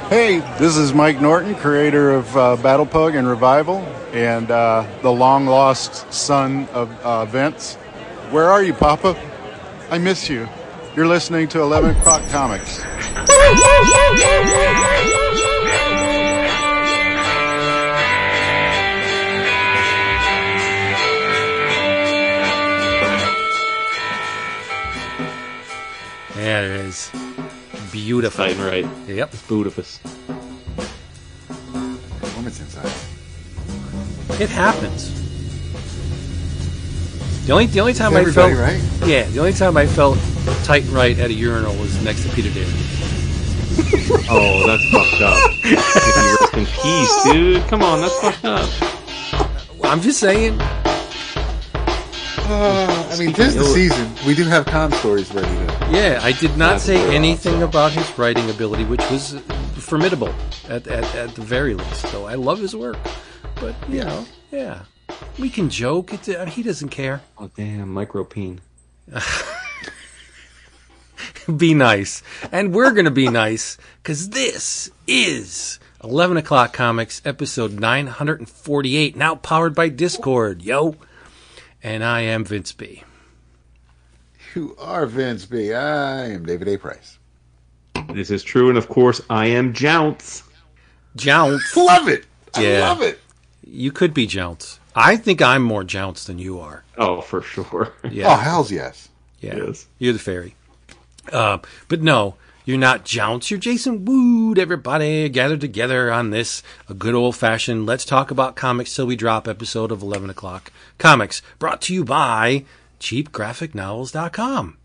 Hey, this is Mike Norton, creator of Battle Pug and Revival, and the long-lost son of Vince. Where are you, Papa? I miss you. You're listening to 11 O'Clock Comics. Yeah, it is. Beautiful. Exciting, right? Yep. It's beautiful. Woman's inside. It happens. The only time I Everybody, felt right? Yeah, the only time I felt tight and right at a urinal was next to Peter David. Oh, that's fucked up. If you rest in peace, dude. Come on, that's fucked up. I'm just saying. I mean, tis the season. We do have con stories ready to... Yeah, I did not That's say fair anything also. about his writing ability, which was formidable at the very least. So I love his work. But, you know, yeah. We can joke. He doesn't care. Oh, damn, micropeen. Be nice. And we're going to be nice, because this is 11 O'Clock Comics, episode 948, now powered by Discord, yo. And I am Vince B. You are Vince B. I am David A. Price. This is true, and of course, I am Jounce. Jounce. Love it! Yeah. I love it! You could be Jounce. I think I'm more Jounce than you are. Oh, for sure. Yeah. Oh, hells yes. Yeah. Yes. You're the fairy. But no, you're not Jounce. You're Jason Wood. Everybody gathered together on this, a good old-fashioned Let's Talk About Comics Till We Drop episode of 11 O'Clock Comics, brought to you by CheapGraphicNovels.com.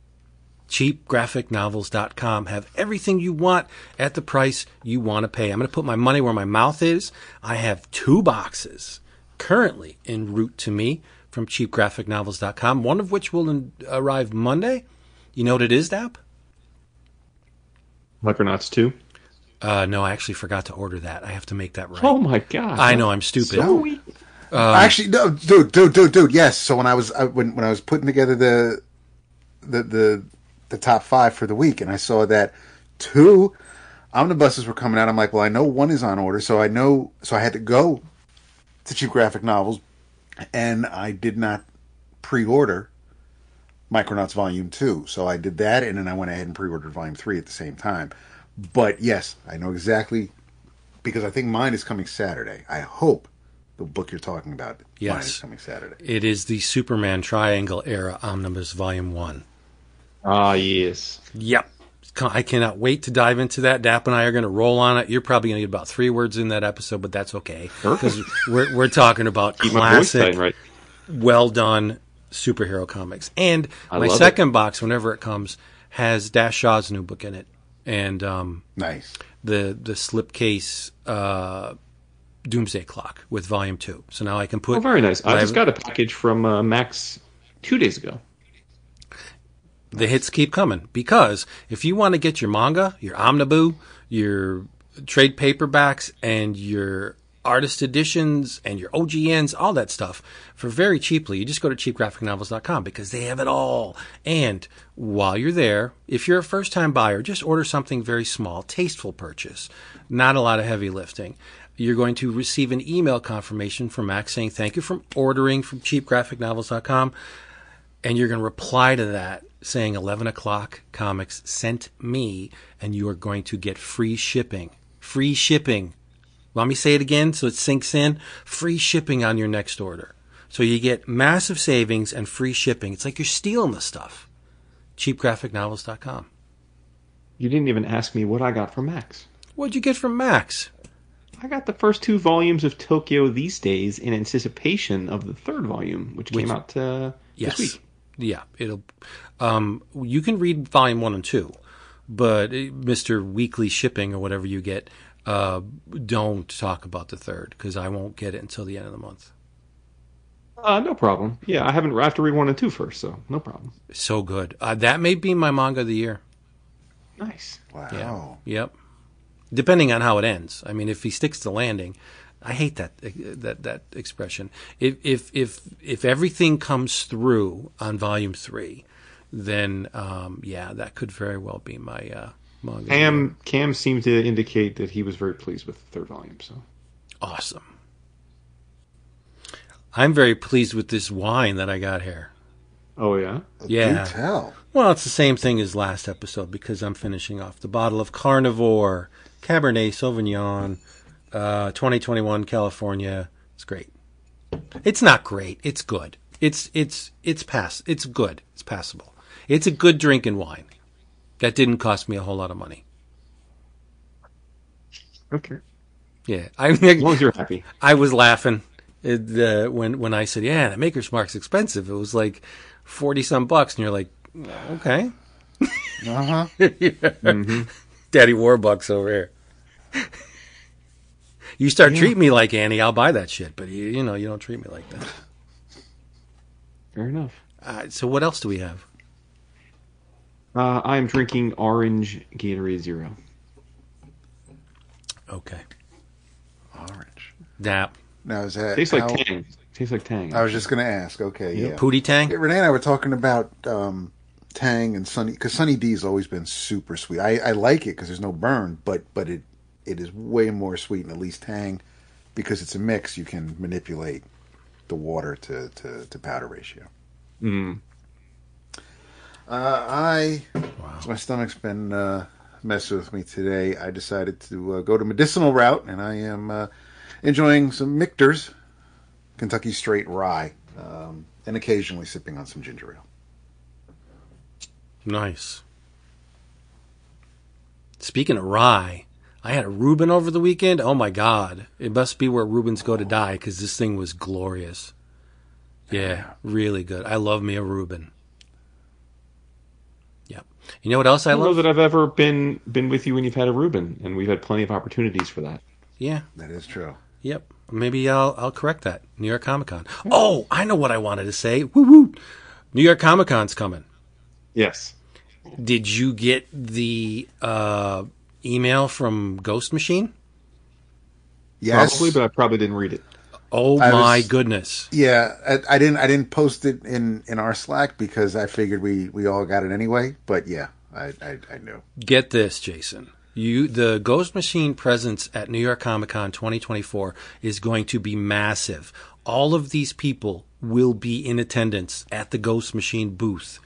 CheapGraphicNovels.com have everything you want at the price you want to pay. I'm going to put my money where my mouth is. I have 2 boxes currently en route to me from CheapGraphicNovels.com, one of which will arrive Monday. You know what it is, Dap? Micronauts 2. No, I actually forgot to order that. I have to make that right. Oh, my God. I know, I'm stupid. So Actually, no, dude, yes. So when I was putting together the top 5 for the week, and I saw that 2 omnibuses were coming out, I'm like, well, I know 1 is on order, so I had to go to Cheap Graphic Novels, and I did not pre-order Micronauts Volume 2. So I did that, and then I went ahead and pre-ordered Volume 3 at the same time. But yes, I know exactly, because I think mine is coming Saturday. I hope the book you're talking about, Yes. mine is coming Saturday. It is the Superman Triangle Era Omnibus Volume 1. Ah, yes. Yep. I cannot wait to dive into that. Dap and I are going to roll on it. You're probably going to get about 3 words in that episode, but that's okay. Because we're talking about Keep my voice classic, tight, right? well done superhero comics. And I my love second box, whenever it comes, has Dash Shaw's new book in it. And Nice. the slipcase Doomsday Clock with Volume 2. So now I can put... Oh, very nice. I my- just got a package from Max 2 days ago. The hits keep coming, because if you want to get your manga, your omniboo, your trade paperbacks, and your artist editions, and your OGNs, all that stuff, for very cheaply, you just go to cheapgraphicnovels.com, because they have it all. And while you're there, if you're a first-time buyer, just order something very small, tasteful purchase, not a lot of heavy lifting. You're going to receive an email confirmation from Max saying thank you for ordering from cheapgraphicnovels.com, and you're going to reply to that saying 11 O'Clock Comics sent me, and you are going to get free shipping. Free shipping. Let me say it again so it sinks in. Free shipping on your next order. So you get massive savings and free shipping. It's like you're stealing the stuff. CheapGraphicNovels.com. You didn't even ask me what I got from Max. What'd you get from Max? I got the first 2 volumes of Tokyo These Days in anticipation of the 3rd volume, which came out Yes. this week. Yeah, it'll. You can read volume 1 and 2, but Mr. Weekly Shipping or whatever you get, don't talk about the 3rd, because I won't get it until the end of the month. No problem. Yeah, I have to read 1 and 2 first, so no problem. So good. That may be my manga of the year. Nice. Wow. Yeah. Yep. Depending on how it ends. I mean, if he sticks to landing, I hate that expression. If everything comes through on volume 3, then that could very well be my manga. Cam seemed to indicate that he was very pleased with the third volume. So Awesome. I'm very pleased with this wine that I got here. Oh yeah. Yeah. Do tell. Well, it's the same thing as last episode because I'm finishing off the bottle of Carnivore Cabernet Sauvignon, 2021 California. It's great. It's not great. It's good. It's good. It's passable. It's a good drinking wine. That didn't cost me a whole lot of money. Okay. Yeah, As long as you're happy. I was laughing when I said, "Yeah, the Maker's Mark's expensive." It was like $40-some, and you're like, "Okay." Uh-huh. Mm-hmm. Daddy Warbucks over here. You start treating me like Annie, I'll buy that shit. But you don't treat me like that. Fair enough. So what else do we have? I'm drinking orange Gatorade Zero. Okay. Orange. Now Is that Tastes like Tang. Tastes like Tang. I was just going to ask. Okay, yeah. Pootie Tang? Yeah, Renee and I were talking about Tang and Sunny, because Sunny D's always been super sweet. I like it because there's no burn, but it is way more sweet, and at least Tang, because it's a mix, you can manipulate the water to powder ratio. Mm. My stomach's been messing with me today. I decided to go the medicinal route, and I am enjoying some Michter's Kentucky Straight Rye, and occasionally sipping on some ginger ale. Nice. Speaking of rye, I had a Reuben over the weekend. Oh my God. It must be where Reubens go to die because this thing was glorious. Yeah, really good. I love me a Reuben. Yep. You know what else I don't love? know that I've ever been with you when you've had a Reuben, and we've had plenty of opportunities for that. Yeah. That is true. Yep. Maybe I'll correct that. New York Comic Con. Oh, I know what I wanted to say. Woo woo. New York Comic Con's coming. Yes. Did you get the email from Ghost Machine? Yes, Probably, but I probably didn't read it. Oh my goodness. Yeah, I didn't post it in our Slack because I figured we all got it anyway. But yeah, I knew. Get this, Jason. The Ghost Machine presence at New York Comic Con 2024 is going to be massive. All of these people will be in attendance at the Ghost Machine booth.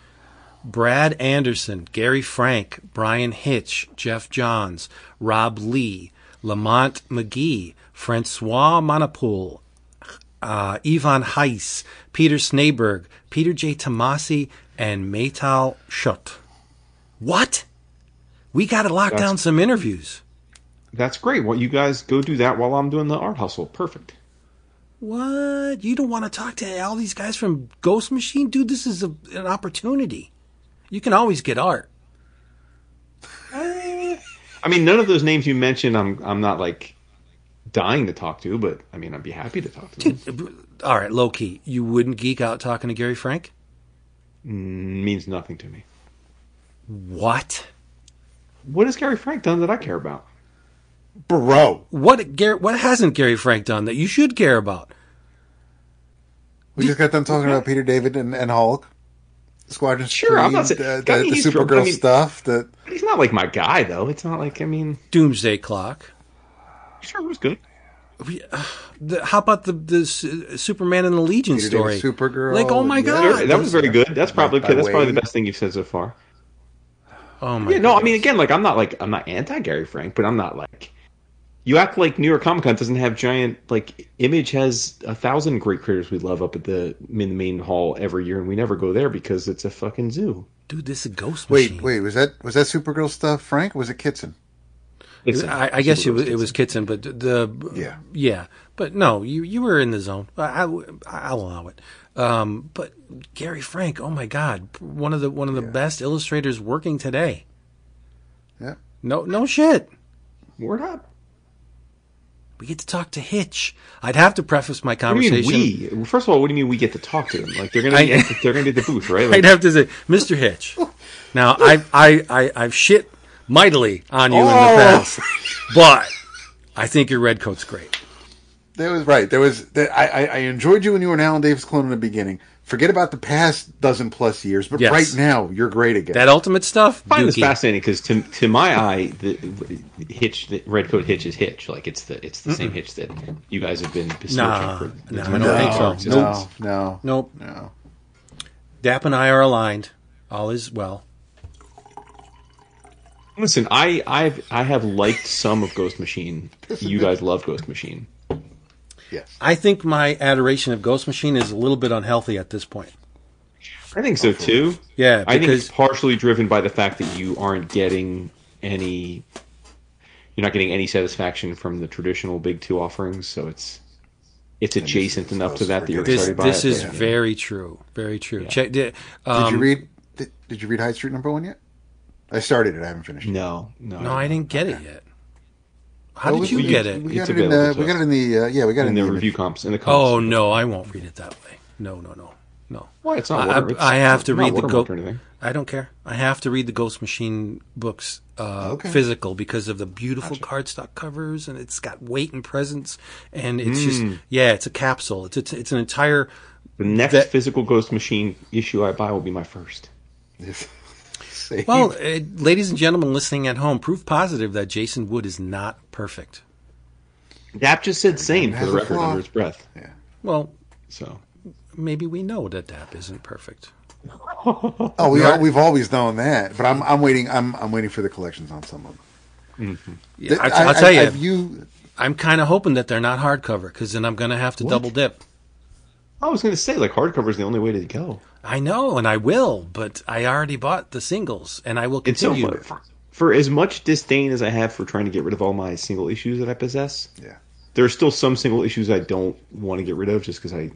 Brad Anderson, Gary Frank, Brian Hitch, Jeff Johns, Rob Lee, Lamont McGee, Francois Monopole, Ivan Heiss, Peter Snaberg, Peter J. Tomasi, and Maytal Schutt. What? We got to lock down some interviews. That's great. Well, you guys go do that while I'm doing the art hustle. Perfect. What? You don't want to talk to all these guys from Ghost Machine? Dude, this is an opportunity. You can always get art. I mean, none of those names you mentioned I'm not, like, dying to talk to, but, I mean, I'd be happy to talk to them. Dude, all right, low-key. You wouldn't geek out talking to Gary Frank? Means nothing to me. What? What has Gary Frank done that I care about? Bro, What hasn't Gary Frank done that you should care about? we just got them talking about Peter David and Hulk. Squadron Sure, I'm not Supreme, saying the Supergirl stuff. He's not like my guy, though. It's not like, I mean, Doomsday Clock. sure, it was good. How about the Superman and the Legion Peter story? David, Supergirl. Like, oh my yeah. God. Sure, that was very good. That's probably By the Wade. best thing you've said so far. Oh my Yeah, no, I mean, goodness. again, like, I'm not anti Gary Frank, but I'm not like, you act like New York Comic Con doesn't have giant, like, Image has 1,000 great creators we love up at the main hall every year, and we never go there because it's a fucking zoo. Dude, this is a Ghost Machine. Wait, was that Supergirl stuff, Frank? Or was it Kitson? I guess it was Kitson, but yeah. But no, you were in the zone. I'll allow it. But Gary Frank, oh my God, one of the best illustrators working today. Yeah. No shit. Word up. We get to talk to Hitch. I'd have to preface my What do you conversation. mean we? First of all, what do you mean we get to talk to them? Like they're gonna be at the booth, right? Like, I'd have to say, Mr. Hitch. Now I've shit mightily on you in the past, but I think your red coat's great. There was I enjoyed you when you were an Alan Davis clone in the beginning. Forget about the past dozen plus years, but Yes. right now you're great again. That Ultimate stuff, I find this dookie. fascinating because to my eye, the Redcoat Hitch is Hitch. Like it's the same Hitch that you guys have been besmirching Nah, for. nah, I don't think so. existence. Nope. No. Dap and I are aligned. All is well. Listen, I have liked some of Ghost Machine. You guys love Ghost Machine. Yes. I think my adoration of Ghost Machine is a little bit unhealthy at this point. I think so too. Yeah, I think because it's partially driven by the fact that you aren't getting any. You're not getting any satisfaction from the traditional big two offerings, so it's adjacent enough to that you're excited by it. this is but, very true. Very true. Yeah. Check, Did you read? Did you read High Street #1 yet? I started it. I haven't finished it. No. No, I didn't get it yet. How Oh, did you get it? We It's got it in available to we got us. it in the we got it in in the the review comps. In the comps. Oh no, I won't read it that way. No. Why? It's not. I have to read the Ghost. Or anything. I don't care. I have to read the Ghost Machine books Okay. physical because of the beautiful cardstock covers, and it's got weight and presence, and it's just it's a capsule. It's an entire. The next physical Ghost Machine issue I buy will be my first. Same. Well, ladies and gentlemen listening at home, proof positive that Jason Wood is not perfect. Dap just said same for has the a record flaw. under his breath. Yeah. Well, So maybe we know that Dap isn't perfect. Oh, we've always known that, but I'm waiting. I'm waiting for the collections on some of them. Yeah, I'll tell you, you. I'm kind of hoping that they're not hardcover because then I'm going to have to double dip. I was going to say, like, hardcover is the only way to go. I know, and I will, but I already bought the singles, and I will It's so continue. for as much disdain as I have for trying to get rid of all my single issues that I possess. Yeah. There are still some single issues I don't want to get rid of just because I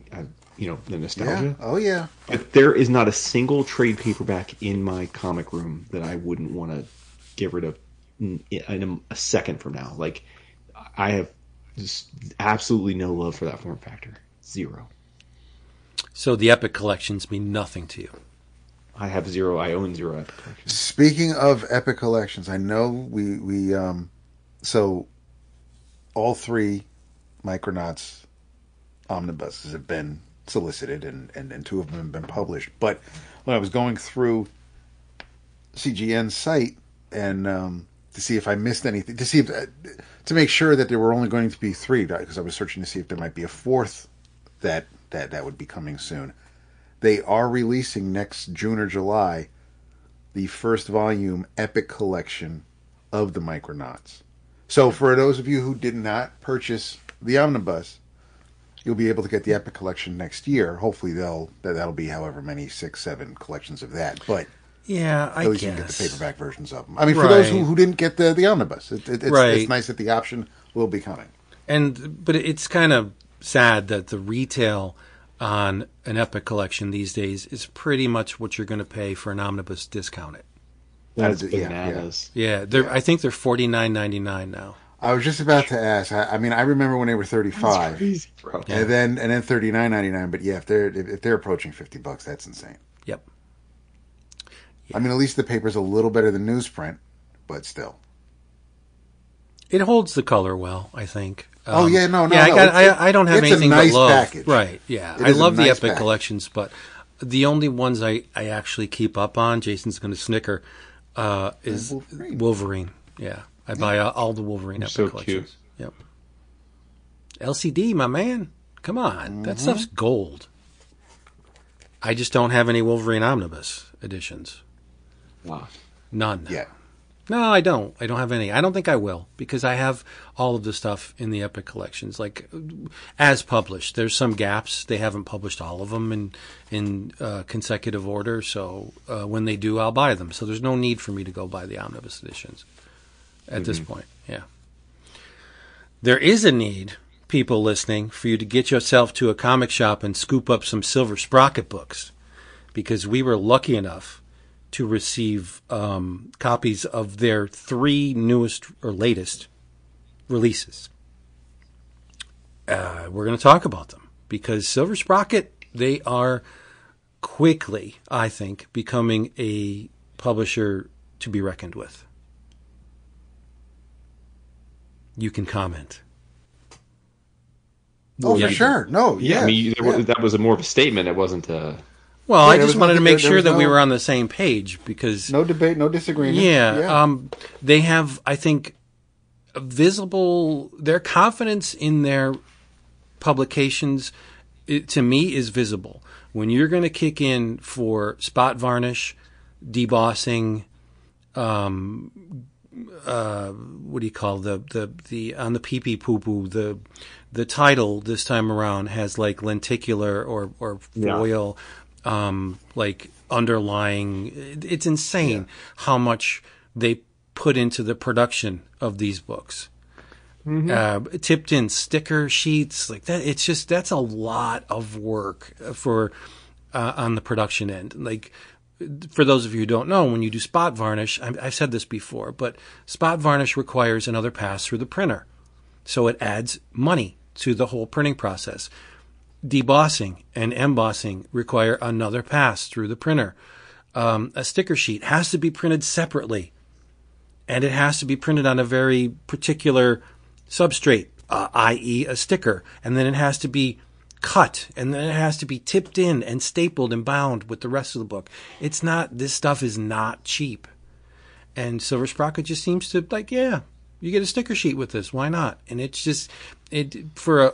the nostalgia. Yeah. Oh yeah. But there is not a single trade paperback in my comic room that I wouldn't want to get rid of in a second from now. Like, I have just absolutely no love for that form factor. Zero. So the Epic collections mean nothing to you. I have zero. I own zero Epic collections. Speaking of Epic collections, I know we so all three Micronauts omnibuses have been solicited and two of them have been published. But when I was going through CGN's site and to see if I missed anything, to see if, to make sure that there were only going to be three, because I was searching to see if there might be a fourth that would be coming soon. They are releasing next June or July the first volume Epic collection of the Micronauts. So for those of you who did not purchase the omnibus, you'll be able to get the Epic collection next year. Hopefully that'll be however many 6, 7 collections of that. But Yeah, I at least guess. you can get the paperback versions of them. I mean, for those who didn't get the omnibus, it's nice that the option will be coming. But it's kind of sad that the retail on an Epic collection these days is pretty much what you're going to pay for an omnibus discounted. That's Yeah, bananas. Yeah, I think they're $49.99 now. I was just about to ask. I mean, I remember when they were $35, Crazy, bro. and then $39.99. But yeah, if they're approaching $50, that's insane. Yep. I mean, at least the paper's a little better than newsprint, but still. It holds the color well, I think. No. I don't have it's anything a nice but love. package. Right? Yeah, It I is a love the nice Epic package. collections, but the only ones I actually keep up on, Jason's going to snicker, is Wolverine. Yeah, I buy all the Wolverine Epic So collections. Yep. LCD, my man. Come on, that stuff's gold. I just don't have any Wolverine Omnibus editions. Wow. None. Yeah. No, I don't. I don't have any. I don't think I will because I have all of the stuff in the Epic collections, like as published. There's some gaps; they haven't published all of them in consecutive order. So when they do, I'll buy them. So there's no need for me to go buy the omnibus editions at this point. Yeah, there is a need, people listening, for you to get yourself to a comic shop and scoop up some Silver Sprocket books, because we were lucky enough to receive copies of their 3 newest or latest releases. We're going to talk about them because Silver Sprocket, they are quickly, I think, becoming a publisher to be reckoned with. You can comment. Oh, for sure. No, yeah. yes, I mean, yeah. that was more of a statement. It wasn't a. Well, Yeah, I there just was wanted to nothing- make there sure was that we no- were on the same page because No debate, no disagreement. yeah. They have, I think, their confidence in their publications, to me, is visible. When you're going to kick in for spot varnish, debossing, what do you call the on the PeePee PooPoo, the title this time around has like lenticular or foil, like underlying. It's insane how much they put into the production of these books. Tipped in sticker sheets like that. It's just, that's a lot of work for on the production end. Like, for those of you who don't know, when you do spot varnish, I've said this before, but spot varnish requires another pass through the printer. So it adds money to the whole printing process. Debossing and embossing require another pass through the printer. A sticker sheet has to be printed separately, and it has to be printed on a very particular substrate, i.e. a sticker, and then it has to be cut, and then it has to be tipped in and stapled and bound with the rest of the book. This stuff is not cheap. And Silver Sprocket just seems to like, yeah, you get a sticker sheet with this, why not? And it's just, for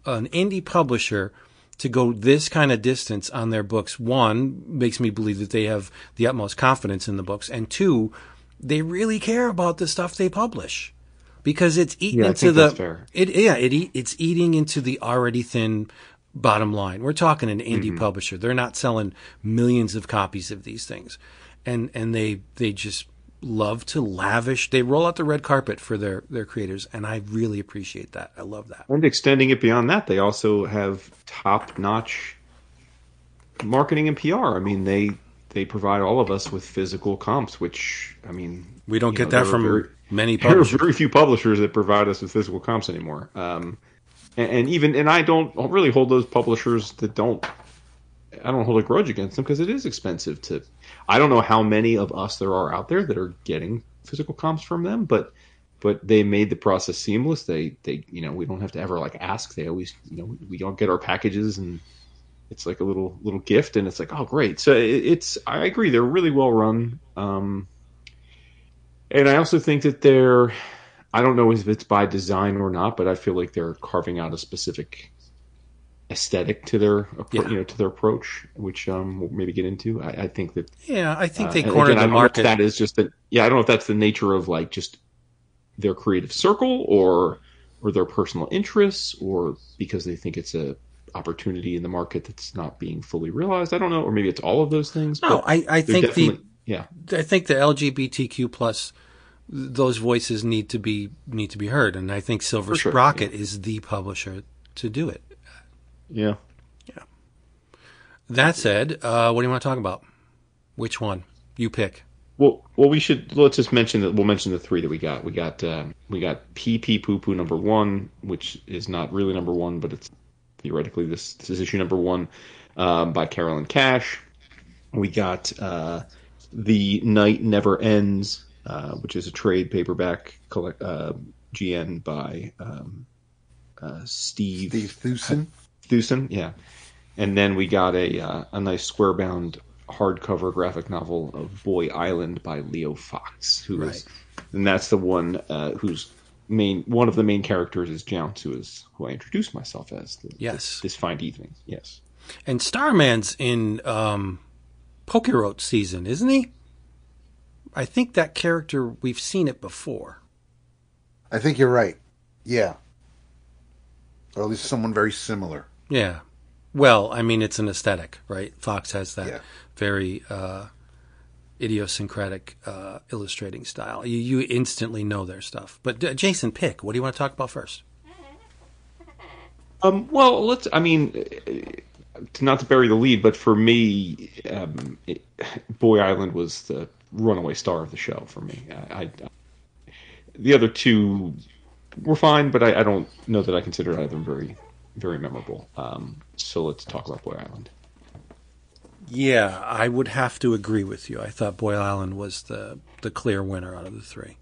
an indie publisher to go this kind of distance on their books, one, makes me believe that they have the utmost confidence in the books, and two, they really care about the stuff they publish. Because it's eating into it's eating into the already thin bottom line. We're talking an indie publisher. They're not selling millions of copies of these things. And they just love to lavish. They roll out the red carpet for their creators, and I really appreciate that. I love that. And extending it beyond that, they also have top-notch marketing and PR. I mean, they provide all of us with physical comps, which, I mean, we don't get that from many publishers. There are very few publishers that provide us with physical comps anymore. And I don't really hold those publishers I don't hold a grudge against them, because it is expensive to. I don't know how many of us there are out there that are getting physical comps from them, but they made the process seamless. They we don't have to ever like ask. They always, we all get our packages, and it's like a little gift, and it's like, oh, great. So I agree, they're really well run. And I also think that I don't know if it's by design or not, but I feel like they're carving out a specific aesthetic to their to their approach, which we'll maybe get into. I think that I think they cornered the market. That is just that. Yeah, I don't know if that's the nature of like just their creative circle or their personal interests, or because they think it's a opportunity in the market that's not being fully realized. I don't know, or maybe it's all of those things. No, I think I think the LGBTQ plus, those voices need to be heard, and I think Silver Sprocket is the publisher to do it. Yeah. That said, what do you want to talk about? Which one? You pick. Well, let's just mention that. We'll mention the three that we got. We got PeePee PooPoo number 1, which is not really number 1, but it's theoretically this is issue number 1 by Carolyn Cash. We got The Night Never Ends, which is a trade paperback GN by Steve Thueson. Thueson, yeah. And then we got a nice square-bound hardcover graphic novel of Boy Island by Leo Fox, and that's the one whose one of the main characters is Jounce, who I introduced myself as this fine evening. Yes. And Starman's in Pokerot season, isn't he? I think that character, we've seen it before. I think you're right. Yeah. Or at least someone very similar. Yeah. Well, I mean, it's an aesthetic, right? Fox has that very idiosyncratic illustrating style. You instantly know their stuff. But Jason, pick. What do you want to talk about first? Well, not to bury the lead, but for me, Boy Island was the runaway star of the show for me. The other two were fine, but I don't know that I consider either of them very, very memorable. So let's talk about Boy Island. Yeah, I would have to agree with you. I thought Boy Island was the clear winner out of the three.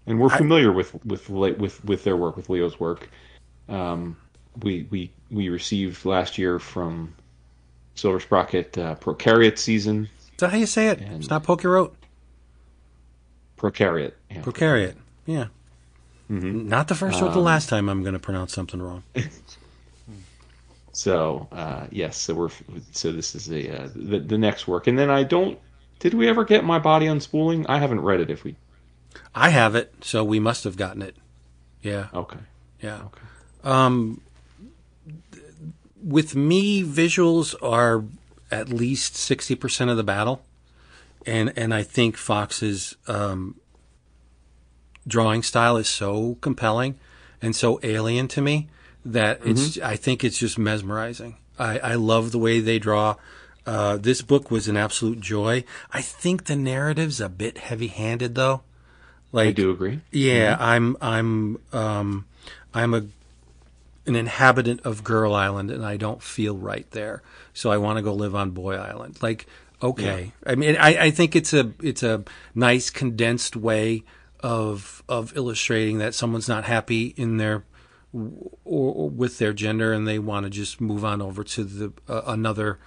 And we're familiar with their work, with Leo's work. we received last year from Silver Sprocket Prokaryote season. Is that how you say it? It's not Pokerote? Prokaryote. Yeah. Prokaryote. Yeah. Mm-hmm. Not the first or the last time I'm going to pronounce something wrong. So yes, so this is the next work, and then did we ever get My Body Unspooling? I haven't read it. I have it, so we must have gotten it. Yeah. Okay. Yeah. Okay. With me, visuals are at least 60% of the battle, and I think Fox's drawing style is so compelling and so alien to me that I think it's just mesmerizing. I love the way they draw. This book was an absolute joy. I think the narrative's a bit heavy-handed, though. I do agree. Yeah, I'm an inhabitant of Girl Island, and I don't feel right there. So I want to go live on Boy Island. Okay. Yeah. I mean, I think it's a nice condensed way of illustrating that someone's not happy in their or with their gender, and they want to just move on over to the another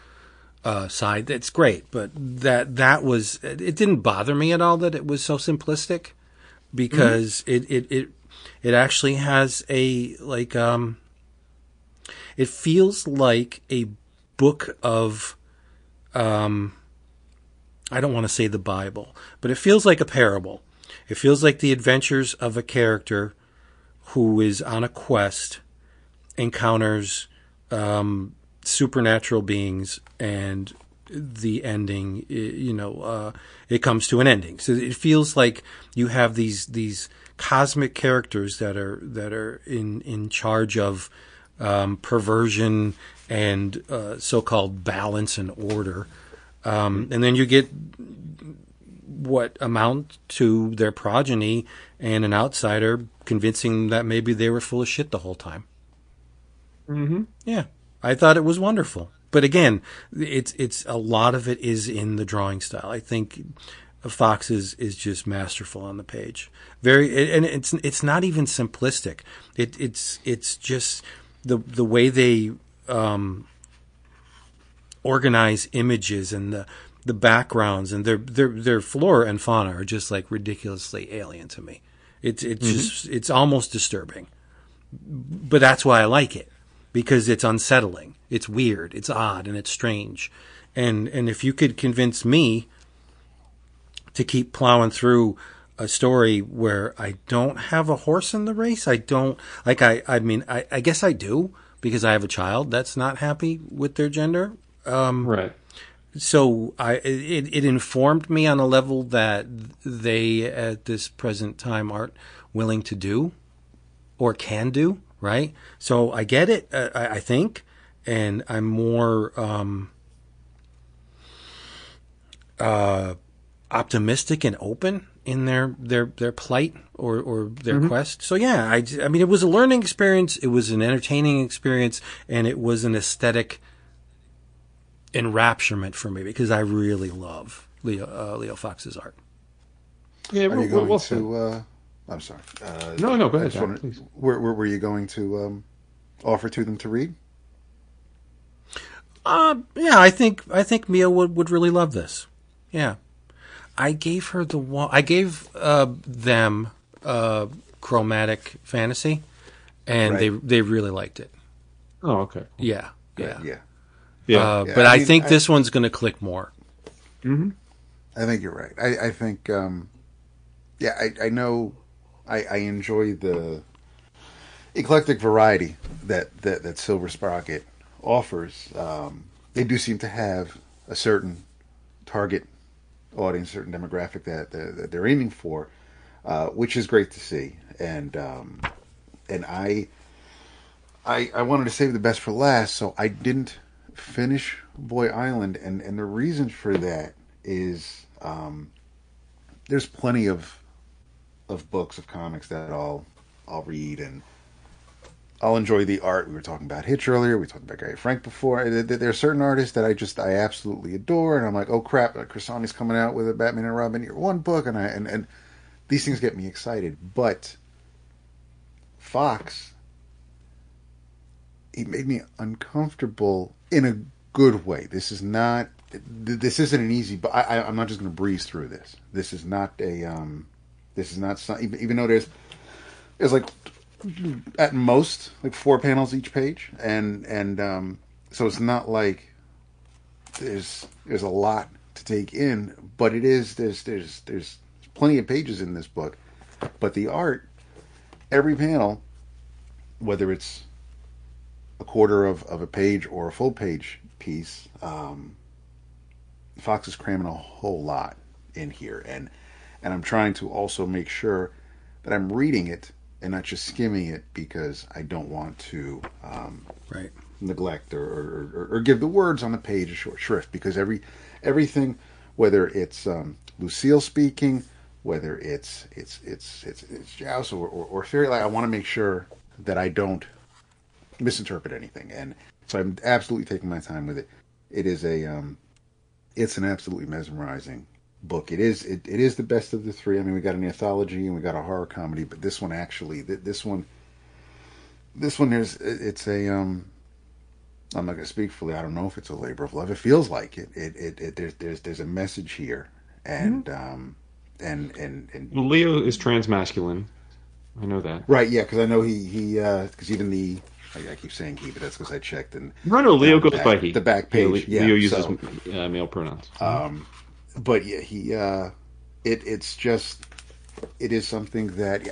side. That's great, but that was, it didn't bother me at all that it was so simplistic, because it actually has it feels like a book of I don't want to say the Bible, but it feels like a parable. It feels like the adventures of a character who is on a quest, encounters supernatural beings, and the ending, it comes to an ending. So it feels like you have these cosmic characters that are in charge of perversion and so-called balance and order. And then you get what amount to their progeny and an outsider convincing that maybe they were full of shit the whole time. Mm-hmm. Yeah, I thought it was wonderful. But again, it's a lot of it is in the drawing style. I think Fox is just masterful on the page. And it's not even simplistic. It's just the way they organize images and the backgrounds, and their flora and fauna are just like ridiculously alien to me. It's just, it's almost disturbing, but that's why I like it, because it's unsettling, it's weird, it's odd, and it's strange. And if you could convince me to keep plowing through a story where I don't have a horse in the race, I don't like. I guess I do, because I have a child that's not happy with their gender. Right. So it informed me on a level that they at this present time aren't willing to do or can do, right? So I get it, I think, and I'm more optimistic and open in their plight or their quest. So yeah, I mean, it was a learning experience, it was an entertaining experience, and it was an aesthetic enrapturement for me, because I really love Leo Fox's art. Yeah, are you going to? I'm sorry. No, go ahead. John, please. Were you going to offer to them to read? Yeah, I think Mia would really love this. Yeah, I gave her I gave them Chromatic Fantasy, and they really liked it. Oh, okay. Yeah. But I think this one's going to click more. Mm-hmm. I think you're right. I think, I know I enjoy the eclectic variety that Silver Sprocket offers. They do seem to have a certain target audience, certain demographic that they're aiming for, which is great to see. And I wanted to save the best for last, so I didn't finish Boy Island, and the reason for that is there's plenty of books, of comics that I'll read, and I'll enjoy the art. We were talking about Hitch earlier, we talked about Gary Frank before. There are certain artists that I absolutely adore, and I'm like, oh crap, Cressani's coming out with a Batman and Robin Year One book, and these things get me excited. But Fox he made me uncomfortable in a good way. This is not. This isn't an easy. But I'm not just going to breeze through this. This is not a. This is not some, even though there's like at most like 4 panels each page, and so it's not like there's a lot to take in, but it is there's plenty of pages in this book, but the art, every panel, whether it's a quarter of a page or a full page piece, Fox is cramming a whole lot in here, and I'm trying to also make sure that I'm reading it and not just skimming it because I don't want to right. neglect or give the words on the page a short shrift, because everything, whether it's Lucille speaking, whether it's Joust or Fairy Light, I want to make sure that I don't misinterpret anything, and so I'm absolutely taking my time with it. It is it's an absolutely mesmerizing book. It is the best of the three. I mean, we got an anthology and we got a horror comedy, but this one actually, this one it's a I'm not going to speak fully. I don't know if it's a labor of love. It feels like it. There's a message here, and and well, Leo is transmasculine. I know that. Right? Yeah, because I know he because even I keep saying he, but that's because I checked and no, Leo goes by he. The back page. Yeah, Leo uses male pronouns. But yeah, he it's just it is something that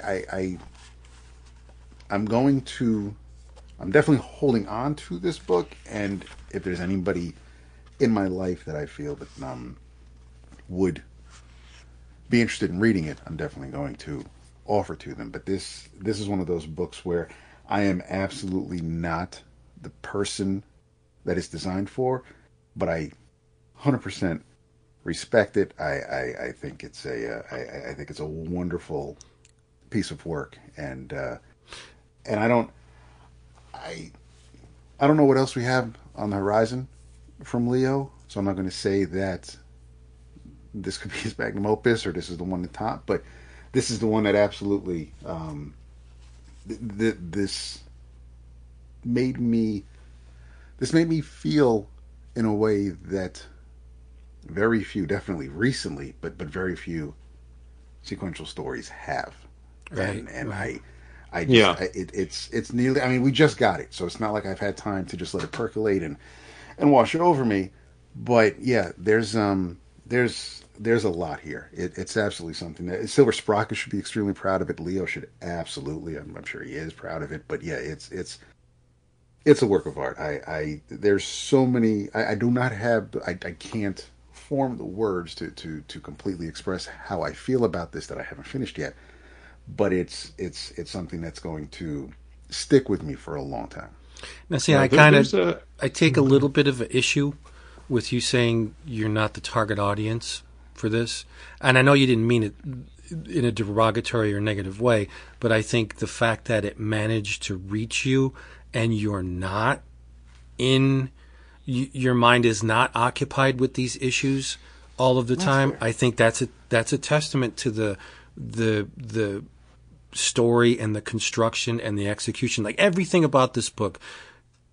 I'm definitely holding on to this book, and if there's anybody in my life that I feel that would be interested in reading it, I'm definitely going to offer to them. But this is one of those books where I am absolutely not the person that it's designed for, but I 100% respect it. I think it's I think it's a wonderful piece of work, and I don't know what else we have on the horizon from Leo, so I'm not going to say that this could be his magnum opus or this is the one at the top, but this is the one that absolutely this made me feel in a way that very few, definitely recently, but very few sequential stories have. Right. And right. It's nearly. I mean, we just got it, so it's not like I've had time to just let it percolate and wash over me. But yeah, there's a lot here. It's absolutely something that Silver Sprocket should be extremely proud of it. Leo should absolutely. I'm sure he is proud of it. But yeah, it's a work of art. There's so many. I do not have. I can't form the words to completely express how I feel about this that I haven't finished yet. But it's something that's going to stick with me for a long time. Now, see, I take a little bit of an issue with you saying you're not the target audience for this, and I know you didn't mean it in a derogatory or negative way, but I think the fact that it managed to reach you and you're not your mind is not occupied with these issues all of the time. Fair. I think that's a testament to the story and the construction and the execution. Like everything about this book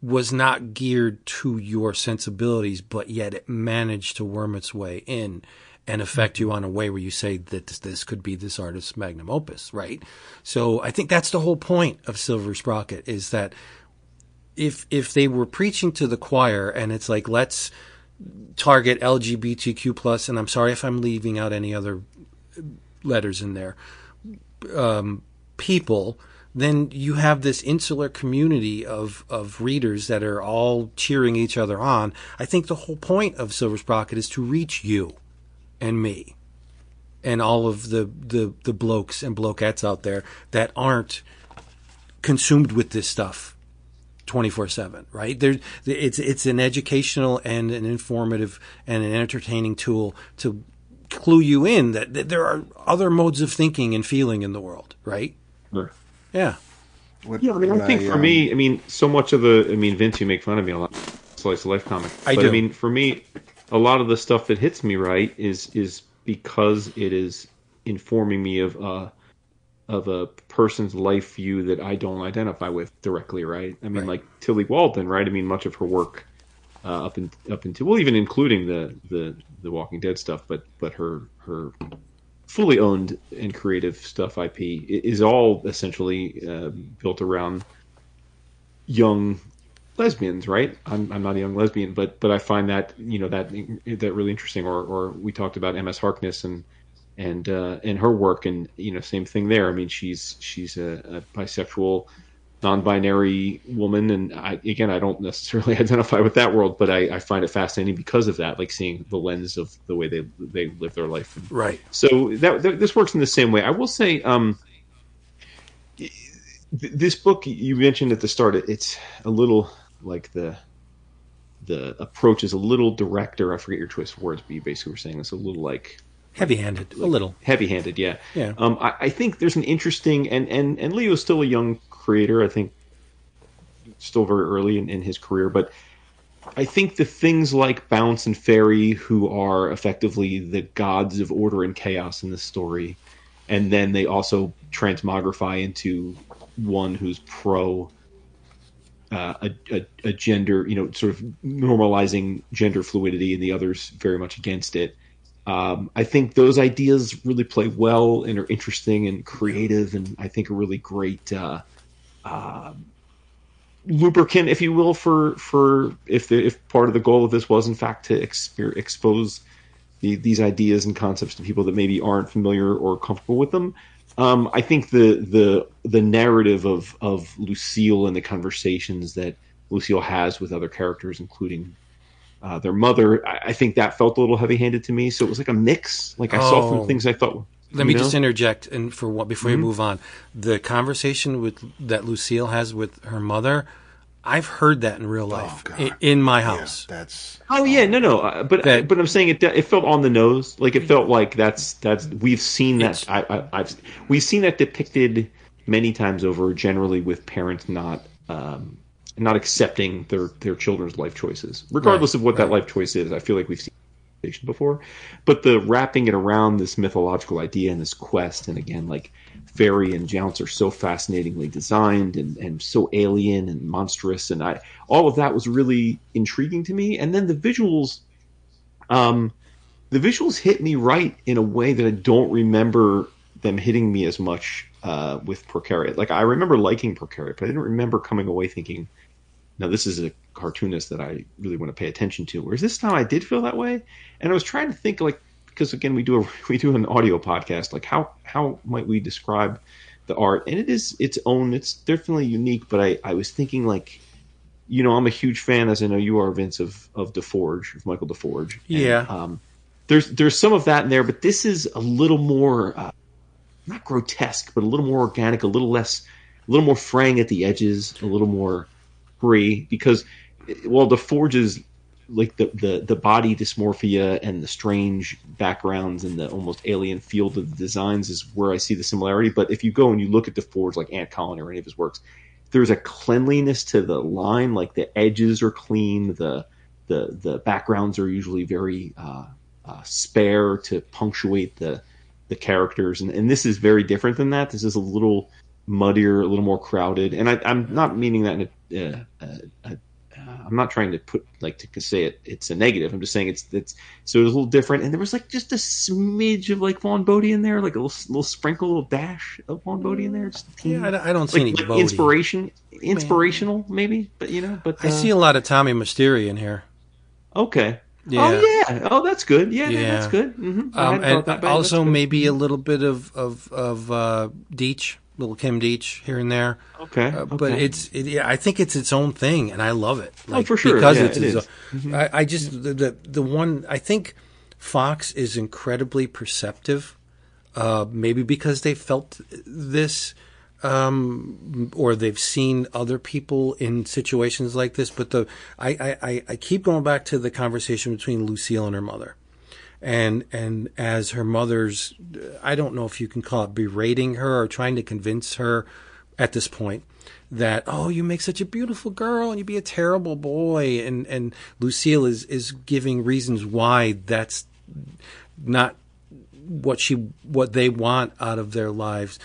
was not geared to your sensibilities, but yet it managed to worm its way in and affect you on a way where you say that this could be this artist's magnum opus, right? So I think that's the whole point of Silver Sprocket, is that if they were preaching to the choir and it's like, let's target LGBTQ plus, and I'm sorry if I'm leaving out any other letters in there, people, then you have this insular community of readers that are all cheering each other on. I think the whole point of Silver Sprocket is to reach you and me and all of the blokes and blokettes out there that aren't consumed with this stuff 24/7, right? It's an educational and an informative and an entertaining tool to clue you in that there are other modes of thinking and feeling in the world, right? Sure. Yeah. I think for me, so much of Vince, you make fun of me a lot, slice of life comic. I do. I mean, for me, a lot of the stuff that hits me right is because it is informing me of a person's life view that I don't identify with directly, right? I mean, Right. like Tilly Walden, right? I mean, much of her work up into, well, even including the Walking Dead stuff, but her fully owned and creative stuff IP is all essentially built around young lesbians, right? I'm not a young lesbian, but I find that that really interesting. Or we talked about MS Harkness and her work, and same thing there. I mean, she's a bisexual, non-binary woman, and I don't necessarily identify with that world, but I find it fascinating because of that, like seeing the lens of the way they live their life. Right. So this works in the same way. I will say, this book you mentioned at the start, it's a little like the approach is a little direct, or I forget your choice of words, but you basically were saying it's a little like Heavy-handed, a little. Heavy-handed, yeah. Yeah. I think there's an interesting, and Leo's still a young creator. I think still very early in his career, but I think the things like Bounce and Fairy, who are effectively the gods of order and chaos in this story, and then they also transmogrify into one who's pro a gender, sort of normalizing gender fluidity, and the others very much against it. I think those ideas really play well and are interesting and creative, and I think a really great lubricant, if you will, for if part of the goal of this was in fact to expose these ideas and concepts to people that maybe aren't familiar or comfortable with them. I think the narrative of Lucille and the conversations that Lucille has with other characters, including their mother, I think that felt a little heavy-handed to me. So it was like a mix. Like I saw some things I thought. Let me just interject, and before you move on, the conversation that Lucille has with her mother, I've heard that in real life in my house. Yeah, that's but I'm saying it felt on the nose. Like it felt like that's we've seen that we've seen that depicted many times over, generally with parents not accepting their children's life choices, regardless of what that life choice is. I feel like we've seen it before, but the wrapping it around this mythological idea and this quest, and again, like Fairy and Jounce are so fascinatingly designed and so alien and monstrous, and all of that was really intriguing to me. And then the visuals hit me right in a way that I don't remember them hitting me as much with Precariat. Like I remember liking Precariat, but I didn't remember coming away thinking, now this is a cartoonist that I really want to pay attention to. Whereas this time I did feel that way, and I was trying to think, like, because again we do an audio podcast, like how might we describe the art? And it is its own, it's definitely unique. But I was thinking, like, I'm a huge fan, as I know you are, Vince, of DeForge, of Michael DeForge. Yeah. And, there's some of that in there, but this is a little more not grotesque, but a little more organic, a little more fraying at the edges, a little more free, because while DeForge's like the body dysmorphia and the strange backgrounds and the almost alien field of the designs is where I see the similarity. But if you go and you look at DeForge, like Ant Colony or any of his works, there's a cleanliness to the line, like the edges are clean, the backgrounds are usually very spare to punctuate the characters, and this is very different than that. This is a little muddier, a little more crowded, and I'm not meaning that in I'm not trying to put, like, to say it's a negative. I'm just saying it's so it was a little different, and there was like just a smidge of like Vaughn Bodie in there, like a little sprinkle, a little dash of Vaun Bodie in there. Just a teeny, I don't see any like Bodie. inspirational maybe, but I see a lot of Tommy Mystery in here. Okay. Yeah. Oh yeah. Oh, that's good. Yeah, that's good. Mm-hmm. And also maybe a little bit of Deitch, little Kim Deitch here and there. Okay. But I think it's its own thing, and I love it. Like, for sure. Because yeah, it is. Mm-hmm. I just the one, I think Fox is incredibly perceptive. Maybe because they felt this, or they've seen other people in situations like this. But I keep going back to the conversation between Lucille and her mother. And as her mother's, I don't know if you can call it berating her or trying to convince her at this point that, oh, you make such a beautiful girl and you'd be a terrible boy. And Lucille is giving reasons why that's not what they want out of their lives.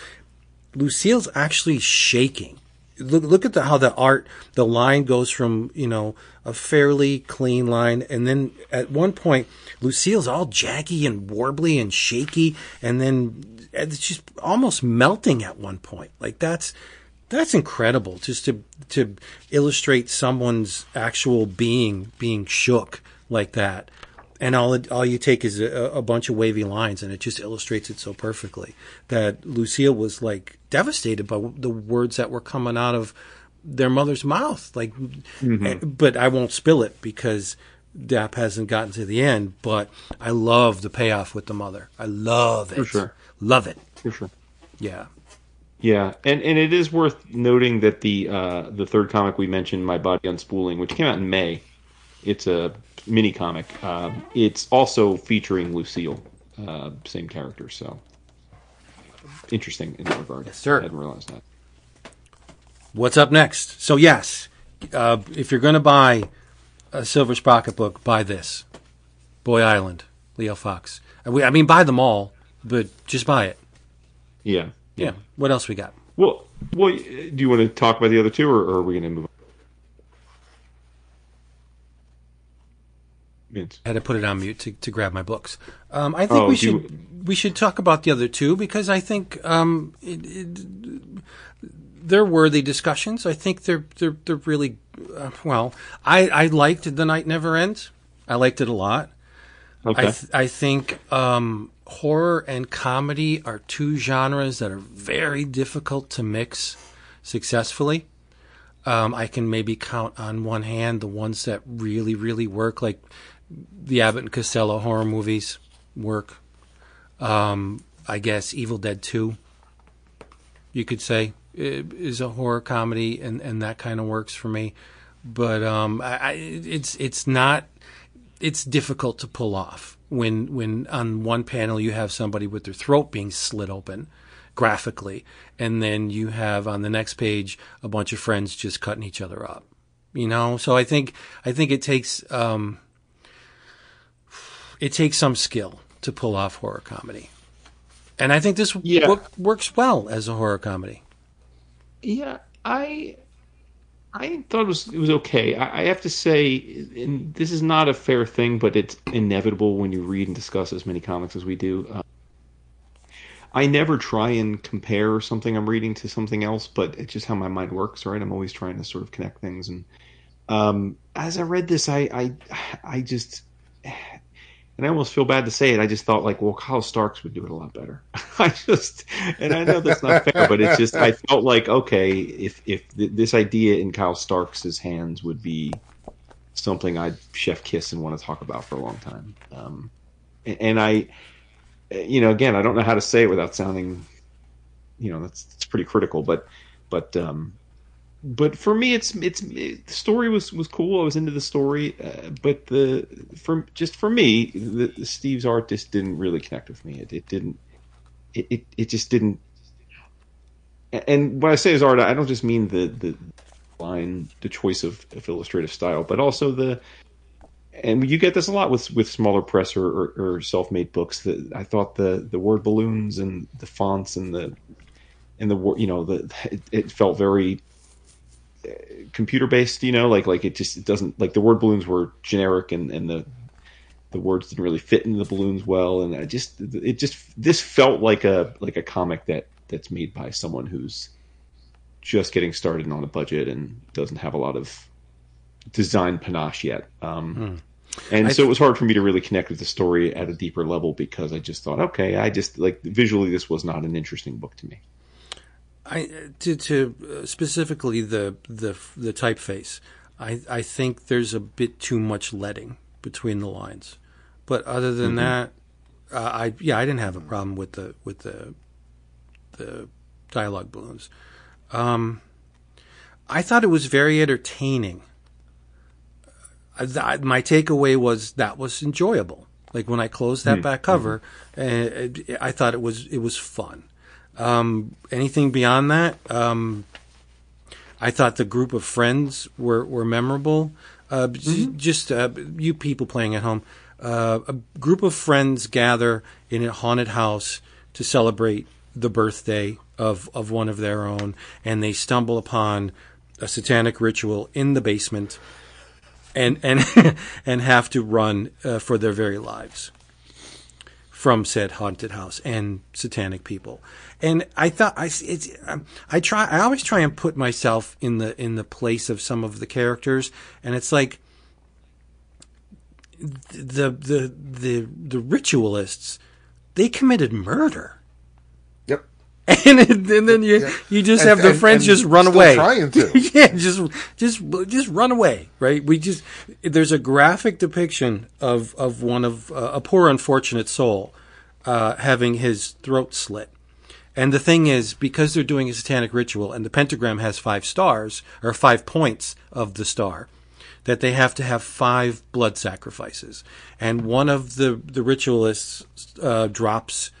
Lucille's actually shaking. Look at how the line goes from, a fairly clean line. And then at one point, Lucille's all jaggy and warbly and shaky. And then she's almost melting at one point. Like that's incredible, just to illustrate someone's actual being shook like that. And all you take is a bunch of wavy lines, and it just illustrates it so perfectly that Lucille was like devastated by the words that were coming out of their mother's mouth. Like, but I won't spill it because Dap hasn't gotten to the end. But I love the payoff with the mother. I love it. For sure. Love it. For sure. Yeah. Yeah, and it is worth noting that the third comic we mentioned, My Body Unspooling, which came out in May, it's a mini comic. It's also featuring Lucille, same character. So interesting in that regard. Yes, sir. I hadn't realized that. What's up next? So yes, if you're going to buy a Silver Sprocket book, buy this, Boy Island, Leo Fox. I mean, buy them all, but just buy it. Yeah. Yeah. What else we got? Well, do you want to talk about the other two, or are we going to move on? Vince. I had to put it on mute to grab my books. I think we should talk about the other two because I think they're worthy discussions. I think they're really well. I liked The Night Never Ends. I liked it a lot. Okay. I think horror and comedy are two genres that are very difficult to mix successfully. I can maybe count on one hand the ones that really, really work, like the Abbott and Costello horror movies work. I guess Evil Dead 2, you could say, is a horror comedy, and that kind of works for me. But it's difficult to pull off when on one panel you have somebody with their throat being slit open graphically, and then you have on the next page a bunch of friends just cutting each other up. So I think it takes some skill to pull off horror comedy, and I think this book works well as a horror comedy. Yeah, I thought it was okay. I have to say, and this is not a fair thing, but it's inevitable when you read and discuss as many comics as we do. I never try and compare something I'm reading to something else, but it's just how my mind works, right? I'm always trying to sort of connect things. And as I read this, I just, and I almost feel bad to say it, I just thought like, well, Kyle Starks would do it a lot better. And I know that's not fair, but it's just, I felt like, okay, if this idea in Kyle Starks' hands would be something I'd chef kiss and want to talk about for a long time. And I, again, I don't know how to say it without sounding, it's pretty critical, but for me, the story was cool. I was into the story, but for me, the Steve's art just didn't really connect with me. It just didn't. And when I say his art, I don't just mean the line, the choice of illustrative style, but also and you get this a lot with smaller press or self-made books. That I thought the word balloons and the fonts and the it felt very computer based, like it doesn't, like the word balloons were generic and the words didn't really fit into the balloons well, and this felt like a comic that's made by someone who's just getting started on a budget and doesn't have a lot of design panache yet. So it was hard for me to really connect with the story at a deeper level because I just thought, okay, visually this was not an interesting book to me. To specifically the typeface, I think there's a bit too much leading between the lines, but other than that, I didn't have a problem with the dialogue balloons. I thought it was very entertaining. My takeaway was that was enjoyable. Like when I closed that back cover, I thought it was fun. Anything beyond that, I thought the group of friends were memorable. Just you people playing at home, a group of friends gather in a haunted house to celebrate the birthday of one of their own, and they stumble upon a satanic ritual in the basement, and and have to run for their very lives from said haunted house and satanic people. And I thought I always try and put myself in the place of some of the characters, and it's like the ritualists, they committed murder. Yep. And then you just have their friends just run away. Trying to. Yeah, just run away, right? There's a graphic depiction of one of a poor unfortunate soul having his throat slit. And the thing is, because they're doing a satanic ritual and the pentagram has 5 stars, or 5 points of the star, that they have to have 5 blood sacrifices. And one of the ritualists drops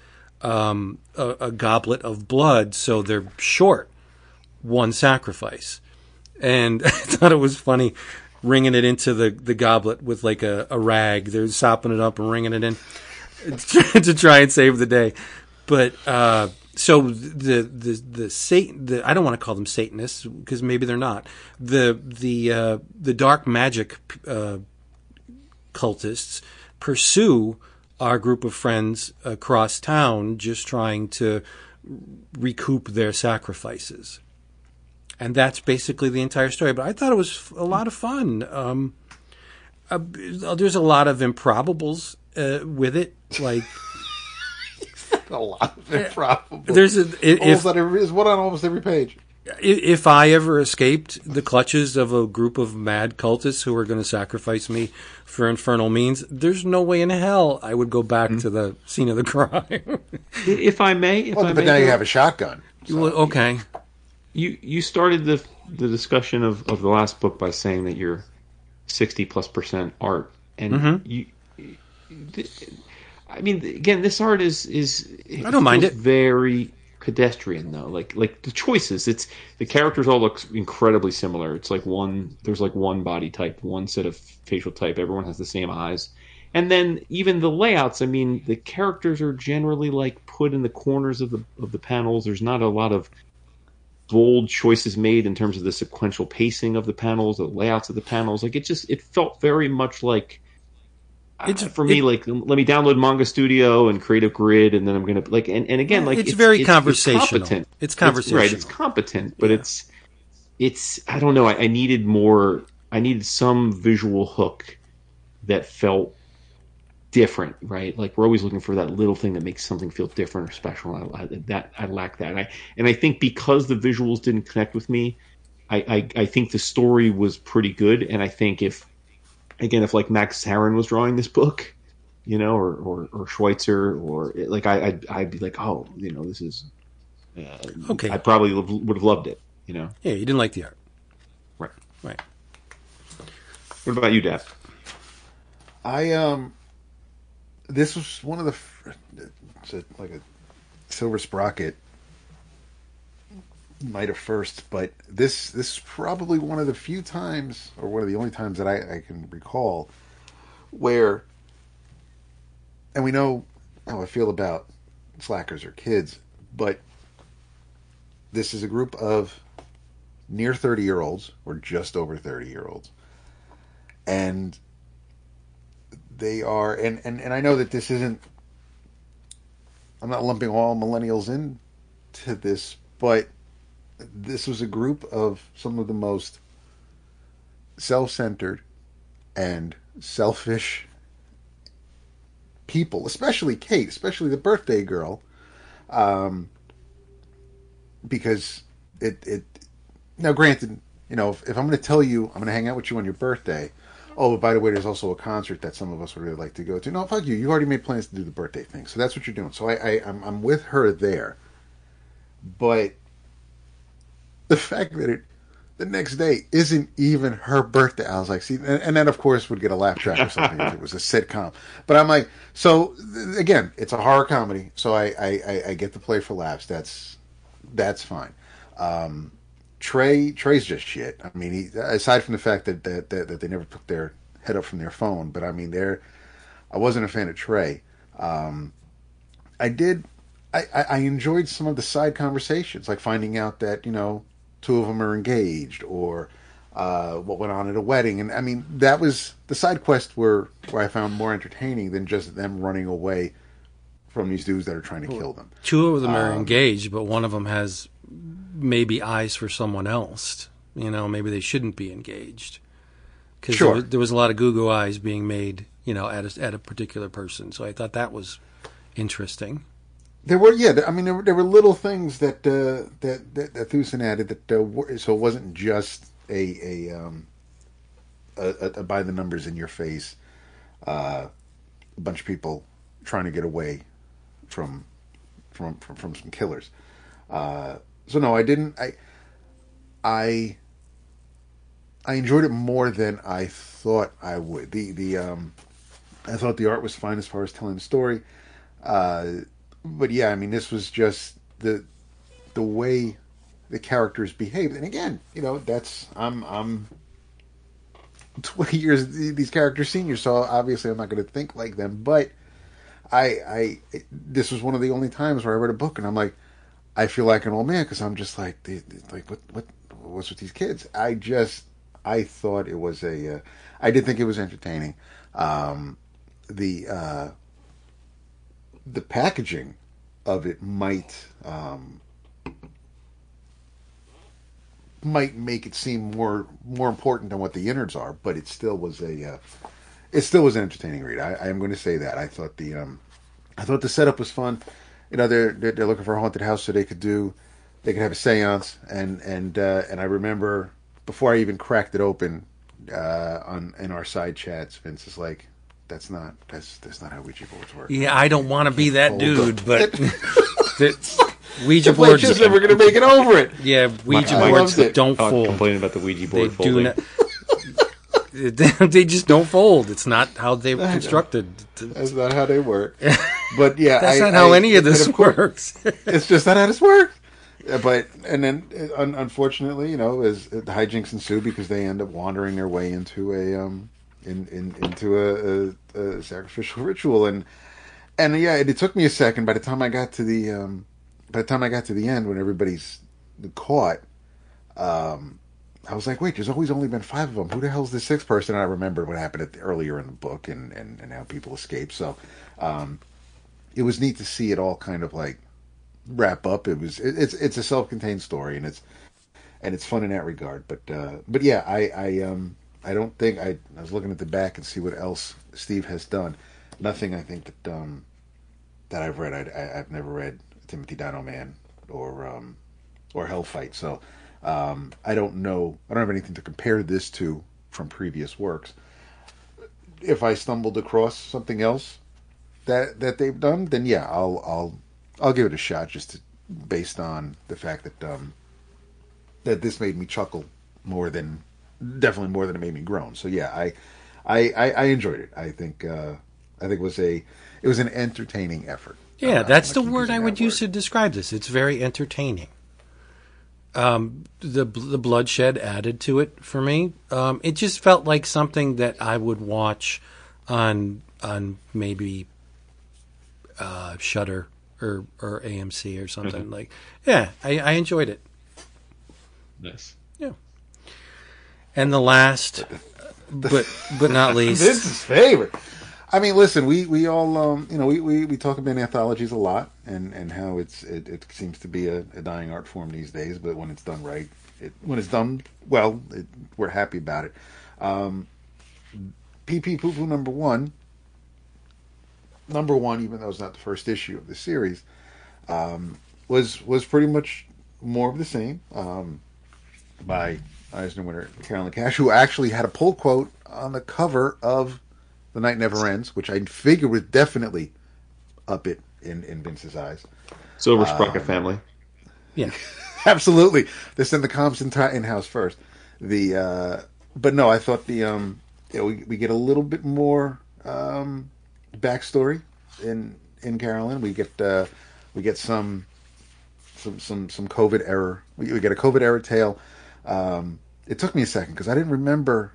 a goblet of blood, so they're short 1 sacrifice. And I thought it was funny wringing it into the goblet with like a rag. They're sopping it up and wringing it in to try and save the day. But so the Satan, I don't want to call them Satanists because maybe they're not. The dark magic cultists pursue our group of friends across town, just trying to recoup their sacrifices. And that's basically the entire story. But I thought it was a lot of fun. There's a lot of improbables with it, like a lot of improbables. There's is one on almost every page. If I ever escaped the clutches of a group of mad cultists who were going to sacrifice me for infernal means, there's no way in hell I would go back to the scene of the crime. If I may, but now you have a shotgun. So. Well, okay. You started the discussion of the last book by saying that you're 60+% art, and I mean, again, this art is I don't mind it. Very pedestrian though, like the choices. It's the characters all look incredibly similar. It's like there's one body type, one set of facial type. Everyone has the same eyes, and then even the layouts. I mean, the characters are generally like put in the corners of the panels. There's not a lot of bold choices made in terms of the sequential pacing of the panels, the layouts of the panels. Like it felt very much like. For me, let me download Manga Studio and Creative Grid, and then I'm gonna and again, it's very conversational. It's conversational, right? It's competent, but it's I don't know. I needed more. I needed some visual hook that felt different, right? Like we're always looking for that little thing that makes something feel different or special. I lack that, and I think because the visuals didn't connect with me, I think the story was pretty good, and I think if like Max Sarin was drawing this book, or Schweitzer, or like I'd be like, oh, this is okay. I probably would have loved it, Yeah, you didn't like the art, right. What about you, Daph? This was one of like a Silver Sprocket might have first, but this is probably one of the few times, or one of the only times that I can recall, where, and we know how I feel about slackers or kids, but this is a group of near 30-year-olds, or just over 30-year-olds, and they are, and I know that this isn't, I'm not lumping all millennials into this, but this was a group of some of the most self-centered and selfish people, especially Kate, especially the birthday girl, because it now granted, if I'm going to tell you I'm going to hang out with you on your birthday, oh, but by the way, there's also a concert that some of us would really like to go to. No, fuck you. You already made plans to do the birthday thing, so that's what you're doing. So I'm with her there, but the fact that the next day isn't even her birthday, I was like, see, and then of course would get a laugh track or something if it was a sitcom. But I'm like, so again, it's a horror comedy, so I get to play for laughs. That's fine. Trey's just shit. I mean, he, aside from the fact that they never took their head up from their phone, but I mean, I wasn't a fan of Trey. I I enjoyed some of the side conversations, like finding out that two of them are engaged, or what went on at a wedding, and I mean that was the side quests were where I found more entertaining than just them running away from these dudes that are trying to kill them. Two of them are engaged, but one of them has maybe eyes for someone else. Maybe they shouldn't be engaged. Because sure. there was a lot of goo-goo eyes being made, at a particular person. So I thought that was interesting. There were, I mean, there were little things that Thueson added that so it wasn't just a by the numbers in your face, a bunch of people trying to get away from some killers. So no, I didn't. I enjoyed it more than I thought I would. I thought the art was fine as far as telling the story, but yeah, I mean, this was just the way the characters behaved. And again, that's I'm 20 years these characters senior, so obviously I'm not going to think like them. But this was one of the only times where I read a book and I'm like, I feel like an old man because I'm just like what's with these kids? I thought it was I did think it was entertaining. The packaging of it might make it seem more important than what the innards are, but it still was an entertaining read. I am going to say that. I thought the setup was fun. They're looking for a haunted house so they could have a seance, and I remember before I even cracked it open in our side chats, Vince is like, that's not how Ouija boards work. Yeah, I don't want to be that dude, but Ouija boards boards just never going to make it over it. Yeah, Ouija boards don't fold. Complaining about the Ouija board They folding. They just don't fold. It's not how they're constructed. That's not how they work. But yeah, that's not how any of this works. It's just not how this works. But then unfortunately, as the hijinks ensue because they end up wandering their way into a sacrificial ritual, and yeah, it took me a second. By the time I got to the end, when everybody's caught, I was like, wait, there's always only been 5 of them. Who the hell's the 6th person? And I remembered what happened earlier in the book and how people escaped. So it was neat to see it all kind of like wrap up. It's a self-contained story, and it's fun in that regard. But yeah, I don't think I was looking at the back and see what else Steve has done. Nothing I think that I've read. I've never read Timothy Dino Man or Hell Fight. So I don't know. I don't have anything to compare this to from previous works. If I stumbled across something else that they've done, then yeah, I'll give it a shot based on the fact that this made me chuckle definitely more than it made me groan. So yeah, I enjoyed it. I think it was an entertaining effort. Yeah, that's the word I would use to describe this. It's very entertaining. The bloodshed added to it for me. It just felt like something that I would watch on maybe Shudder or AMC or something. Mm-hmm. Like, yeah, I enjoyed it. Nice. Yeah. And the last, but not least, this is favorite. I mean, listen, we all we talk about anthologies a lot and how it seems to be a dying art form these days. But when it's done right, when it's done well, we're happy about it. PeePee PooPoo number one, even though it's not the first issue of the series, was pretty much more of the same. By Eisner winner Carolyn Cash, who actually had a pull quote on the cover of The Night Never Ends, which I figure would definitely up it in Vince's eyes. Silver Sprocket family. Yeah. Absolutely. They send the comps in-house first. But no, I thought we get a little bit more backstory in Carolyn. We get some COVID error. We get a COVID error tale. It took me a second because I didn't remember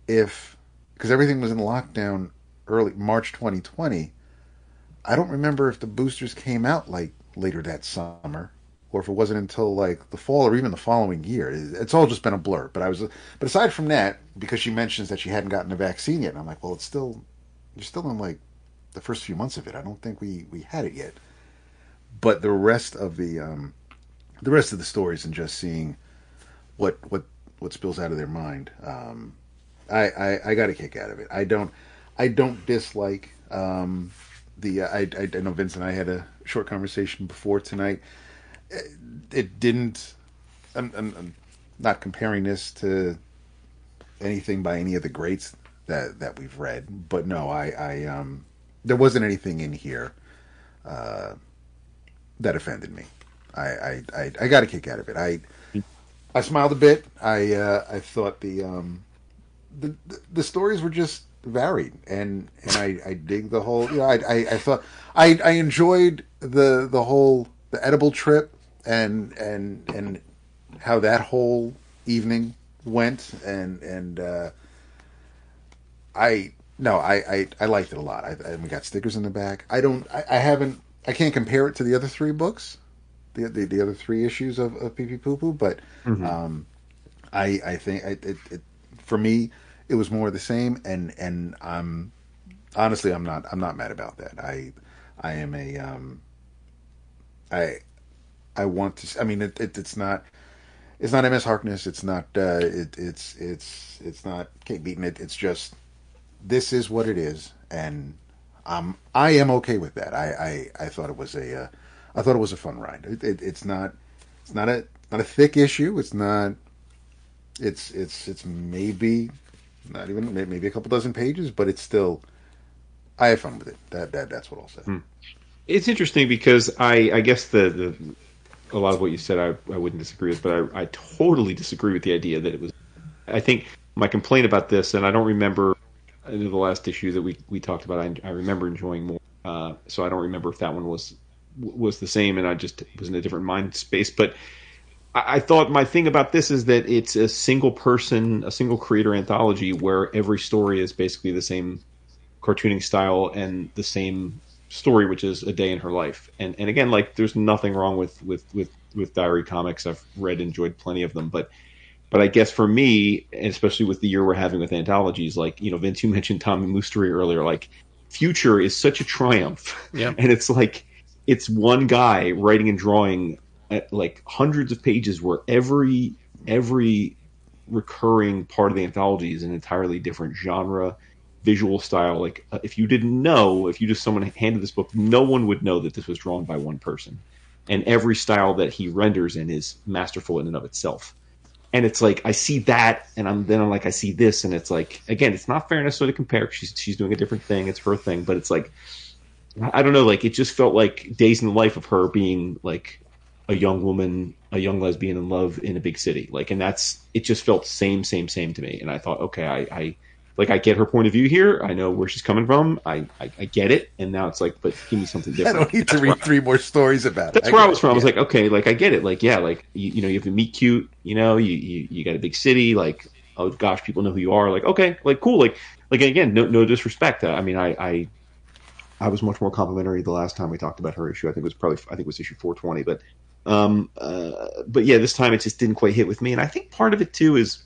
because everything was in lockdown early March 2020. I don't remember if the boosters came out like later that summer, or if it wasn't until like the fall or even the following year. It's all just been a blur. But aside from that, because she mentions that she hadn't gotten the vaccine yet, and I'm like, well, you're still in like the first few months of it. I don't think we had it yet. But the rest of the stories and just seeing what spills out of their mind, I got a kick out of it. I don't dislike I know Vince and I had a short conversation before tonight. It didn't. I'm not comparing this to anything by any of the greats that we've read, but no, I there wasn't anything in here that offended me. I got a kick out of it. I smiled a bit. I thought the stories were just varied, and I dig the whole. I thought I enjoyed the whole the edible trip and how that whole evening went, and I liked it a lot. We got stickers in the back. I can't compare it to the other three books, the other three issues of PeePee PooPoo, but I think it for me it was more of the same, and I'm honestly I'm not mad about that. I am I want to. I mean, it's not MS Harkness. It's not it's not Kate Beaton. It's just this is what it is, and I am okay with that. I thought it was a fun ride. It's not a thick issue. It's not. It's maybe not even maybe a couple dozen pages, but it's still. I have fun with it. That's what I'll say. It's interesting because I guess the a lot of what you said I wouldn't disagree with, but I totally disagree with the idea that it was. I think my complaint about this, and I don't remember the last issue that we talked about. I remember enjoying more, so I don't remember if that one was the same, and I just was in a different mind space. But I thought my thing about this is that it's a single creator anthology where every story is basically the same cartooning style and the same story, which is a day in her life. And again, like there's nothing wrong with diary comics. I've read, enjoyed plenty of them, but I guess for me, and especially with the year we're having with anthologies, like, you know, Vince, you mentioned Tommy Musteri earlier, like Future is such a triumph. Yeah. And it's like, it's one guy writing and drawing at like hundreds of pages where every recurring part of the anthology is an entirely different genre, visual style. Like if you just someone handed this book, no one would know that this was drawn by one person, and every style that he renders in is masterful in and of itself. And it's like I see that, and I'm like I see this, and it's like, again, it's not fair necessarily to compare. She's doing a different thing, it's her thing, but it's like, I don't know, like it just felt like days in the life of her being like a young woman, a young lesbian in love in a big city, like, and it just felt same to me. And I thought, okay, I get her point of view here. I know where she's coming from. I get it. And now it's like, but give me something different. I don't need to read three more stories about it. That's where I was from. I was like, okay, like I get it. Like, yeah, like you know, you have to meet cute. You know, you got a big city. Like, oh gosh, people know who you are. Like, okay, like cool. Like again, no disrespect. I mean, I was much more complimentary the last time we talked about her issue. I think it was issue 420. But yeah, this time it just didn't quite hit with me. And I think part of it too is,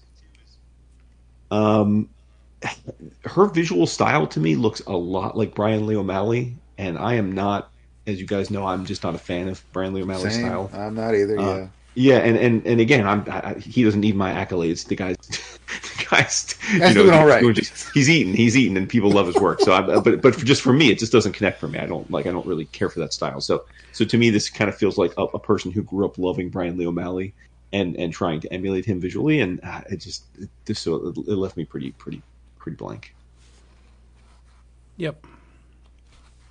her visual style to me looks a lot like Brian Lee O'Malley, and I am not, as you guys know, I'm just not a fan of Brian Lee O'Malley's style. I'm not either. Yeah. Yeah, and again, he doesn't need my accolades. The guy's doing all right. He's eating, and people love his work. So, but just for me, it just doesn't connect for me. I don't really care for that style. So to me, this kind of feels like a person who grew up loving Brian Lee O'Malley and trying to emulate him visually, and it left me pretty blank. Yep.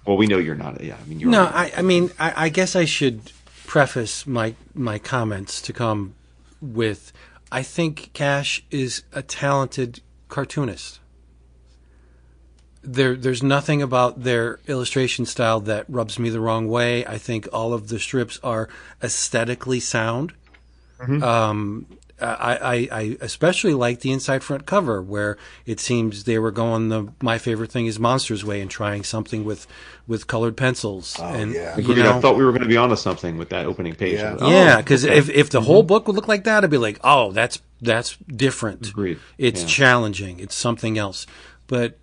Well, we know you're not. Yeah, I mean, you're. No, I guess I should preface my comments to come with, I think Cash is a talented cartoonist. There's nothing about their illustration style that rubs me the wrong way. I think all of the strips are aesthetically sound. Mm-hmm. I especially like the inside front cover where it seems they were going the my favorite thing is Monsters way and trying something with colored pencils. Oh, and yeah. Agreed. I thought we were going to be onto something with that opening page. Yeah. Yeah, because if the whole book would look like that, I'd be like, oh, that's different. Agreed. It's challenging. It's something else. But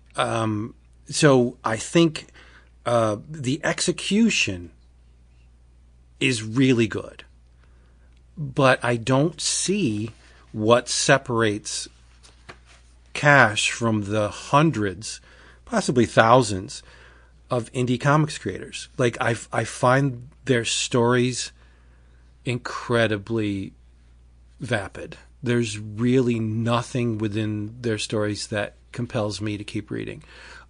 so I think the execution is really good. But I don't see what separates Cash from the hundreds, possibly thousands, of indie comics creators. Like I find their stories incredibly vapid. There's really nothing within their stories that compels me to keep reading.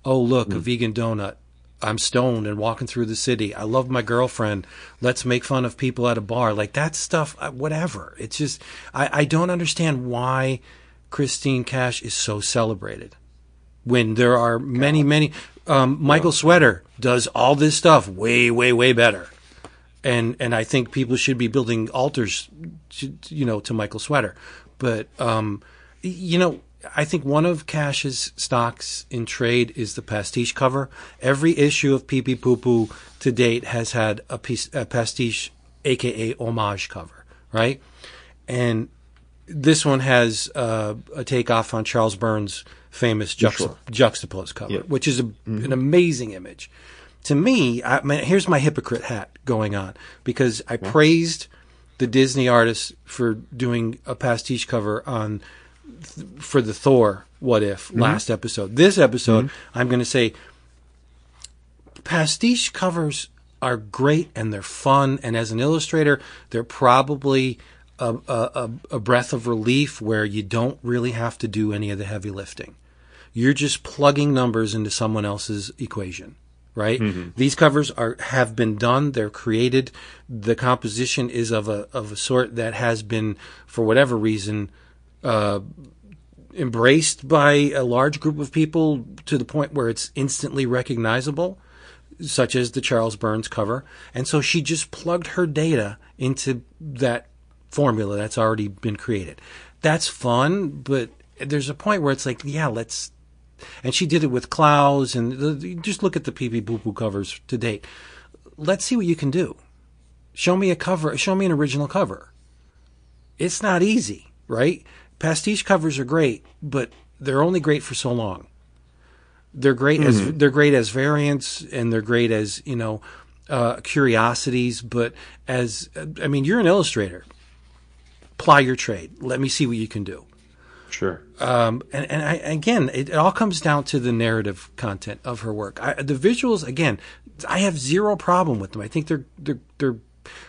Oh, look, a vegan donut. I'm stoned and walking through the city. I love my girlfriend. Let's make fun of people at a bar. Like that stuff, whatever. It's just, I don't understand why Christine Cash is so celebrated when there are many. Michael Sweater does all this stuff way, way, way better. And I think people should be building altars, to Michael Sweater. But, I think one of Cash's stocks in trade is the pastiche cover. Every issue of PeePee PooPoo to date has had a pastiche, aka homage cover, right? And this one has a takeoff on Charles Burns' famous juxtaposed cover, which is an amazing image. To me, here's my hypocrite hat going on because I praised the Disney artists for doing a pastiche cover for the Thor What If last episode. This episode, I'm going to say pastiche covers are great and they're fun. And as an illustrator, they're probably a breath of relief where you don't really have to do any of the heavy lifting. You're just plugging numbers into someone else's equation, right? These covers have been done. They're created. The composition is of a sort that has been, for whatever reason, embraced by a large group of people to the point where it's instantly recognizable, such as the Charles Burns cover. And so she just plugged her data into that formula that's already been created. That's fun, but there's a point where it's like, yeah, let's... And she did it with Klaus, and just look at the PeePee PooPoo covers to date. Let's see what you can do. Show me a cover. Show me an original cover. It's not easy, right? Pastiche covers are great, but they're only great for so long. They're great as variants, and they're great as curiosities. But you're an illustrator. Ply your trade. Let me see what you can do. Sure. Again, it all comes down to the narrative content of her work. The visuals, again, I have zero problem with them. I think they're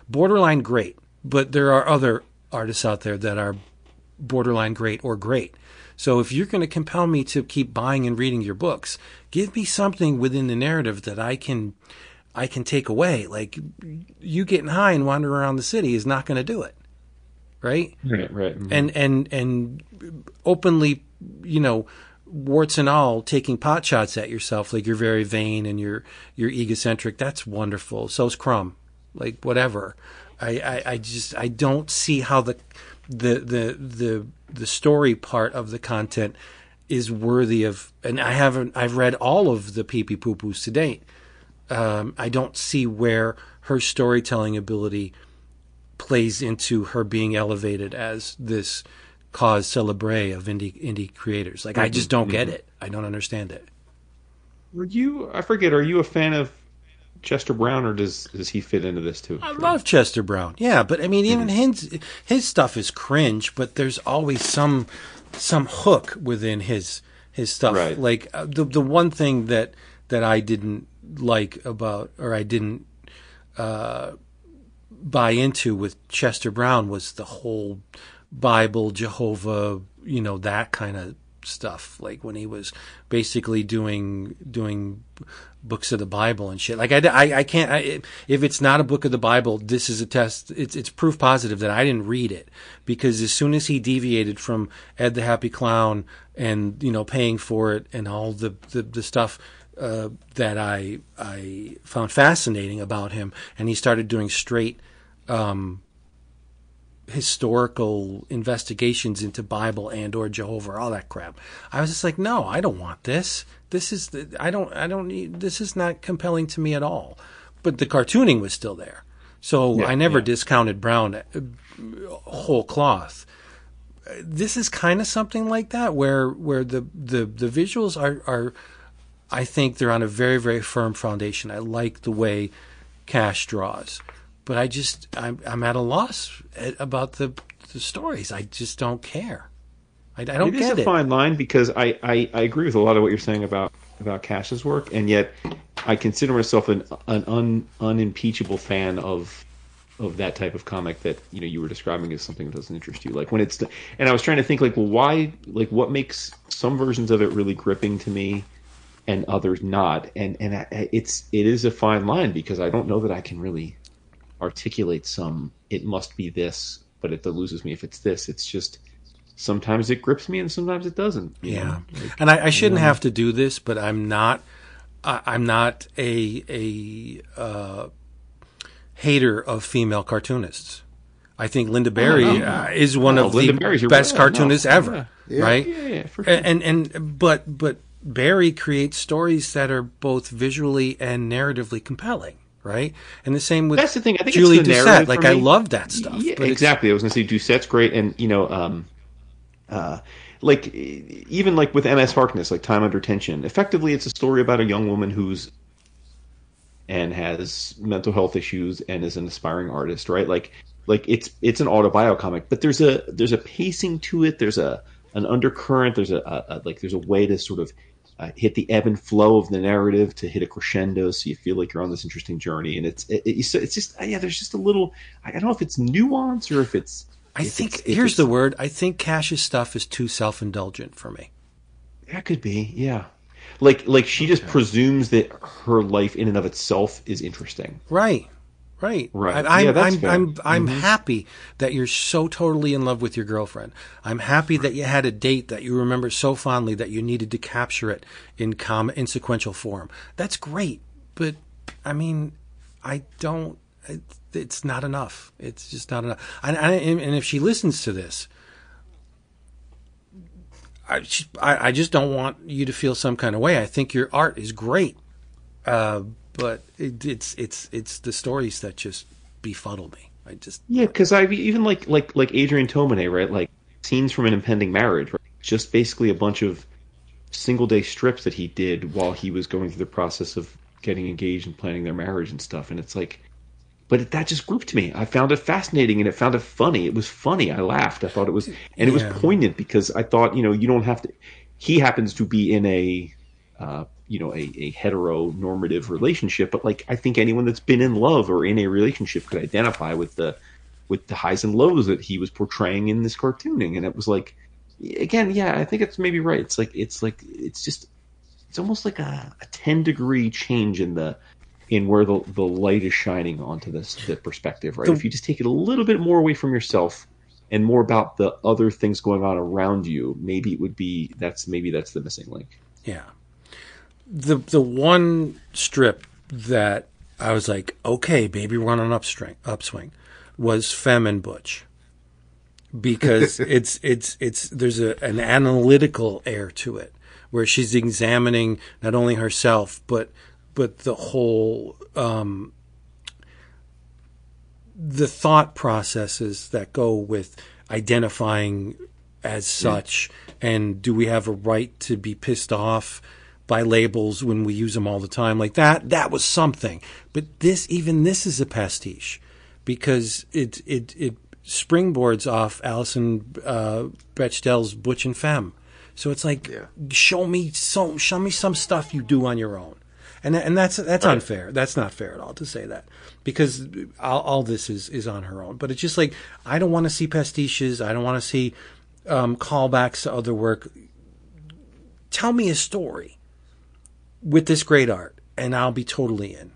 borderline great, but there are other artists out there that are borderline great or great. So if you're going to compel me to keep buying and reading your books, give me something within the narrative that I can take away. Like you getting high and wandering around the city is not going to do it. Right. And openly, warts and all, taking pot shots at yourself, like you're very vain and you're egocentric. That's wonderful. So's Crumb, like whatever. I don't see how the story part of the content is worthy of. And I've read all of the PeePee PooPoos to date. I don't see where her storytelling ability plays into her being elevated as this cause célèbre of indie creators. Like I just don't get it. I don't understand it. Are you a fan of Chester Brown, or does he fit into this too? I love Chester Brown. Yeah, but even his stuff is cringe, but there's always some hook within his stuff. Right. Like the one thing that I didn't like about, or I didn't buy into with Chester Brown was the whole Bible, Jehovah, that kind of stuff. Like when he was basically doing books of the Bible and shit. Like I can't. If it's not a book of the Bible, this is a test. It's proof positive that I didn't read it, because as soon as he deviated from Ed the Happy Clown and paying for it and all the stuff that I found fascinating about him, and he started doing straight historical investigations into Bible and or Jehovah, all that crap. I was just like, no, I don't want this. This is I don't need, this is not compelling to me at all. But the cartooning was still there, so I never discounted Brown whole cloth. This is kind of something like that, where the visuals are I think they're on a very, very firm foundation. I like the way Cash draws, but I'm at a loss about the stories. I just don't care. I don't get it. It is a fine line, because I agree with a lot of what you're saying about Cash's work, and yet I consider myself an unimpeachable fan of that type of comic that you were describing as something that doesn't interest you. Like when it's and I was trying to think like, well, why, like what makes some versions of it really gripping to me and others not, and it is a fine line, because I don't know that I can really articulate it must be this, but it loses me if it's this. It's just sometimes it grips me and sometimes it doesn't. You know? Like, and I shouldn't have to do this, but I'm not a hater of female cartoonists. I think Linda Berry is one of the best cartoonists ever, right? Yeah, for sure. But Barry creates stories that are both visually and narratively compelling, right? And the same with that's the thing. I think Julie it's the Doucette. Like, I me. love that stuff. Yeah, but exactly. I was going to say Doucette's great, and like even like with MS Harkness, like Time Under Tension. Effectively, it's a story about a young woman who's and has mental health issues and is an aspiring artist, right? Like it's an autobio comic, but there's a pacing to it. There's an undercurrent. There's there's a way to sort of hit the ebb and flow of the narrative to hit a crescendo, so you feel like you're on this interesting journey. And it's just there's just a little, I don't know if it's nuance or if it's. Here's the word. I think Cash's stuff is too self-indulgent for me. That could be, yeah. Like she just presumes that her life in and of itself is interesting. Right. I'm happy that you're so totally in love with your girlfriend. I'm happy that you had a date that you remember so fondly that you needed to capture it in sequential form. That's great, but I mean, it's not enough. It's just not enough. And if she listens to this, I just don't want you to feel some kind of way. I think your art is great, but it's the stories that just befuddle me. Because I even like Adrian Tomine, right? Like Scenes from an Impending Marriage, right? Just basically a bunch of single day strips that he did while he was going through the process of getting engaged and planning their marriage and stuff. And it's like, but that just grouped me. I found it fascinating and it found it funny. It was funny. I laughed. I thought it was, and it was poignant because I thought, you don't have to. He happens to be in a heteronormative relationship, but like I think anyone that's been in love or in a relationship could identify with the highs and lows that he was portraying in this cartooning. And it was like, again, I think it's maybe right. It's almost like a 10-degree change in where the light is shining onto the perspective, right? If you just take it a little bit more away from yourself and more about the other things going on around you, maybe it would be that's the missing link. Yeah. The one strip that I was like, okay, baby, we're on an upswing, was Femme and Butch, because it's there's an analytical air to it where she's examining not only herself but the whole the thought processes that go with identifying as such, and do we have a right to be pissed off by labels when we use them all the time? Like that was something. But this is a pastiche, because it springboards off Alison Bechdel's Butch and Femme. So it's like, show me some stuff you do on your own. And that's unfair. That's not fair at all to say that, because all this is on her own. But it's just like, I don't want to see pastiches. I don't want to see callbacks to other work. Tell me a story with this great art, and I'll be totally in.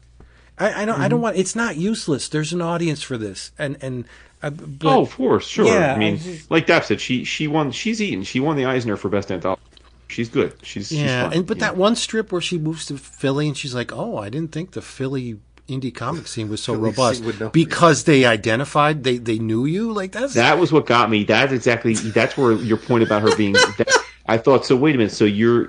I don't want. It's not useless. There's an audience for this, but, of course, sure. Yeah, I mean, like Dap said, she won. She's eaten. She won the Eisner for best anthology. She's good. She's fun. But that one strip where she moves to Philly and she's like, "Oh, I didn't think the Philly indie comic scene was so Philly robust scene would know. because they identified, they knew you. Like That was what got me. That's where your point about her being. I thought, so wait a minute. So you're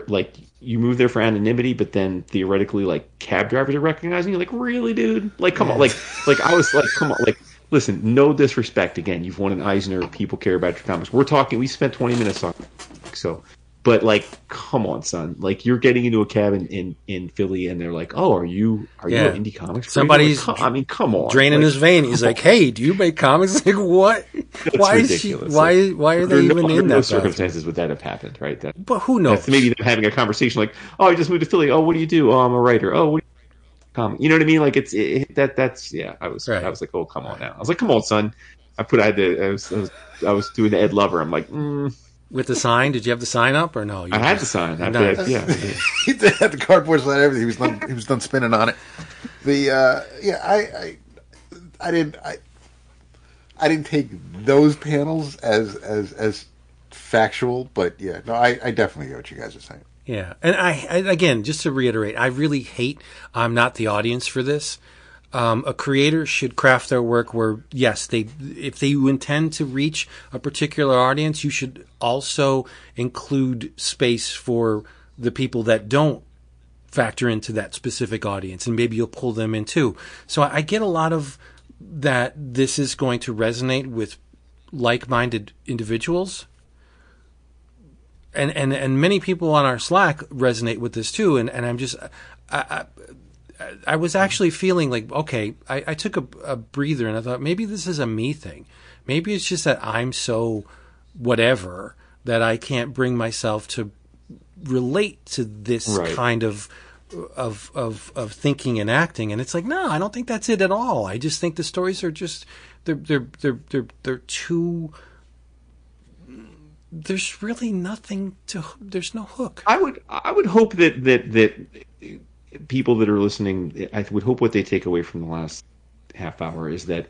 like, you moved there for anonymity, but then theoretically, like, cab drivers are recognizing you. Like, really, dude? Like, come on. Like I was like, come on. Like, listen, no disrespect. Again, you've won an Eisner. People care about your comics. We spent 20 minutes talking. So, but like, come on, son. Like, you're getting into a cab in Philly, and they're like, oh, are you an indie comics creator? Somebody's like, I mean, come on, draining his vein. He's like, hey, do you make comics? Like, what? That's why ridiculous. is she? Why are they even in under that? no circumstances would that have happened, right? But who knows? That's maybe them having a conversation like, oh, I just moved to Philly. Oh, what do you do? Oh, I'm a writer. Oh, what do you comic? You know what I mean? Like, that's yeah. I was like, oh, come on now. I was like, come on, son. I was doing the Ed Lover. I'm like, With the sign, did you have the sign up or no? I had the sign. I Nice. yeah. He had the cardboard sign, everything. He was done spinning on it. I didn't take those panels as factual, but yeah, no, I definitely get what you guys are saying. Yeah, and I again, just to reiterate, I really hate. I'm not the audience for this. A creator should craft their work where, yes, if they intend to reach a particular audience, you should also include space for the people that don't factor into that specific audience, and maybe you'll pull them in too. So I get a lot of that this is going to resonate with like-minded individuals. And many people on our Slack resonate with this too, and I'm just... I was actually feeling like, okay, I took a breather and I thought maybe this is a me thing. Maybe it's just that I'm so whatever that I can't bring myself to relate to this kind of thinking and acting. And it's like, no, I don't think that's it at all. I just think the stories are just they're too. There's really nothing to. There's no hook. I would hope that people that are listening, I would hope what they take away from the last half hour is that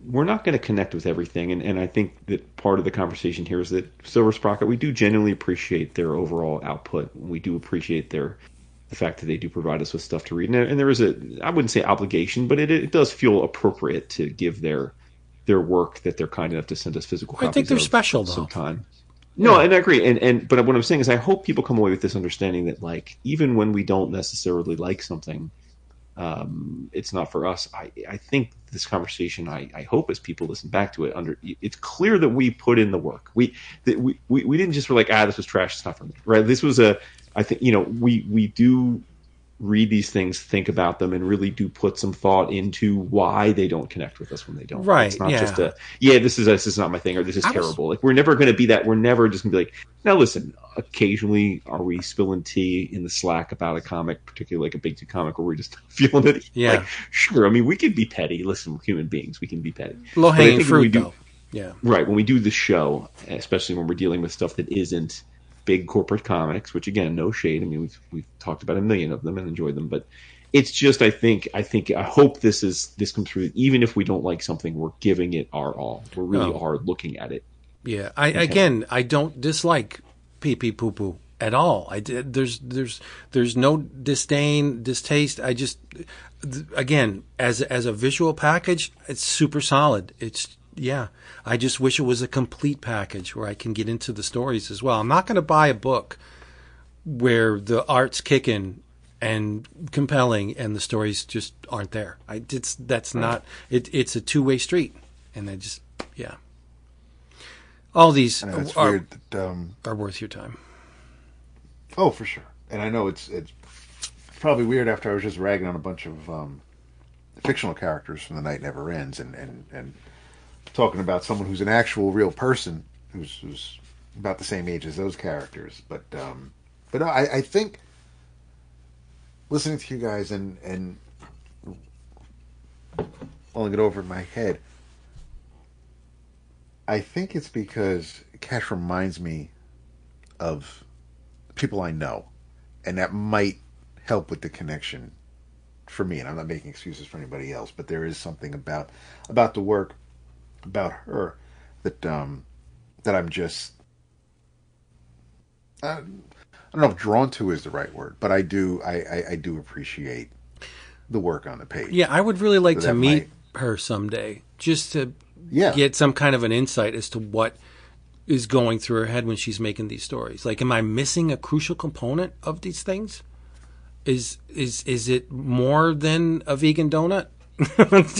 we're not going to connect with everything. And I think that part of the conversation here is that Silver Sprocket, we do genuinely appreciate their overall output. We do appreciate the fact that they do provide us with stuff to read. And there is I wouldn't say obligation, but it does feel appropriate to give their work that they're kind enough to send us physical copies. I think they're special, though. Sometime. No, and I agree. But what I'm saying is I hope people come away with this understanding that, like, even when we don't necessarily like something, it's not for us. I think this conversation, I hope as people listen back to it, it's clear that we put in the work. We didn't just, we're like, this was trash, it's not for me. Right? This was I think, we do read these things, think about them, and really do put some thought into why they don't connect with us when they don't. Right. It's not just this is not my thing, or this is terrible. Like, we're never going to be that. We're never just going to be like, now listen, occasionally are we spilling tea in the Slack about a comic, particularly like a Big Two comic, where we're just feeling it. Yeah. Like, sure. I mean, we can be petty. Listen, we're human beings. We can be petty. Low hanging fruit, though. Yeah. Right. When we do the show, especially when we're dealing with stuff that isn't big corporate comics, which, again, no shade. I mean, we've talked about a million of them and enjoyed them, but it's just, I hope this comes through. Even if we don't like something, we're giving it our all. We really are looking at it. Yeah. I don't dislike PeePee PooPoo at all. There's no disdain, distaste. I just, again, as a visual package, it's super solid. I just wish it was a complete package where I can get into the stories as well. I'm not going to buy a book where the art's kicking and compelling and the stories just aren't there. It's a two-way street, and all these are worth your time. Oh, for sure. And I know it's probably weird after I was just ragging on a bunch of fictional characters from The Night Never Ends and talking about someone who's an actual real person who's about the same age as those characters. But no, I think listening to you guys and mulling it over in my head, I think it's because Cash reminds me of people I know, and that might help with the connection for me. And I'm not making excuses for anybody else, but there is something about the work, about her, that I'm just, I don't know if drawn to is the right word, but I do appreciate the work on the page. Yeah, I would really like So to that meet her someday, just to Yeah. get some kind of an insight as to what is going through her head when she's making these stories. Like, am I missing a crucial component of these things? Is it more than a vegan donut?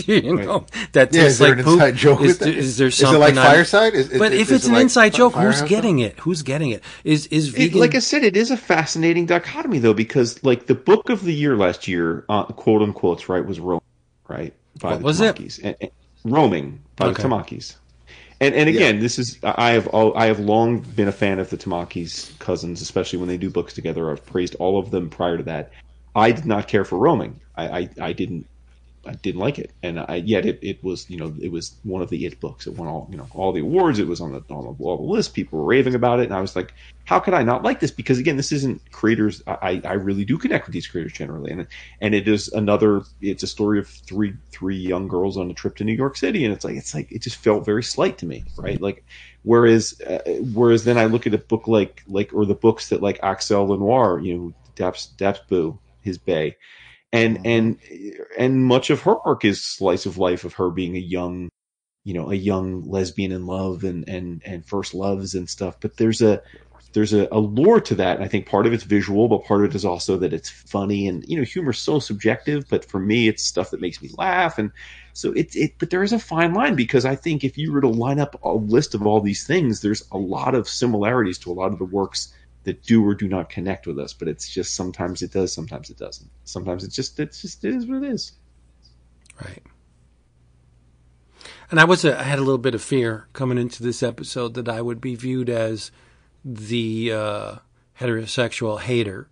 You know, that tastes is there like an poop? inside joke with it? Is there Is something? it like Fireside? But if it's an inside joke, who's getting it? Who's getting it? Is vegan? Like I said, it is a fascinating dichotomy, though, because like the book of the year last year, quote unquote, right, was Roaming, right, by What the was it? Tamakis. And Roaming by Okay. the Tamakis. And again, this is I have long been a fan of the Tamakis cousins, especially when they do books together. I've praised all of them prior to that. I did not care for Roaming. I didn't like it, and yet it was, you know, it was one of the it books. It won all the awards. It was on all the list. People were raving about it, and I was like, how could I not like this? Because again, this isn't creators. I really do connect with these creators generally, and it is it's a story of three young girls on a trip to New York City, and it's like it just felt very slight to me, right? Like whereas then I look at a book like or the books that like Axel Lenoir, you know, Dapsboo, his Bay. And much of her work is slice of life of her being a young lesbian in love and first loves and stuff. But there's a lore to that. And I think part of it's visual, but part of it is also that it's funny, and, you know, humor's so subjective, but for me, it's stuff that makes me laugh. And so but there is a fine line, because I think if you were to line up a list of all these things, there's a lot of similarities to a lot of the works that do or do not connect with us, but it's just sometimes it does, sometimes it doesn't. Sometimes it is what it is. Right. And I had a little bit of fear coming into this episode that I would be viewed as the heterosexual hater,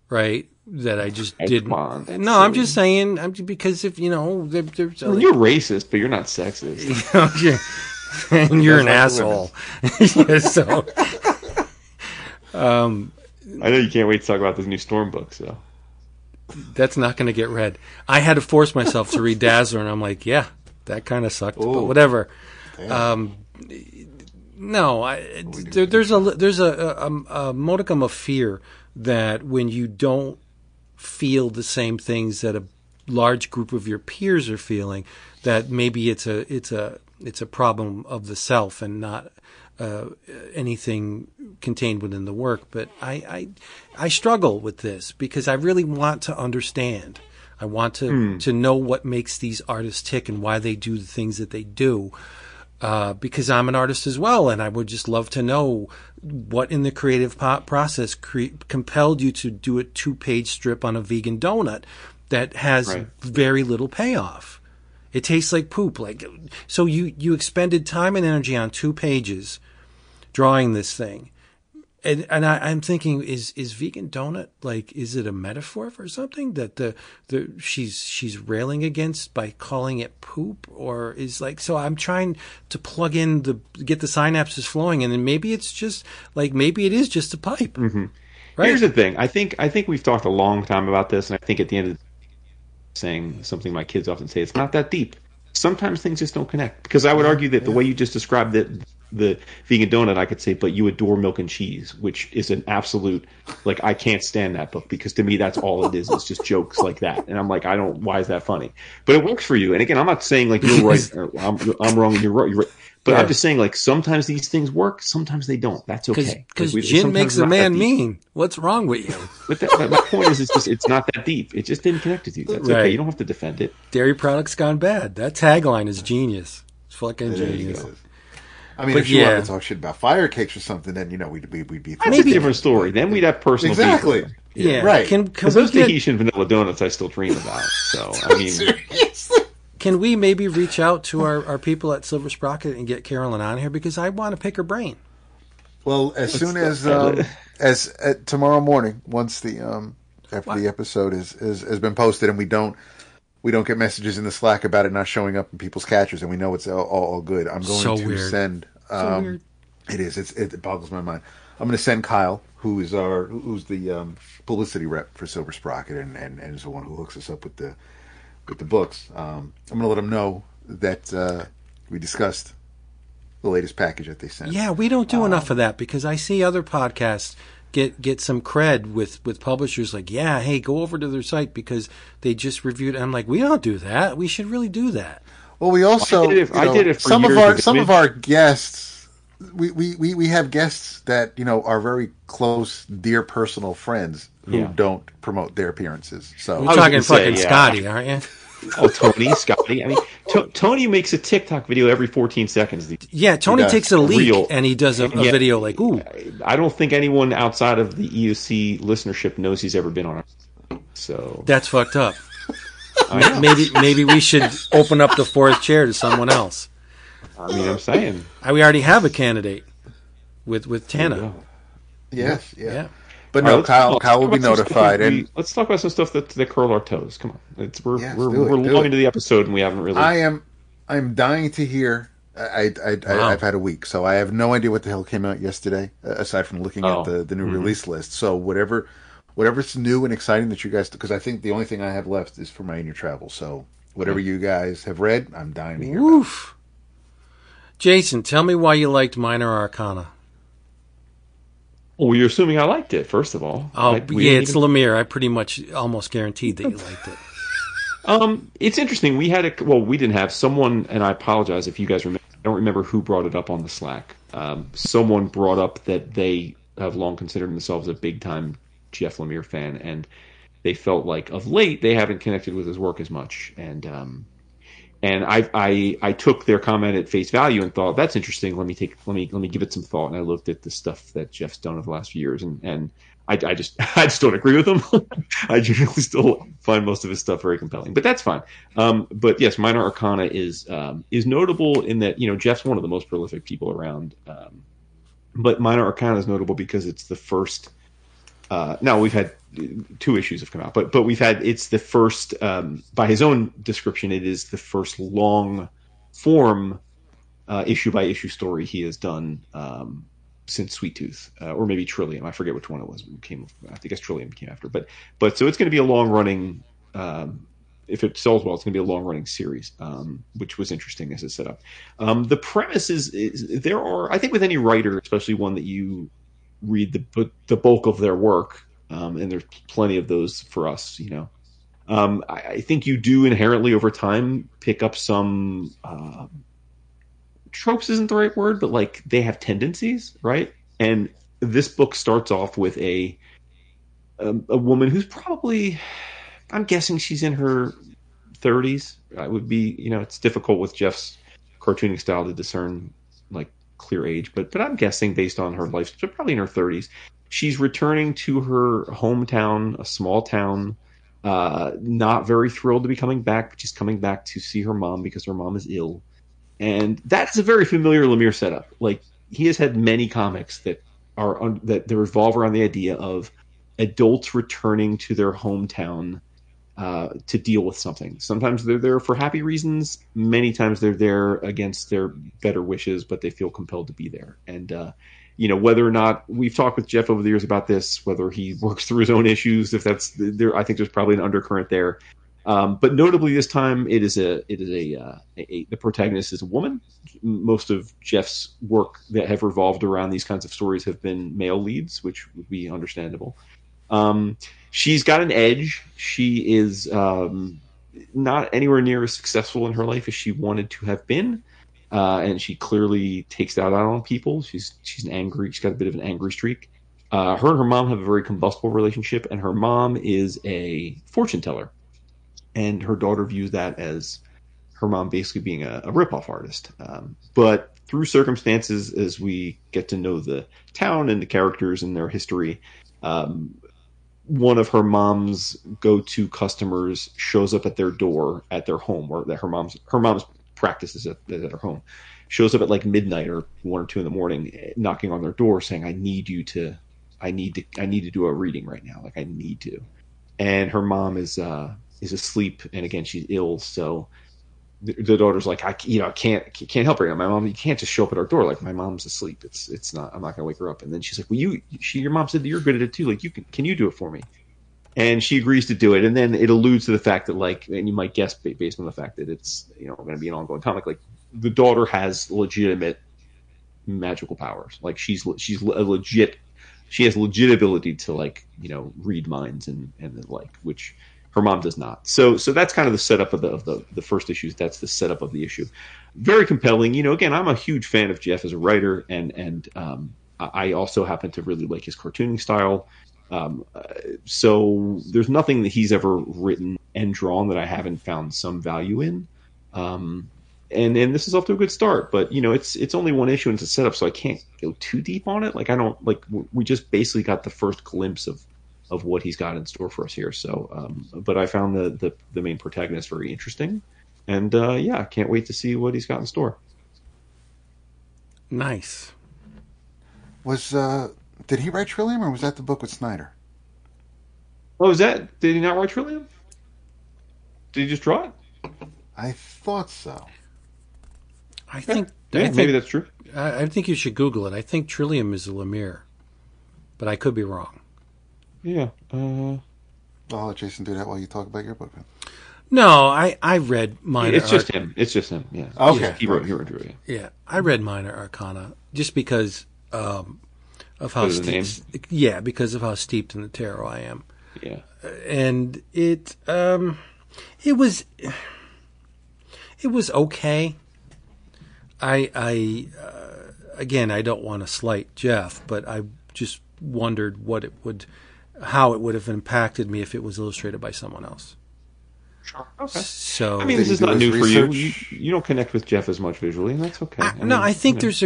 right? That I just didn't. No, I'm just saying. Because if, you know, there's well, you're racist, but you're not sexist. And you're an asshole. Yeah, so. I know you can't wait to talk about this new Storm book, so. That's not going to get read. I had to force myself to read Dazzler, and I'm like, yeah, that kind of sucked, but whatever. No, there's a modicum of fear that when you don't feel the same things that a large group of your peers are feeling, that maybe it's a problem of the self and not anything contained within the work. But I struggle with this because I really want to understand. I want to know what makes these artists tick and why they do the things that they do. Because I'm an artist as well, and I would just love to know what in the creative process compelled you to do a 2-page strip on a vegan donut that has very little payoff. It tastes like poop. So you expended time and energy on 2 pages drawing this thing. And I'm thinking, is vegan donut, is it a metaphor for something that she's railing against by calling it poop, or so I'm trying to plug in get the synapses flowing, and then maybe it's just maybe it is just a pipe. Mm-hmm. Right? Here's the thing. I think we've talked a long time about this, and I think at the end of the saying something my kids often say, it's not that deep. Sometimes things just don't connect, because I would argue that the way you just described it, the vegan donut, I could say, but you adore Milk and Cheese, which is an absolute, I can't stand that book, because to me that's all it is. It's just jokes like that, and I'm like, why is that funny? But it works for you. And again, I'm not saying you're right, or I'm wrong and you're right. But I'm just saying, sometimes these things work, sometimes they don't. That's okay. Because gin makes a man mean. What's wrong with you? But my point is, it's not that deep. It just didn't connect with you. That's okay. You don't have to defend it. Dairy products gone bad. That tagline is genius. It's fucking genius. I mean, if you wanted to talk shit about fire cakes or something, then we'd be. That's a different story. Then we'd have personal. Exactly. Yeah. Right. Because those Tahitian vanilla donuts I still dream about. So I mean. Seriously. Can we maybe reach out to our people at Silver Sprocket and get Carolyn on here, because I want to pick her brain? Well, as soon as tomorrow morning, once the after the episode has been posted, and we don't get messages in the Slack about it not showing up in people's catchers, and we know it's all good. I'm going to send. So weird. It is. It boggles my mind. I'm going to send Kyle, who's the publicity rep for Silver Sprocket, and is the one who hooks us up with the books. I'm going to let them know that we discussed the latest package that they sent. Yeah, we don't do enough of that, because I see other podcasts get some cred with publishers like, yeah, hey, go over to their site because they just reviewed it. I'm like, we don't do that. We should really do that. Well, we also I did it for some years of our guests. We have guests that are very close, dear personal friends who don't promote their appearances. So you're talking fucking Scotty, aren't you? Oh, Tony, Scotty. I mean, Tony makes a TikTok video every 14 seconds. Yeah, Tony takes a leak and he does a video like, ooh. I don't think anyone outside of the EUC listenership knows he's ever been on our. So that's fucked up. Maybe we should open up the fourth chair to someone else. I mean, I'm saying we already have a candidate with Tana. Yes, yeah. But no, Kyle will be notified. And let's talk about some stuff that curl our toes. Come on, we're long into the episode and we haven't really. I'm dying to hear. I've had a week, so I have no idea what the hell came out yesterday, aside from looking at the new release list. So whatever's new and exciting that you guys, because I think the only thing I have left is for my in your travel. So whatever you guys have read, I'm dying to hear. Oof. Jason, tell me why you liked Minor Arcana. Well, you're assuming I liked it, first of all. Oh, it's Lemire. I pretty much almost guaranteed that you liked it. It's interesting. We didn't have someone, and I apologize if you guys remember. I don't remember who brought it up on the Slack. Someone brought up that they have long considered themselves a big-time Jeff Lemire fan, and they felt like of late they haven't connected with his work as much. And I took their comment at face value and thought, that's interesting. Let me give it some thought. And I looked at the stuff that Jeff's done over the last few years, and I just don't agree with him. I generally still find most of his stuff very compelling, but that's fine. But yes, Minor Arcana is notable in that Jeff's one of the most prolific people around. But Minor Arcana is notable because it's the first. Now we've had 2 issues have come out, but it's the first, by his own description, it is the first long form issue by issue story he has done since Sweet Tooth, or maybe Trillium. I forget which one it was. I guess Trillium came after, but so it's going to be a long running. If it sells well, it's going to be a long running series, which was interesting as it's set up. The premise is there are, I think, with any writer, especially one that you read the bulk of their work, and there's plenty of those for us, I think you do inherently over time pick up some tropes isn't the right word, but like they have tendencies, right? And this book starts off with a woman who's probably, I'm guessing she's in her 30s. I would be, it's difficult with Jeff's cartooning style to discern like clear age, but I'm guessing based on her life, so probably in her 30s. She's returning to her hometown, a small town, not very thrilled to be coming back, but she's coming back to see her mom because her mom is ill. And that's a very familiar Lemire setup. Like, he has had many comics that revolve around the idea of adults returning to their hometown to deal with something. Sometimes they're there for happy reasons. Many times they're there against their better wishes, but they feel compelled to be there. And, whether or not we've talked with Jeff over the years about this, whether he works through his own issues, if that's there, I think there's probably an undercurrent there. But notably this time the protagonist is a woman. Most of Jeff's work that have revolved around these kinds of stories have been male leads, which would be understandable. She's got an edge. She is not anywhere near as successful in her life as she wanted to have been. And she clearly takes that out on people. She's she's got a bit of an angry streak. Her and her mom have a very combustible relationship, and her mom is a fortune teller. And her daughter views that as her mom basically being a ripoff artist. But through circumstances, as we get to know the town and the characters and their history, one of her mom's go-to customers shows up at their door at their home, or that her mom's practices at her home, shows up at like midnight or 1 or 2 in the morning, knocking on their door saying, I need to do a reading right now. Like, I need to. And her mom is asleep, and again, she's ill. So the daughter's like, I can't help her. My mom, you can't just show up at our door. Like, my mom's asleep. It's not, I'm not going to wake her up. And then she's like, well, your mom said that you're good at it too. Like, can you do it for me? And she agrees to do it. And then it alludes to the fact that, like, and you might guess based on the fact that it's, going to be an ongoing comic, like, the daughter has legitimate magical powers. Like, she's a legit, she has legit ability to like read minds and the like, which her mom does not. So that's kind of the setup of the first issues. That's the setup of the issue. Very compelling. Again, I'm a huge fan of Jeff as a writer, and I also happen to really like his cartooning style. So there's nothing that he's ever written and drawn that I haven't found some value in. And this is off to a good start, but it's only one issue and it's a setup, so I can't go too deep on it. Like we just basically got the first glimpse of what he's got in store for us here. So, but I found the main protagonist very interesting, and I can't wait to see what he's got in store. Nice. Did he write Trillium, or was that the book with Snyder? Oh, did he not write Trillium? Did he just draw it? I thought so. I think maybe that's true. I think you should Google it. I think Trillium is a Lemire, but I could be wrong. Yeah. I'll let Jason do that while you talk about your book. Then. No, I read Minor. It's just him. It's just him. Yeah. Okay. He wrote it. Yeah, I read Minor Arcana just because of how because of how steeped in the tarot I am. Yeah. And it was okay. Again, I don't want to slight Jeff, but I just wondered how it would have impacted me if it was illustrated by someone else. Sure. Okay. So I mean, this is not new for you. You don't connect with Jeff as much visually, and that's okay. I think there's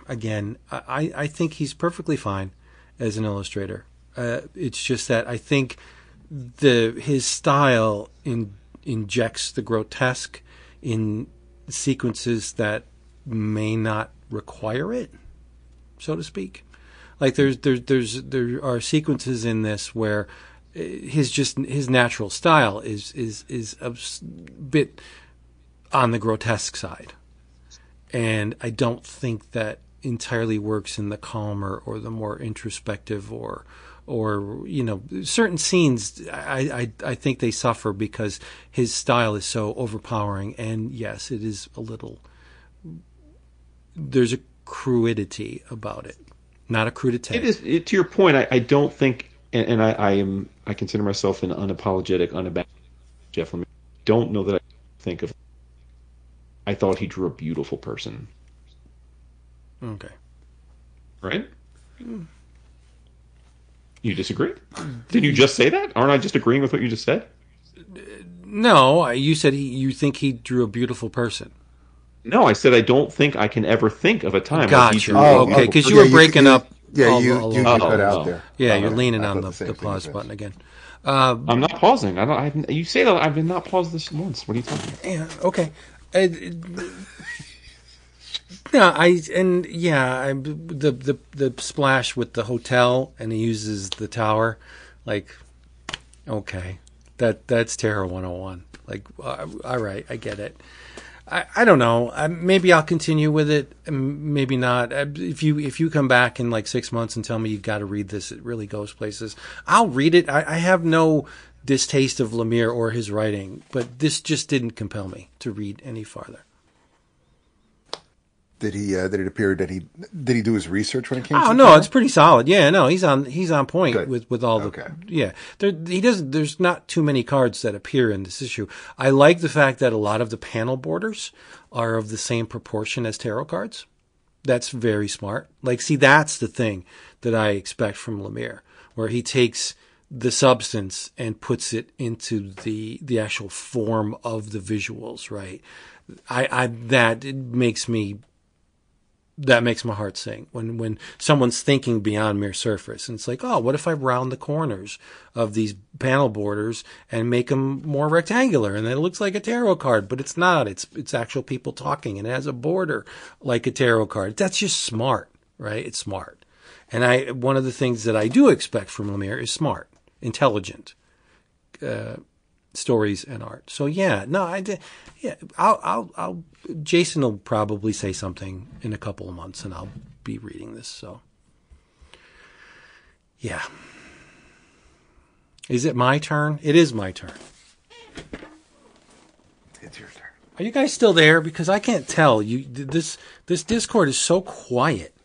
again, I think he's perfectly fine as an illustrator. It's just that I think his style injects the grotesque in sequences that may not require it, so to speak. Like there are sequences in this where his natural style is a bit on the grotesque side, and I don't think that entirely works in the calmer or the more introspective or certain scenes. I think they suffer because his style is so overpowering, and yes, it is a little. There's a crudity about it, not a crudité. It is to your point. I don't think, and I consider myself an unapologetic, unabashed Jeff Lemire. Don't know that I think of. I thought he drew a beautiful person. Okay. Right? You disagree? Did you just say that? Aren't I just agreeing with what you just said? No, you said you think he drew a beautiful person. No, I said I don't think I can ever think of a time. Gotcha. Okay, because you were breaking up. Yeah, you cut out there. Yeah, you're leaning on the pause button again. I'm not pausing. You say that I've not paused this once. What are you talking about? Yeah. Okay. The splash with the hotel and he uses the tower, like, okay, that's Terror 101. Like, all right, I get it. I don't know. Maybe I'll continue with it. Maybe not. If you come back in like 6 months and tell me you've got to read this, it really goes places. I'll read it. I have no distaste of Lemire or his writing, but this just didn't compel me to read any farther. Did it appear that he do his research when it came? Oh no, it's pretty solid. Yeah, no, he's on point with all the. Okay. Yeah, there's not too many cards that appear in this issue. I like the fact that a lot of the panel borders are of the same proportion as tarot cards. That's very smart. Like, see, that's the thing that I expect from Lemire, where he takes the substance and puts it into the actual form of the visuals. Right. That makes my heart sing when someone's thinking beyond mere surface. And it's like, oh, what if I round the corners of these panel borders and make them more rectangular? And then it looks like a tarot card, but it's not. It's actual people talking, and it has a border like a tarot card. That's just smart, right? It's smart. And one of the things that I do expect from Lemire is smart, intelligent stories and art. So I'll Jason will probably say something in a couple of months and I'll be reading this. So yeah. Is it my turn? It is my turn. It's your turn. Are you guys still there? Because I can't tell. This Discord is so quiet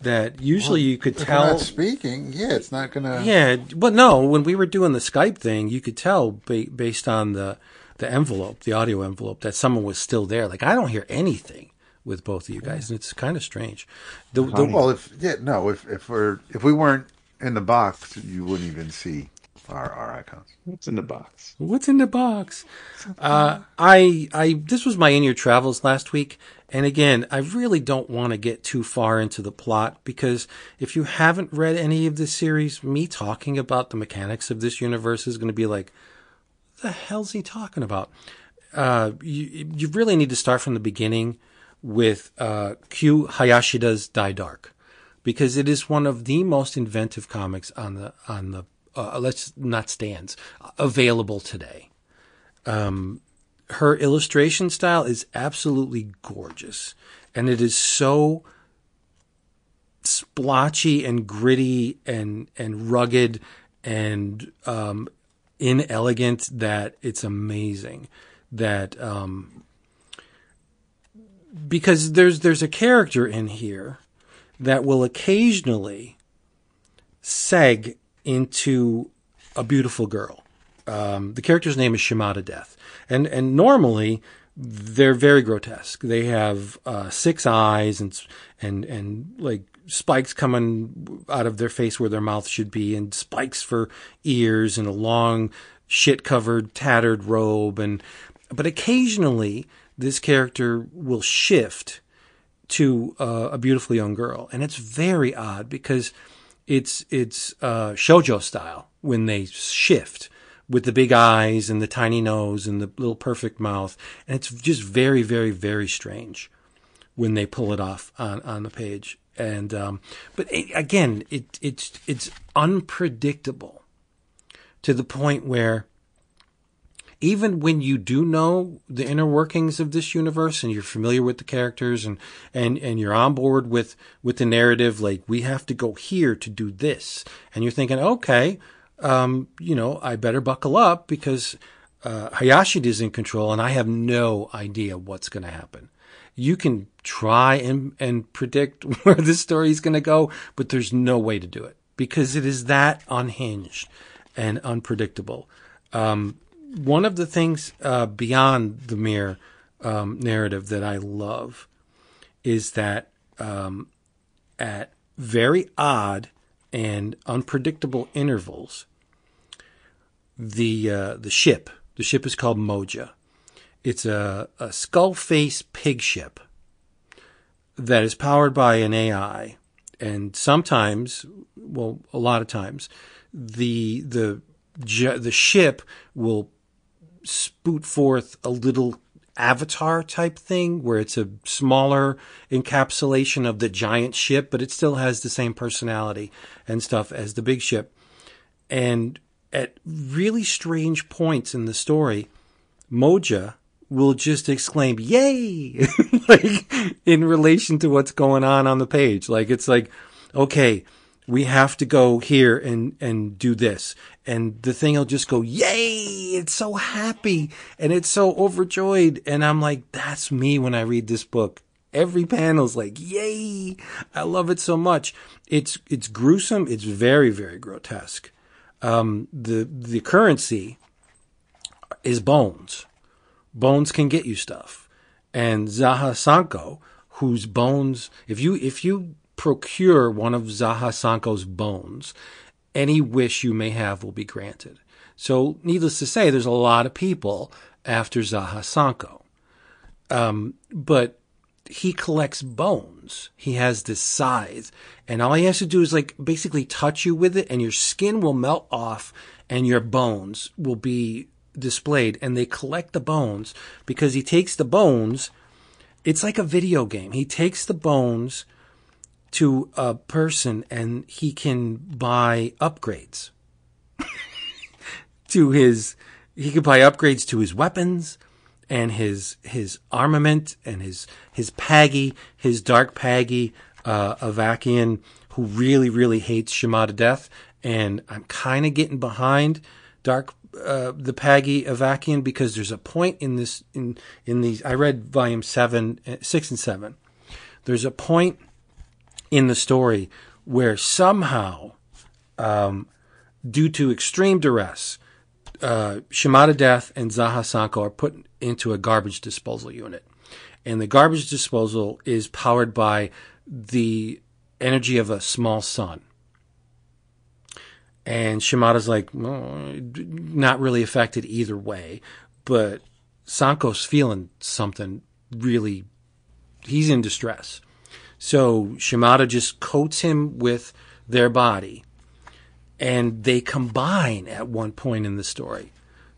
that usually you could if tell. we're not speaking, it's not gonna. Yeah, but no, when we were doing the Skype thing, you could tell based on the envelope, the audio envelope, that someone was still there. Like, I don't hear anything with both of you guys, and it's kind of strange. Well, if we weren't in the box, you wouldn't even see our icons. What's in the box? What's in the box? This was my In Your Travels last week, and again, I really don't want to get too far into the plot, because if you haven't read any of this series, me talking about the mechanics of this universe is going to be like, what the hell's he talking about? You really need to start from the beginning with Q Hayashida's Die Dark, because it is one of the most inventive comics on the available today. Her illustration style is absolutely gorgeous, and it is so splotchy and gritty and rugged and inelegant that it's amazing. That because there's a character in here that will occasionally seg into a beautiful girl. The character's name is Shimada Death. And normally they're very grotesque. They have 6 eyes and like spikes coming out of their face where their mouth should be, and spikes for ears, and a long shit-covered, tattered robe. But occasionally this character will shift to a beautiful young girl, and it's very odd because it's shoujo style when they shift, with the big eyes and the tiny nose and the little perfect mouth, and it's just very, very, very strange when they pull it off on the page. And but again, it's unpredictable to the point where even when you do know the inner workings of this universe and you're familiar with the characters and you're on board with the narrative, like, we have to go here to do this, and you're thinking, okay, I better buckle up because Hayashida is in control and I have no idea what's going to happen. You can try and predict where this story is going to go, but there's no way to do it because it is that unhinged and unpredictable. One of the things beyond the mere narrative that I love is that at very odd and unpredictable intervals, the ship is called Moja. It's a skull-face pig ship that is powered by an AI, and sometimes, well, a lot of times, the ship will spout forth a little avatar type thing where it's a smaller encapsulation of the giant ship, but it still has the same personality and stuff as the big ship. And at really strange points in the story, Moja will just exclaim, "Yay!" like in relation to what's going on the page. Like, it's like, okay, we have to go here and do this. And the thing will just go, "Yay!" It's so happy and it's so overjoyed. And I'm like, that's me when I read this book. Every panel's like, "Yay!" I love it so much. It's gruesome. It's very, very grotesque. The currency is bones. Bones can get you stuff. And Zaha Sanko, whose bones, if you procure one of Zaha Sanko's bones, any wish you may have will be granted. So, needless to say, there's a lot of people after Zaha Sanko. But he collects bones. He has this scythe, and all he has to do is like basically touch you with it, and your skin will melt off, and your bones will be displayed. And they collect the bones because he takes the bones. It's like a video game. He takes the bones to a person and he can buy upgrades he could buy upgrades to his weapons and his armament and his Paggy, his dark Paggy, Avakian, who really, really hates Shimada Death. And I'm kind of getting behind the Paggy Avakian because there's a point in these, I read volume 6 and 7. There's a point in the story where somehow, due to extreme duress, Shimada Death and Zaha Sanko are put into a garbage disposal unit. And the garbage disposal is powered by the energy of a small sun. And Shimada's like, well, not really affected either way. But Sanko's feeling something really, he's in distress. So Shimada just coats him with their body. And they combine at one point in the story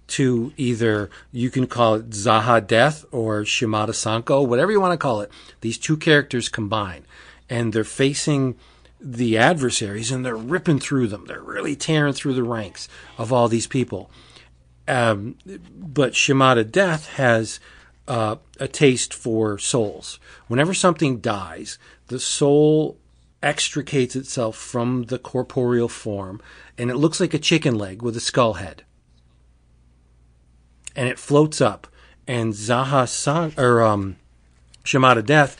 to either, you can call it Zaha Death or Shimada Sanko, whatever you want to call it. These two characters combine. And they're facing the adversaries and they're ripping through them. They're really tearing through the ranks of all these people. But Shimada Death has a taste for souls. Whenever something dies, the soul extricates itself from the corporeal form, and it looks like a chicken leg with a skull head. And it floats up, and Shimada Death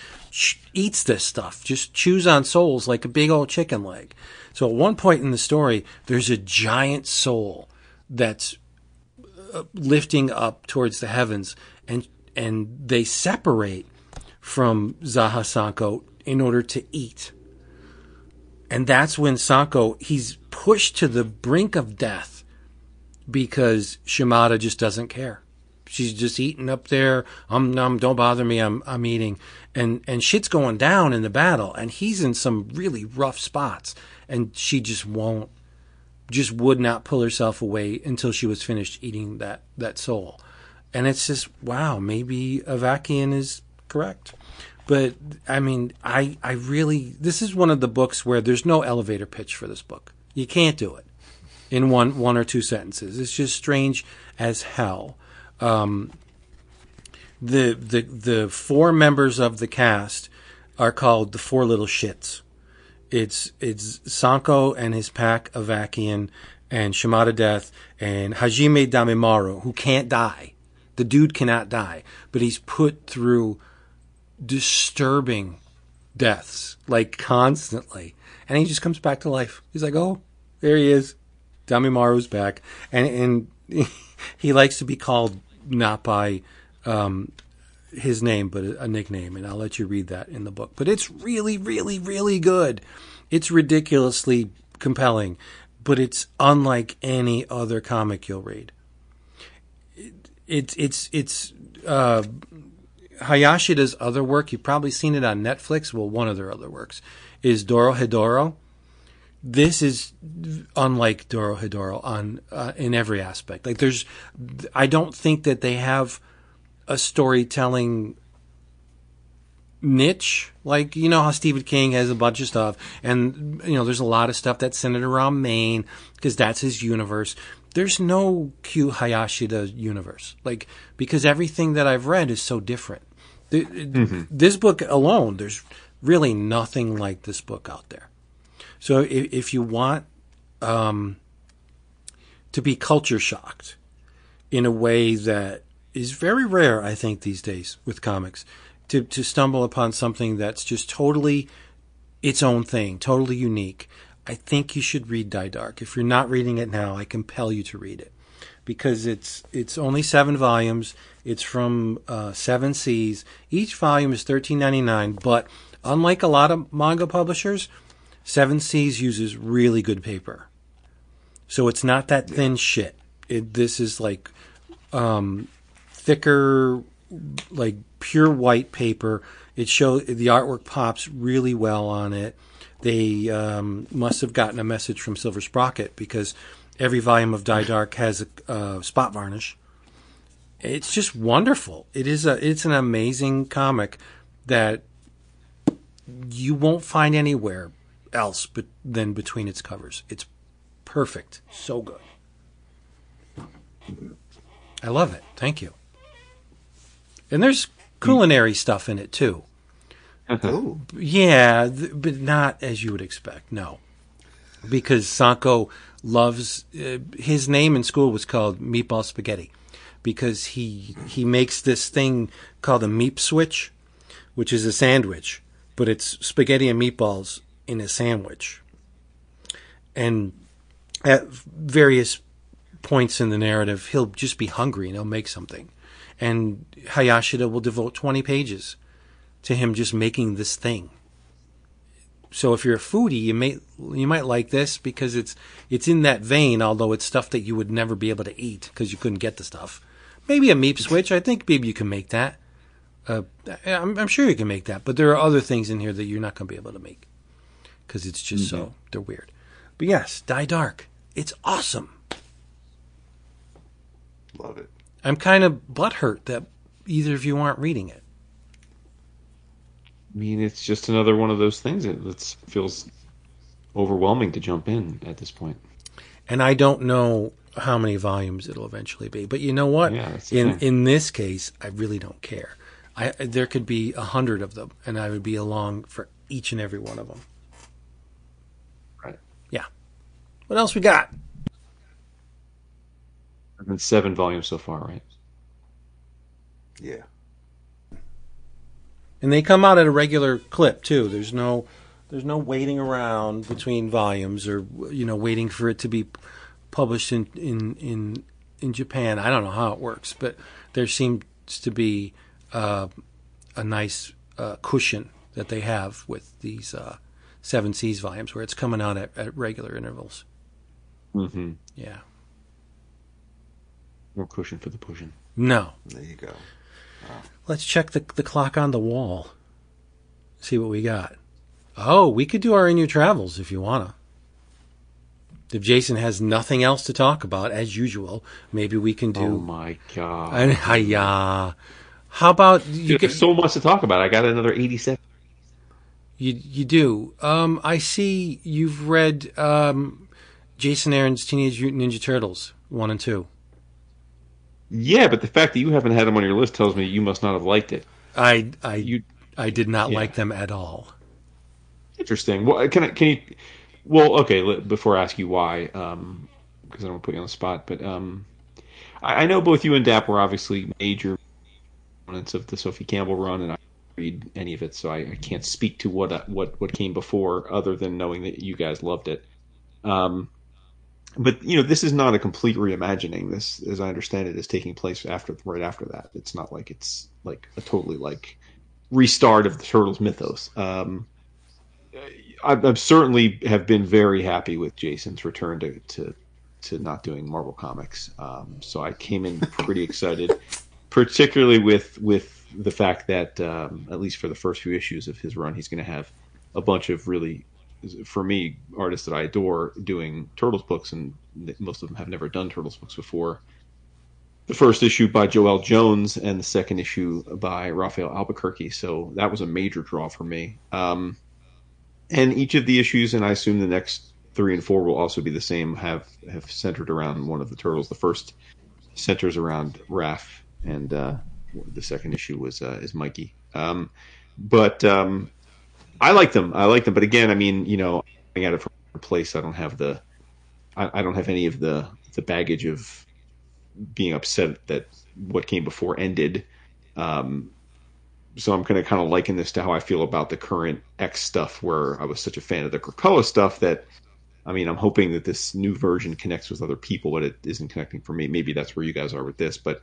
eats this stuff, just chews on souls like a big old chicken leg. So at one point in the story, there's a giant soul that's lifting up towards the heavens, and they separate from Zaha Sanko in order to eat. And that's when Sanko, he's pushed to the brink of death because Shimada just doesn't care. She's just eating up there. Don't bother me. I'm eating. And shit's going down in the battle. And he's in some really rough spots. And she just would not pull herself away until she was finished eating that soul. And it's just, wow, maybe Avakian is correct. But, I mean, I really, this is one of the books where there's no elevator pitch for this book. You can't do it in one or two sentences. It's just strange as hell. The four members of the cast are called the Four Little Shits. It's Sanko and his pack, Avakian, and Shimada Death, and Hajime Damimaru, who can't die. The dude cannot die, but he's put through disturbing deaths, like constantly. And he just comes back to life. He's like, oh, there he is. Damimaru's back. And he likes to be called not by his name, but a nickname. And I'll let you read that in the book. But it's really, really, really good. It's ridiculously compelling, but it's unlike any other comic you'll read. It's Hayashida's other work, you've probably seen it on Netflix. Well, one of their other works is Dorohedoro. This is unlike Dorohedoro in every aspect. Like I don't think that they have a storytelling niche. Like, you know how Stephen King has a bunch of stuff, and there's a lot of stuff that's centered around Maine because that's his universe. There's no Q Hayashida universe, like, because everything that I've read is so different. This book alone, there's really nothing like this book out there. So if you want to be culture shocked in a way that is very rare, I think, these days with comics, to stumble upon something that's just totally its own thing, totally unique, I think you should read Die Dark. If you're not reading it now, I compel you to read it. Because it's only 7 volumes. It's from 7 Seas. Each volume is $13.99, but unlike a lot of manga publishers, 7 Seas uses really good paper. So it's not that thin shit. This is like thicker, like pure white paper. The artwork pops really well on it. They must have gotten a message from Silver Sprocket because every volume of Die Dark has a spot varnish. It's just wonderful. It's an amazing comic that you won't find anywhere else than between its covers. It's perfect. So good. I love it. Thank you. And there's culinary stuff in it too. Ooh. Yeah, but not as you would expect. No, because Sanko loves his name in school was called Meatball Spaghetti because he makes this thing called a meat switch, which is a sandwich but it's spaghetti and meatballs in a sandwich. And at various points in the narrative, he'll just be hungry and he'll make something. And Hayashida will devote 20 pages to him just making this thing. So if you're a foodie, you might like this because it's in that vein, although it's stuff that you would never be able to eat because you couldn't get the stuff. Maybe a meat switch. I think maybe you can make that. I'm sure you can make that, but there are other things in here that you're not going to be able to make because it's just so they're weird. But yes, Die Dark. It's awesome. Love it. I'm kind of butthurt that either of you aren't reading it. I mean, it's just another one of those things that feels overwhelming to jump in at this point. And I don't know how many volumes it'll eventually be. But you know what? Yeah, that's the thing. In this case, I really don't care. There could be 100 of them, and I would be along for each and every one of them. Right. Yeah. What else we got? There's been 7 volumes so far, right? Yeah. And they come out at a regular clip too. There's no waiting around between volumes or waiting for it to be published in Japan. I don't know how it works, but there seems to be a nice cushion that they have with these 7 Seas volumes where it's coming out at regular intervals. Mm-hmm. Yeah. No cushion for the pushing. No. There you go. Wow. Let's check the clock on the wall. See what we got. Oh, we could do our In Your Travels if you want to. If Jason has nothing else to talk about, as usual, maybe we can do... Oh, my God. How about... There's so much to talk about. I got another 87. You do. I see you've read Jason Aaron's Teenage Mutant Ninja Turtles 1 and 2. Yeah, but the fact that you haven't had them on your list tells me you must not have liked it. I did not like them at all. Interesting. Well, can you? Well, okay. Before I ask you why, because I don't want to put you on the spot, but I know both you and Dap were obviously major opponents of the Sophie Campbell run, and I didn't read any of it, so I can't speak to what came before, other than knowing that you guys loved it. But this is not a complete reimagining. This, as I understand it, is taking place right after that. It's not like it's like a totally restart of the Turtles mythos. I certainly have been very happy with Jason's return to not doing Marvel Comics. So I came in pretty excited, particularly with the fact that at least for the first few issues of his run, he's going to have a bunch of really, for me, artists that I adore doing Turtles books, and most of them have never done Turtles books before. The first issue by Joel Jones and the second issue by Raphael Albuquerque. So that was a major draw for me. And each of the issues, and I assume the next 3 and 4 will also be the same, have centered around one of the Turtles. The first centers around Raph, and the second issue is Mikey. But I like them. But again, I mean, coming at it from a place, I don't have any of the baggage of being upset that what came before ended. So I'm going to kind of liken this to how I feel about the current X stuff, where I was such a fan of the Krakoa stuff that, I mean, I'm hoping that this new version connects with other people, but it isn't connecting for me. Maybe that's where you guys are with this. But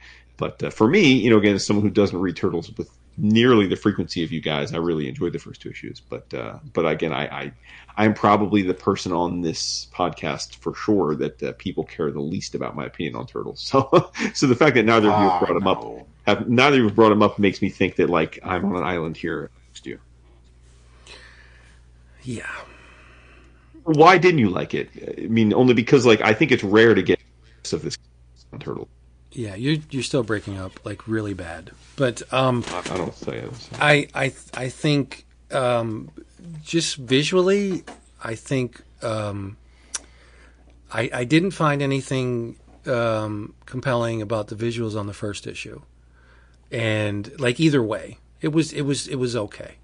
for me, again, as someone who doesn't read Turtles with nearly the frequency of you guys, I really enjoyed the first 2 issues. But again, I'm probably the person on this podcast for sure that people care the least about my opinion on Turtles. So the fact that neither of you have brought them up. Neither of you have brought him up makes me think that I'm on an island here next to you. Yeah. Why didn't you like it? I mean, only because I think it's rare to get of this on Turtle. Yeah, you're still breaking up really bad. But I don't say it. I think just visually, I think I didn't find anything compelling about the visuals on the first issue. And either way, it was okay,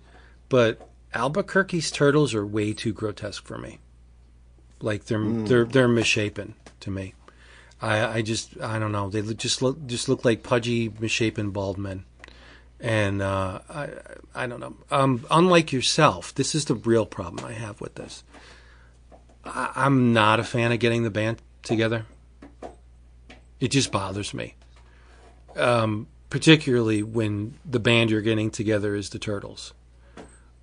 but Albuquerque's turtles are way too grotesque for me. They're misshapen to me. I don't know. They just look like pudgy, misshapen bald men, And I don't know. Unlike yourself, this is the real problem I have with this. I'm not a fan of getting the band together. It just bothers me. Particularly when the band you're getting together is the Turtles,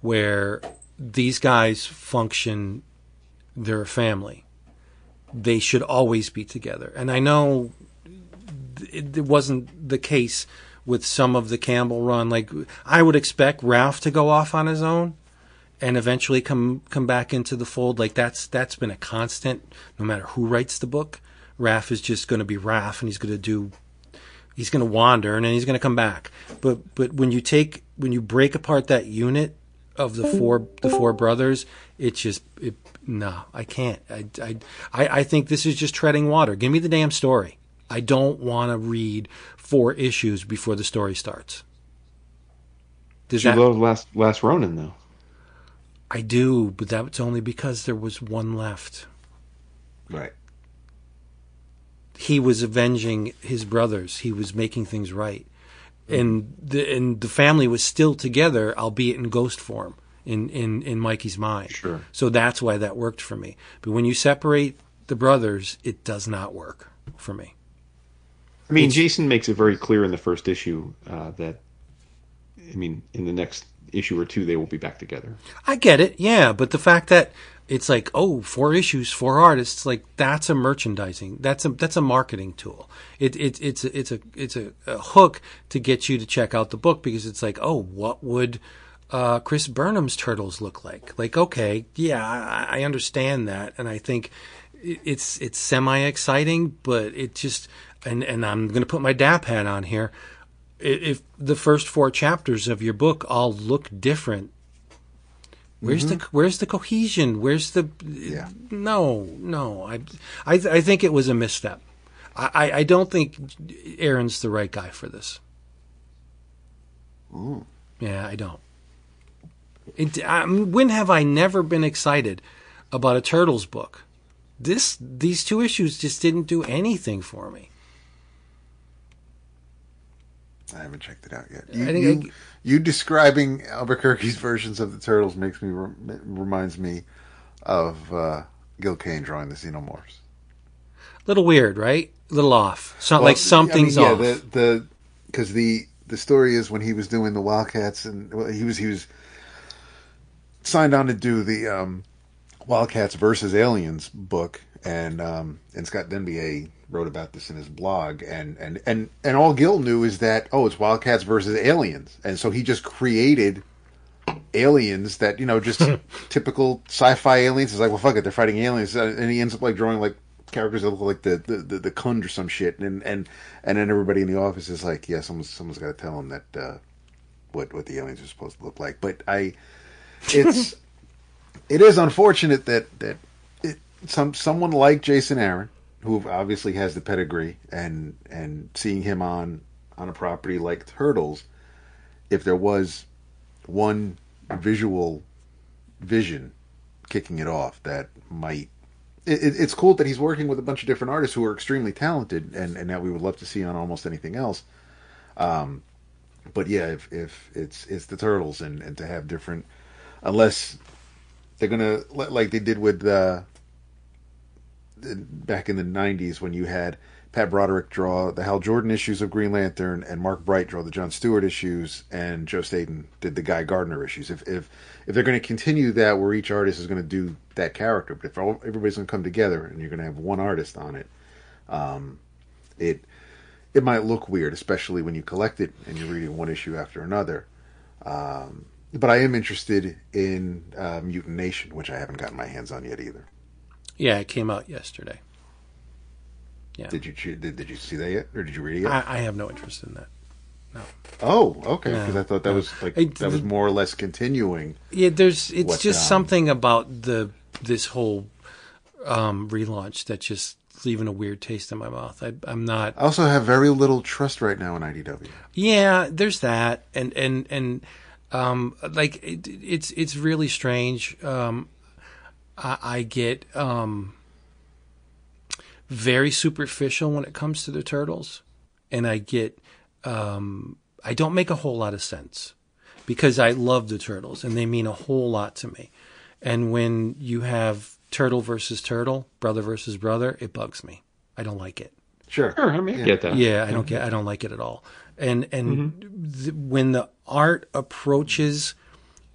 where these guys function, they're a family. They should always be together. And I know it wasn't the case with some of the Campbell run. Like, I would expect Ralph to go off on his own and eventually come back into the fold. Like, that's been a constant, no matter who writes the book. Raph is just going to be Raph, and he's going to wander, and then he's going to come back. But when you break apart that unit of the four brothers, no, I can't. I think this is just treading water. Give me the damn story. I don't want to read 4 issues before the story starts. You love Last Ronin, though. I do, but that's only because there was one left. Right. He was avenging his brothers. He was making things right. And the family was still together, albeit in ghost form, in Mikey's mind. Sure. So that's why that worked for me. But when you separate the brothers, it does not work for me. I mean, Jason makes it very clear in the first issue that, in the next issue or 2, they will be back together. I get it, yeah. But the fact that it's like, 4 issues, 4 artists, like, that's a merchandising. That's a marketing tool. It's a hook to get you to check out the book, because it's like, what would Chris Burnham's Turtles look like? Like, okay, yeah, I understand that, and I think it's semi-exciting, but it just, and I'm going to put my DAP hat on here. If the first 4 chapters of your book all look different, where's the cohesion? Where's the No. I think it was a misstep. I don't think Aaron's the right guy for this. Ooh. Yeah, I don't. When have I never been excited about a Turtles book? These 2 issues just didn't do anything for me. I haven't checked it out yet. You describing Albuquerque's versions of the Turtles reminds me of Gil Kane drawing the Xenomorphs. Little weird, right? A little off. Like something's off. Because the story is, when he was doing the Wildcats, and he was signed on to do the Wildcats versus Aliens book, and Scott Denbier wrote about this in his blog, and all Gil knew is that, it's Wildcats versus Aliens, and so he just created aliens that, just typical sci-fi aliens. It's like, well, fuck it, they're fighting aliens, and he ends up like drawing like characters that look like the Kund or some shit, and then everybody in the office is like, yeah, someone's got to tell him that what the aliens are supposed to look like. But it is unfortunate that someone like Jason Aaron, who obviously has the pedigree, and seeing him on a property like Turtles, if there was one visual vision kicking it off, that might... It's cool that he's working with a bunch of different artists who are extremely talented, and that we would love to see on almost anything else. But yeah, if it's the Turtles, and to have different... Unless they're going to, like they did with... back in the 90s, when you had Pat Broderick draw the Hal Jordan issues of Green Lantern, and Mark Bright draw the John Stewart issues, and Joe Staten did the Guy Gardner issues. If they're going to continue that, where each artist is going to do that character, but if everybody's going to come together and you're going to have one artist on it, it might look weird, especially when you collect it and you're reading one issue after another. But I am interested in Mutant Nation, which I haven't gotten my hands on yet either. Yeah, it came out yesterday. Yeah. Did you see that yet, or did you read it yet? I have no interest in that. No. Oh, okay. Because I thought that was that was more or less continuing. Yeah, it's just something about this whole relaunch that just leaving a weird taste in my mouth. I'm not. I also have very little trust right now in IDW. Yeah, there's that, and like it's really strange. I get very superficial when it comes to the Turtles, and I I don't make a whole lot of sense because I love the turtles and they mean a whole lot to me. And when you have turtle versus turtle, brother versus brother, it bugs me. I don't like it. Sure. I mean, I get that. Yeah, I don't like it at all. And when the art approaches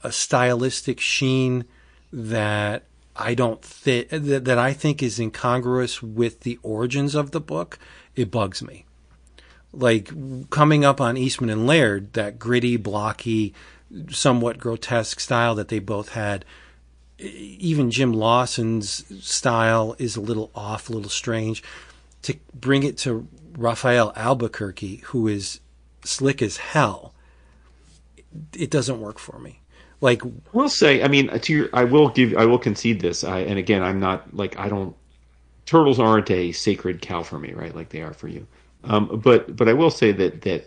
a stylistic sheen that I think is incongruous with the origins of the book, it bugs me. Like coming up on Eastman and Laird, that gritty, blocky, somewhat grotesque style that they both had. Even Jim Lawson's style is a little off, a little strange. To bring it to Raphael Albuquerque, who is slick as hell, it doesn't work for me. Like, we'll say, I mean, I will concede this. And again, I'm not turtles aren't a sacred cow for me, right? Like they are for you. But I will say that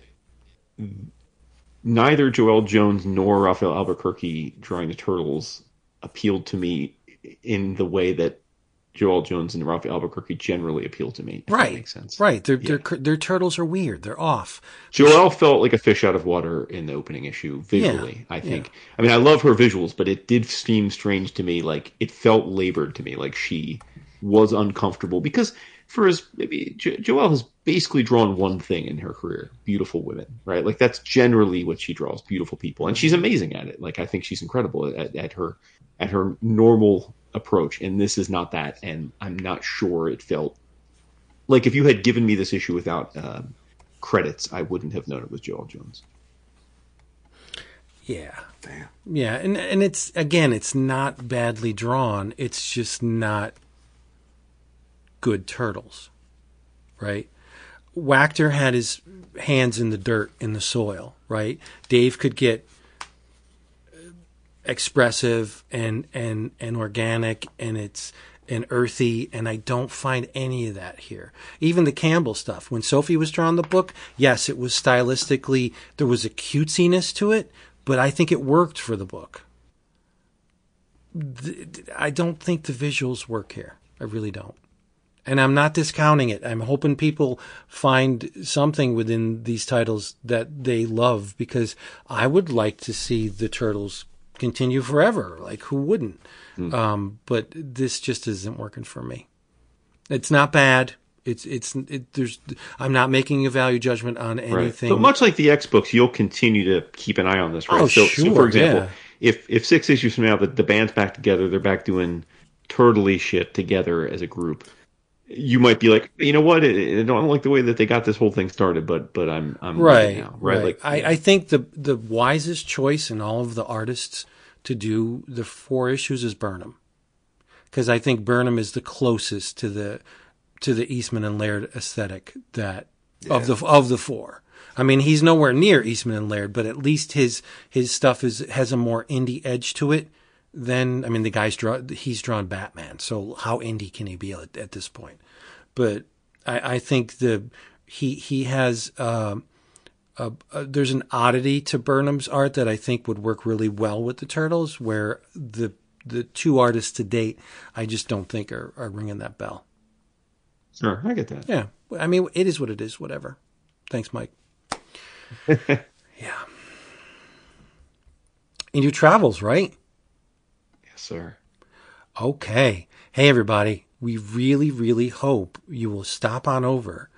neither Joel Jones nor Raphael Albuquerque drawing the turtles appealed to me in the way that Joel Jones and Raphael Albuquerque generally appeal to me. If that makes sense. Right. Their turtles are weird. They're off. Joel felt like a fish out of water in the opening issue visually, I think. Yeah. I mean, I love her visuals, but it did seem strange to me. Like it felt labored to me, like she was uncomfortable because Joelle has basically drawn one thing in her career: beautiful women, right? Like that's generally what she draws: beautiful people, and she's amazing at it. Like I think she's incredible at her normal approach, and this is not that. And I'm not sure it felt like if you had given me this issue without credits, I wouldn't have known it was Joel Jones. Yeah. Damn. Yeah, and it's not badly drawn. It's just not good turtles, right? Wachter had his hands in the dirt, in the soil, right? Dave could get expressive and organic and earthy, and I don't find any of that here. Even the Campbell stuff, when Sophie was drawing the book, yes, it was stylistically, there was a cutesiness to it, but I think it worked for the book. I don't think the visuals work here. I really don't. And I'm not discounting it. I'm hoping people find something within these titles that they love, because I would like to see the Turtles continue forever. Like, who wouldn't? But this just isn't working for me. It's not bad. I'm not making a value judgment on anything. Right. But much like the X books, you'll continue to keep an eye on this, right? Oh, sure. So for example, if 6 issues from now the band's back together, they're back doing turtley shit together as a group, you might be like, you know what? I don't like the way that they got this whole thing started, but I'm right now, right? Like, I think the wisest choice in all of the artists to do the 4 issues is Burnham, because I think Burnham is the closest to the Eastman and Laird aesthetic of the 4. I mean, he's nowhere near Eastman and Laird, but at least his stuff has a more indie edge to it. Then, I mean, he's drawn Batman, so how indie can he be at this point? But I think he has there's an oddity to Burnham's art that I think would work really well with the Turtles, where the 2 artists to date I just don't think are ringing that bell. Sure, I get that. Yeah, I mean, it is what it is. Whatever. Thanks, Mike. Yeah. In your travels, right? Sir. Okay. Hey, everybody. We really, really hope you will stop on over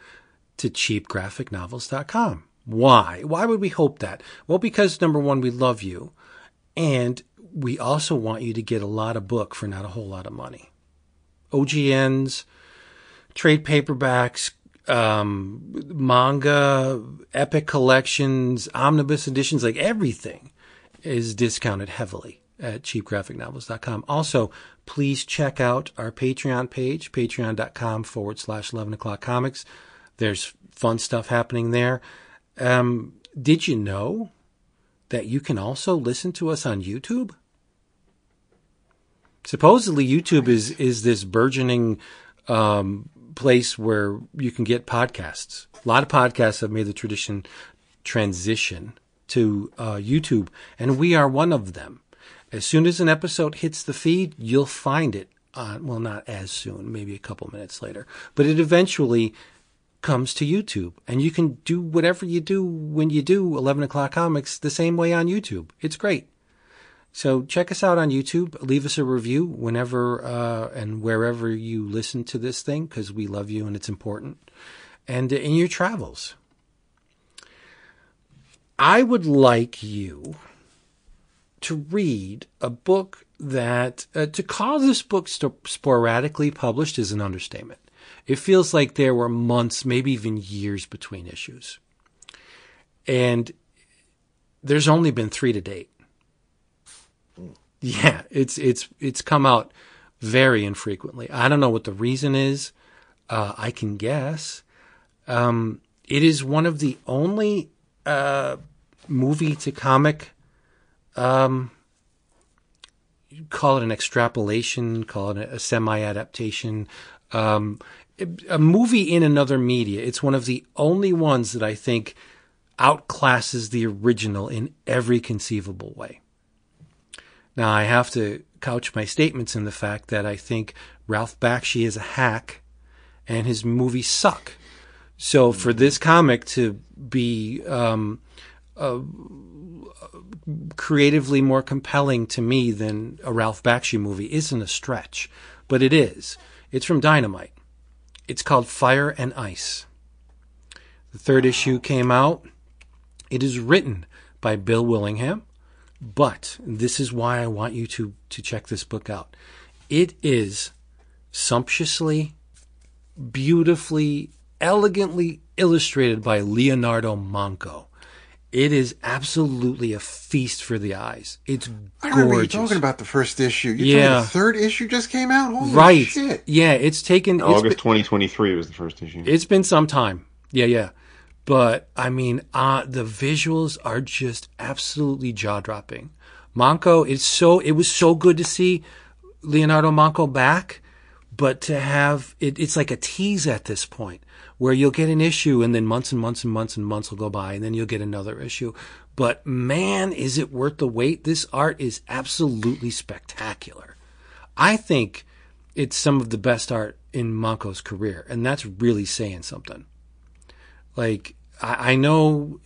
to cheapgraphicnovels.com. Why? Why would we hope that? Well, because number one, we love you, and we also want you to get a lot of book for not a whole lot of money. OGNs, trade paperbacks, manga, epic collections, omnibus editions, like everything is discounted heavily at cheapgraphicnovels.com. Also, please check out our Patreon page, patreon.com/11o'clockcomics. There's fun stuff happening there. Did you know that you can also listen to us on YouTube? Supposedly YouTube is this burgeoning place where you can get podcasts. A lot of podcasts have made the transition to YouTube, and we are one of them. As soon as an episode hits the feed, you'll find it on, well, not as soon, maybe a couple minutes later, but it eventually comes to YouTube, and you can do whatever you do when you do 11 o'clock comics the same way on YouTube. It's great. So check us out on YouTube. Leave us a review whenever and wherever you listen to this thing, because we love you and it's important. And in your travels, I would like you to read a book that, to call this book sporadically published is an understatement. It feels like there were months, maybe even years between issues. And there's only been 3 to date. Yeah, it's come out very infrequently. I don't know what the reason is. I can guess. It is one of the only movie to comic, call it an extrapolation, call it a semi-adaptation, a movie in another media. It's one of the only ones that I think outclasses the original in every conceivable way. Now, I have to couch my statements in the fact that I think Ralph Bakshi is a hack and his movies suck. So for this comic to be creatively more compelling to me than a Ralph Bakshi movie isn't a stretch, but it is. It's from Dynamite. It's called Fire and Ice. The 3rd issue came out. It is written by Bill Willingham. But this is why I want you to check this book out. It is sumptuously, beautifully, elegantly illustrated by Leonardo Manco. It is absolutely a feast for the eyes. It's gorgeous. I remember you talking about the first issue. You told me the 3rd issue just came out? Holy shit. Yeah, it's taken... August 2023 was the first issue. It's been some time. Yeah. But, I mean, the visuals are just absolutely jaw-dropping. Manco, it was so good to see Leonardo Manco back, but to have, it's like a tease at this point, where you'll get an issue and then months and months and months and months will go by, and then you'll get another issue. But, man, is it worth the wait? This art is absolutely spectacular. I think it's some of the best art in Manco's career, and that's really saying something. Like, I know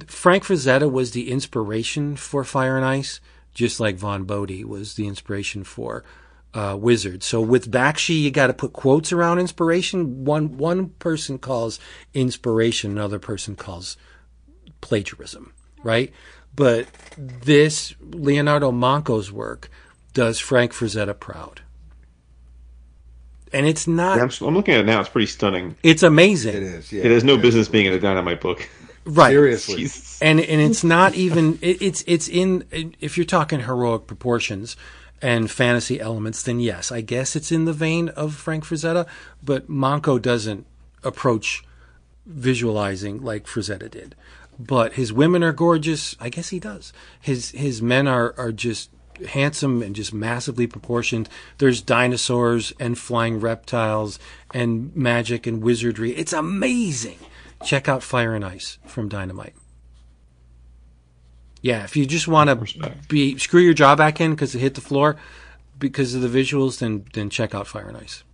Frank Frazetta was the inspiration for Fire and Ice, just like Von Bodie was the inspiration for Wizard. So with Bakshi, you got to put quotes around inspiration. One person calls inspiration, another person calls plagiarism, right? But this Leonardo Manco's work does Frank Frazetta proud. And it's not... Yeah, I'm looking at it now. It's pretty stunning. It's amazing. It is, yeah. It has no business being in a Dynamite book. Right. Seriously. Jesus. And it's not even... It's in... If you're talking heroic proportions and fantasy elements, then yes, I guess it's in the vein of Frank Frazetta, but Manco doesn't approach visualizing like Frazetta did. But his women are gorgeous. I guess he does. His men are just... handsome and just massively proportioned. There's dinosaurs and flying reptiles and magic and wizardry. It's amazing. Check out Fire and Ice from Dynamite. Yeah, if you just want to screw your jaw back in because it hit the floor because of the visuals, then check out Fire and Ice.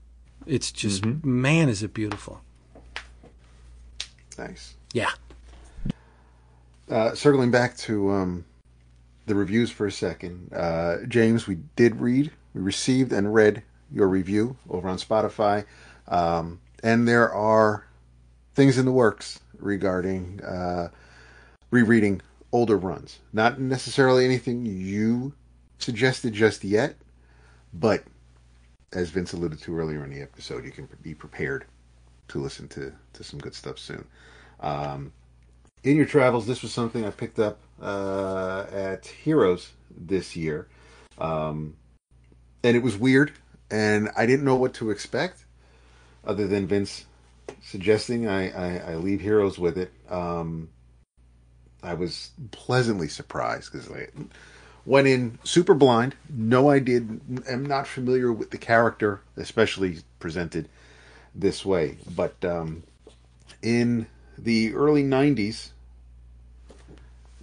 It's just, man, is it beautiful. Nice. Yeah. Circling back to the reviews for a second. James, we received and read your review over on Spotify. And there are things in the works regarding rereading older runs. Not necessarily anything you suggested just yet, but as Vince alluded to earlier in the episode, you can be prepared to listen to some good stuff soon. In your travels, this was something I picked up at Heroes this year. And it was weird, and I didn't know what to expect, other than Vince suggesting I leave Heroes with it. I was pleasantly surprised, because I went in super blind, no idea, am not familiar with the character, especially presented this way. But in the early 90s,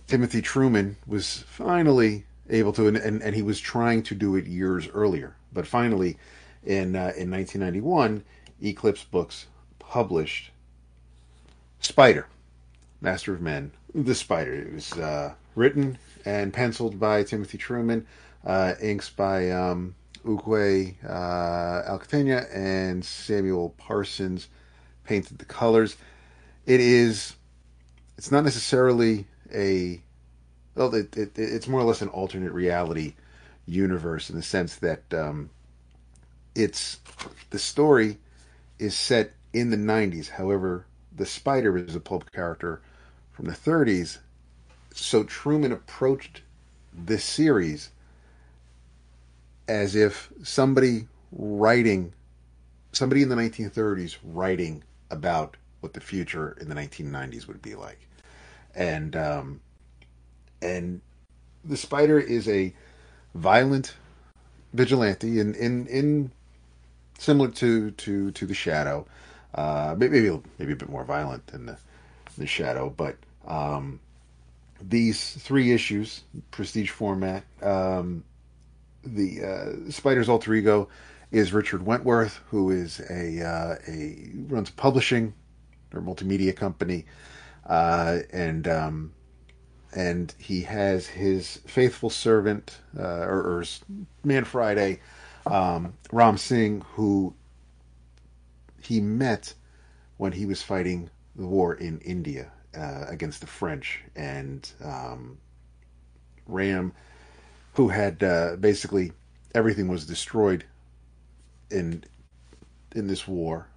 Timothy Truman was finally able to, and he was trying to do it years earlier, but finally in 1991, Eclipse Books published Spider, Master of Men, The Spider. It was written and penciled by Timothy Truman, inks by Ukwe Alcatena and Samuel Parsons painted the colors. It's not necessarily it's more or less an alternate reality universe in the sense that the story is set in the 90s. However, the Spider is a pulp character from the 30s. So Truman approached this series as if somebody in the 1930s writing about what the future in the 1990s would be like. And the Spider is a violent vigilante in similar to the Shadow, maybe a bit more violent than the Shadow, but these 3 issues, prestige format. The Spider's alter ego is Richard Wentworth, who is runs a publishing or multimedia company, and he has his faithful servant or Man Friday, Ram Singh, who he met when he was fighting the war in India against the French, and Ram, who had basically everything was destroyed in this war.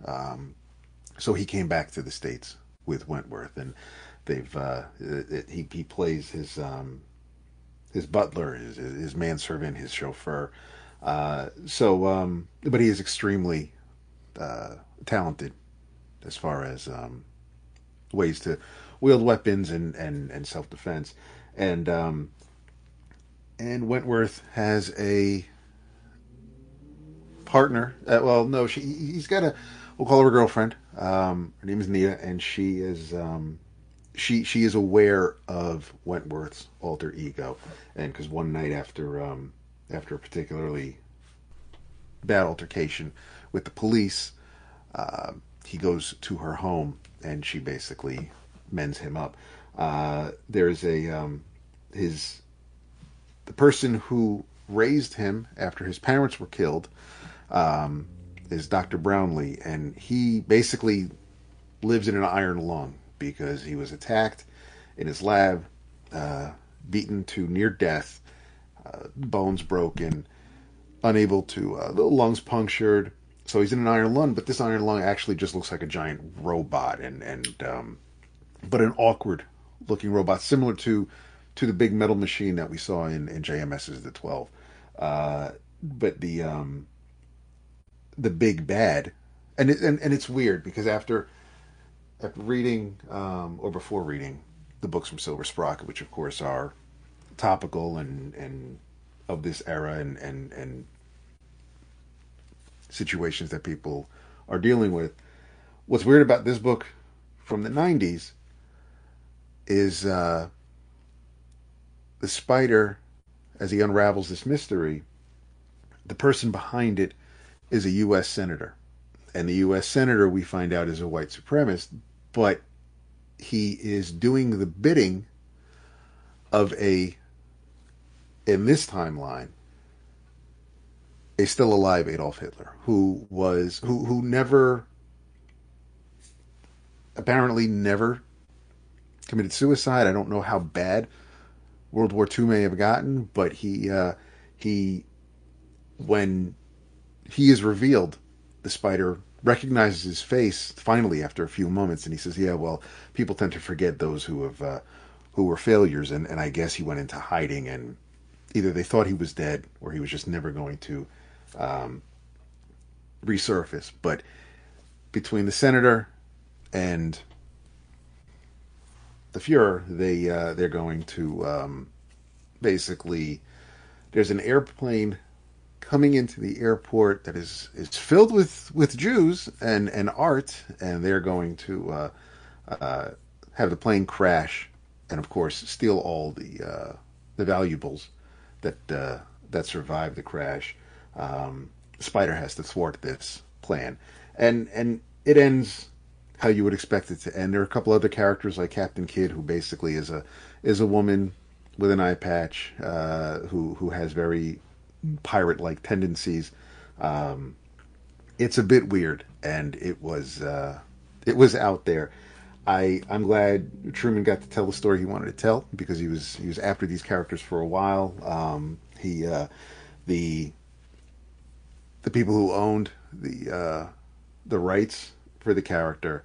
So he came back to the States with Wentworth, and he plays his butler, his manservant, his chauffeur. But he is extremely talented as far as ways to wield weapons and self-defense. And Wentworth has a partner. He's got we'll call her a girlfriend. Her name is Nia, and she is aware of Wentworth's alter ego. And because one night after a particularly bad altercation with the police, he goes to her home, and she basically mends him up. There's the person who raised him after his parents were killed is Dr. Brownlee, and he basically lives in an iron lung because he was attacked in his lab, beaten to near death, bones broken, unable to, the lungs punctured. So he's in an iron lung, but this iron lung actually just looks like a giant robot, but an awkward looking robot, similar to the big metal machine that we saw in JMS's The 12. But the big bad, and it's weird because after reading or before reading the books from Silver Sprocket, which of course are topical and of this era and situations that people are dealing with, what's weird about this book from the 90s is the Spider, as he unravels this mystery, the person behind it is a U.S. senator. And the U.S. senator, we find out, is a white supremacist, but he is doing the bidding of in this timeline, a still alive Adolf Hitler, who apparently never committed suicide. I don't know how bad World War II may have gotten, but when he is revealed, the Spider recognizes his face finally after a few moments, and he says, "Yeah, well, people tend to forget those who were failures," and I guess he went into hiding, and either they thought he was dead or he was just never going to resurface. But between the senator and the Fuhrer, they're going to basically, there's an airplane coming into the airport that is filled with Jews and art, and they're going to have the plane crash, and of course steal all the valuables that survive the crash. Spider has to thwart this plan, and it ends how you would expect it to end. There are a couple other characters like Captain Kidd, who basically is a woman with an eye patch, who has very pirate-like tendencies. It's a bit weird, and it was out there. I'm glad Truman got to tell the story he wanted to tell, because he was after these characters for a while. The people who owned the rights for the character,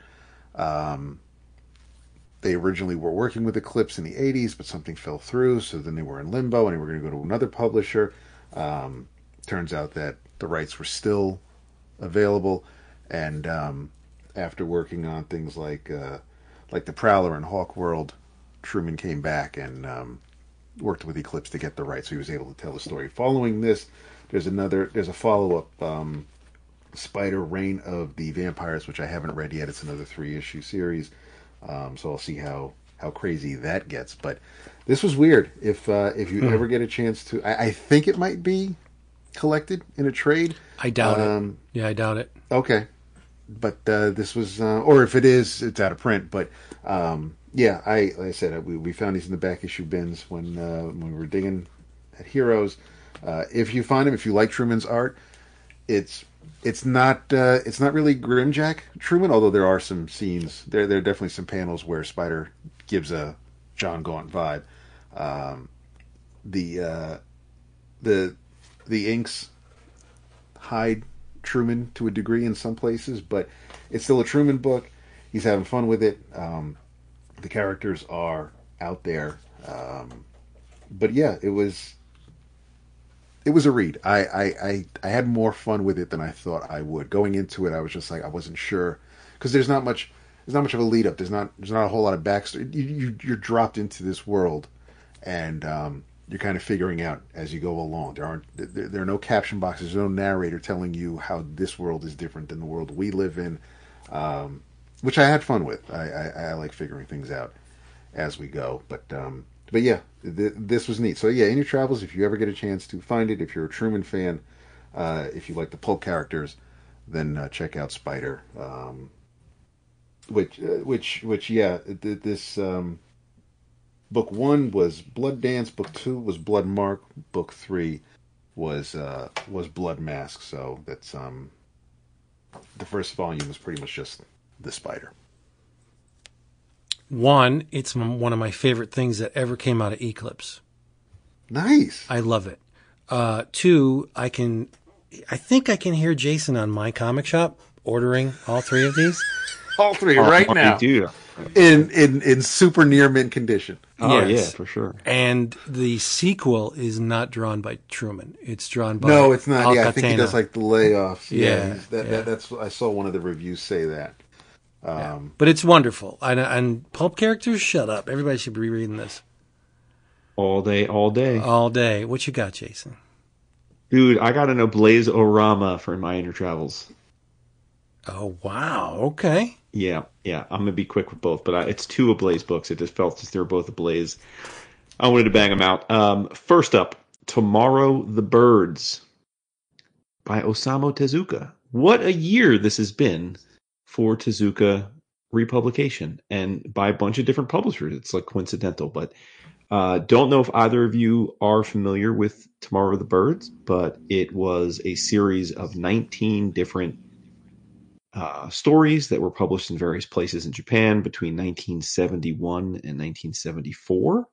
they originally were working with Eclipse in the 80s, but something fell through, so then they were in limbo, and they were going to go to another publisher. Turns out that the rights were still available, and after working on things like the Prowler and Hawk World, Truman came back and worked with Eclipse to get the rights, so he was able to tell the story. Following this, there's a follow-up, Spider Reign of the Vampires, which I haven't read yet. It's another 3-issue series, so I'll see how crazy that gets. But this was weird. If you ever get a chance to, I think it might be collected in a trade. I doubt it. Yeah, I doubt it. Okay, but this was, or if it is, it's out of print. But yeah, like I said, we found these in the back issue bins when we were digging at Heroes. If you find them, if you like Truman's art, it's not really Grimjack Truman, although there are some scenes. There are definitely some panels where Spider gives a John Gaunt vibe. The inks hide Truman to a degree in some places, but it's still a Truman book. He's having fun with it. The characters are out there, but yeah, it was a read. I had more fun with it than I thought I would. Going into it, I was just like, I wasn't sure, because there's not much of a lead up. There's not a whole lot of backstory. You're dropped into this world, and you're kind of figuring out as you go along. There are no caption boxes, no narrator telling you how this world is different than the world we live in, which I had fun with. I like figuring things out as we go. But yeah, this was neat. So yeah, in your travels, if you ever get a chance to find it, if you're a Truman fan, if you like the pulp characters, then check out Spider. Which yeah, this book 1 was Blood Dance, book 2 was Blood Mark, book 3 was Blood Mask. So that's the first volume was pretty much just the Spider. One, it's one of my favorite things that ever came out of Eclipse. Nice. I love it. 2, I think I can hear Jason on My Comic Shop ordering all 3 of these. All 3 right now. Do. In super near mint condition. Oh Yes. yeah, for sure. And the sequel is not drawn by Truman. It's drawn by No, it's not. Al Yeah, I think he does like the layoffs. Yeah, That's I saw one of the reviews say that. But it's wonderful. And pulp characters, shut up. Everybody should be reading this. All day. All day. What you got, Jason? Dude, I got an Ablaze-O-Rama for my inner travels. Oh, wow. Okay. Yeah. I'm going to be quick with both, but it's 2 Ablaze books. It just felt as they were both Ablaze. I wanted to bang them out. First up, Tomorrow the Birds by Osamu Tezuka. What a year this has been for Tezuka republication, and by a bunch of different publishers. It's like coincidental, but don't know if either of you are familiar with Tomorrow the Birds, but it was a series of 19 different stories that were published in various places in Japan between 1971 and 1974.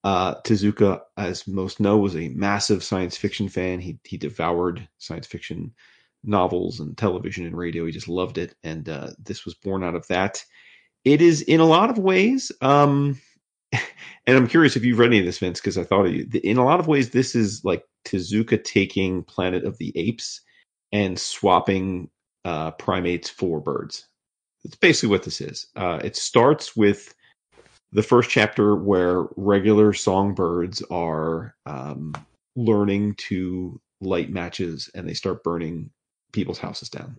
Tezuka, as most know, was a massive science fiction fan. He devoured science fiction novels and television and radio. He just loved it, and this was born out of that. It is in a lot of ways, and I'm curious if you've read any of this, Vince, because I thought of you. In a lot of ways, this is like Tezuka taking Planet of the Apes and swapping primates for birds. It's basically what this is. It starts with the first chapter where regular songbirds are learning to light matches, and they start burning people's houses down,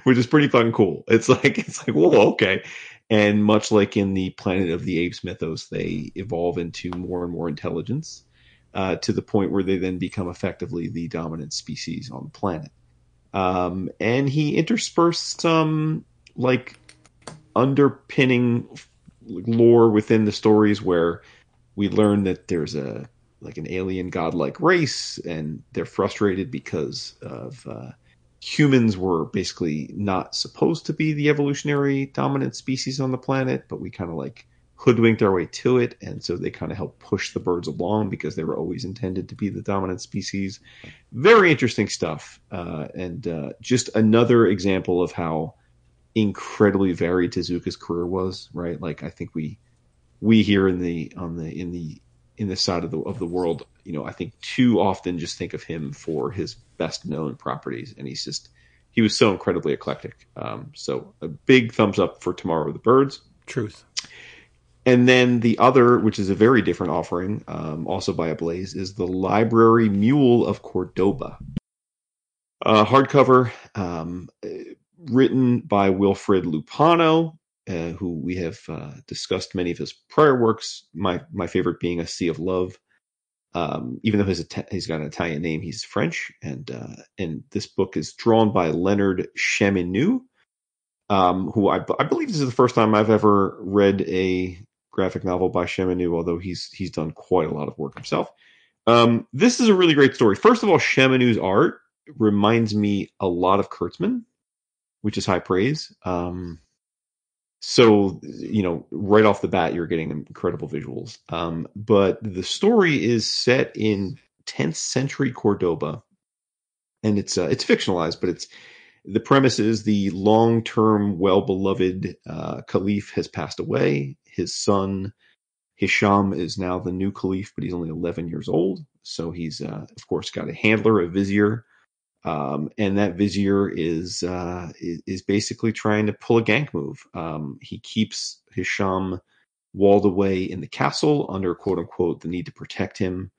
which is pretty fun, cool. It's like whoa, okay. And much like in the Planet of the Apes mythos, they evolve into more and more intelligence to the point where they then become effectively the dominant species on the planet. And he interspersed some like underpinning lore within the stories where we learn that there's an alien godlike race, and they're frustrated because of humans were basically not supposed to be the evolutionary dominant species on the planet, but we kind of like hoodwinked our way to it, and so they kind of helped push the birds along because they were always intended to be the dominant species. Very interesting stuff, and just another example of how incredibly varied Tezuka's career was. Right, like I think we here in the side of the world, I think too often just think of him for his best known properties, and he was so incredibly eclectic. So a big thumbs up for Tomorrow with the Birds. Truth. And then the other, which is a very different offering, also by Ablaze, is the Library Mule of Cordoba. Hardcover, written by Wilfred Lupano, who we have discussed many of his prior works, my favorite being A Sea of Love. Even though he's got an Italian name, he's French. And this book is drawn by Leonard Chemineau, who I believe this is the first time I've ever read a graphic novel by Chemineau, although he's done quite a lot of work himself. This is a really great story. First of all, Chemineau's art reminds me a lot of Kurtzman, which is high praise. So, right off the bat, you're getting incredible visuals. But the story is set in 10th century Cordoba, and it's fictionalized, but the premise is the long-term, well-beloved caliph has passed away. His son, Hisham, is now the new caliph, but he's only 11 years old. So he's, of course, got a handler, a vizier. And that vizier is basically trying to pull a gank move. He keeps Hisham walled away in the castle under, quote unquote, the need to protect him.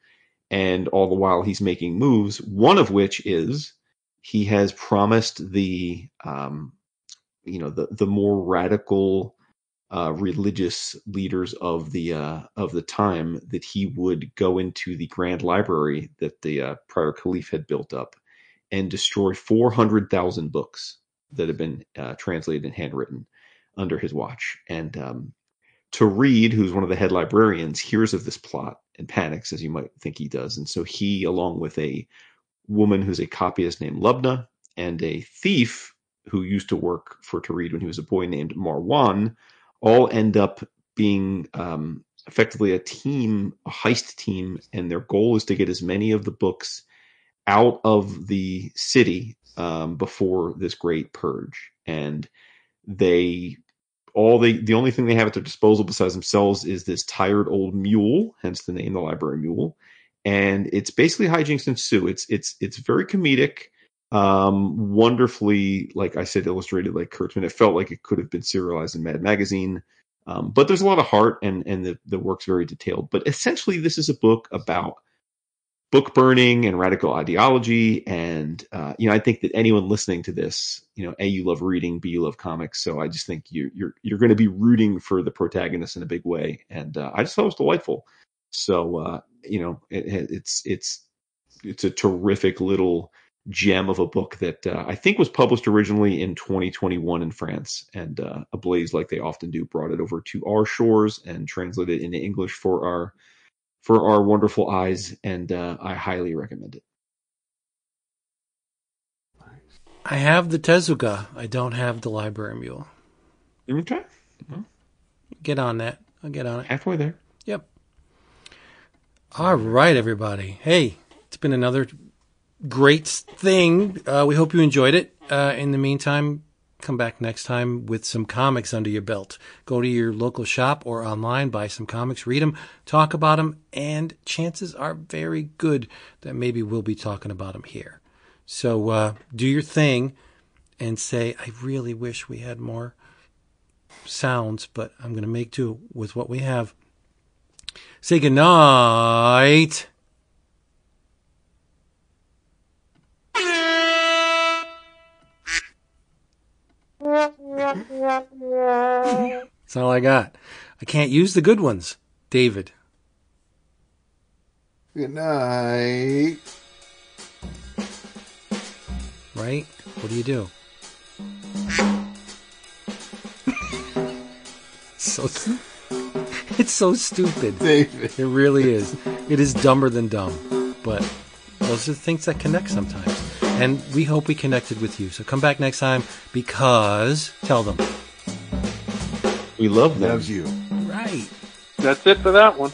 And all the while he's making moves, one of which is he has promised the more radical religious leaders of the time that he would go into the grand library that the prior caliph had built up and destroy 400,000 books that have been translated and handwritten under his watch. And Reed, who's one of the head librarians, hears of this plot and panics, as you might think he does. And so he, along with a woman who's a copyist named Lubna and a thief who used to work for Tareed when he was a boy named Marwan, all end up being effectively a heist team, and their goal is to get as many of the books out of the city before this great purge. And the only thing they have at their disposal besides themselves is this tired old mule, hence the name, the Library Mule. And it's basically hijinks ensue. It's very comedic, wonderfully, like I said, illustrated like Kurtzman. It felt like it could have been serialized in Mad Magazine. But there's a lot of heart, and the work's very detailed. But essentially, this is a book about book burning and radical ideology. And, I think that anyone listening to this, A, you love reading, B, you love comics. So I just think you're going to be rooting for the protagonist in a big way. And I just thought it was delightful. So, it's a terrific little gem of a book that I think was published originally in 2021 in France. And Ablaze, like they often do, brought it over to our shores and translated it into English for our wonderful eyes, and I highly recommend it. I have the Tezuka. I don't have the Library Mule. Okay. Well, Get on that. I'll get on it. halfway there. Yep. All right, everybody. Hey, it's been another great thing. We hope you enjoyed it. In the meantime, come back next time with some comics under your belt. Go to your local shop or online, buy some comics, read them, talk about them, and chances are very good that maybe we'll be talking about them here. So do your thing and say, I really wish we had more sounds, but I'm going to make do with what we have. Say goodnight. That's all I got. I can't use the good ones. David. Good night. Right? What do you do? It's so stupid. David. It really is. It is dumber than dumb. But those are the things that connect sometimes. And we hope we connected with you. So come back next time because... Tell them. We love them. Loves you. Right. That's it for that one.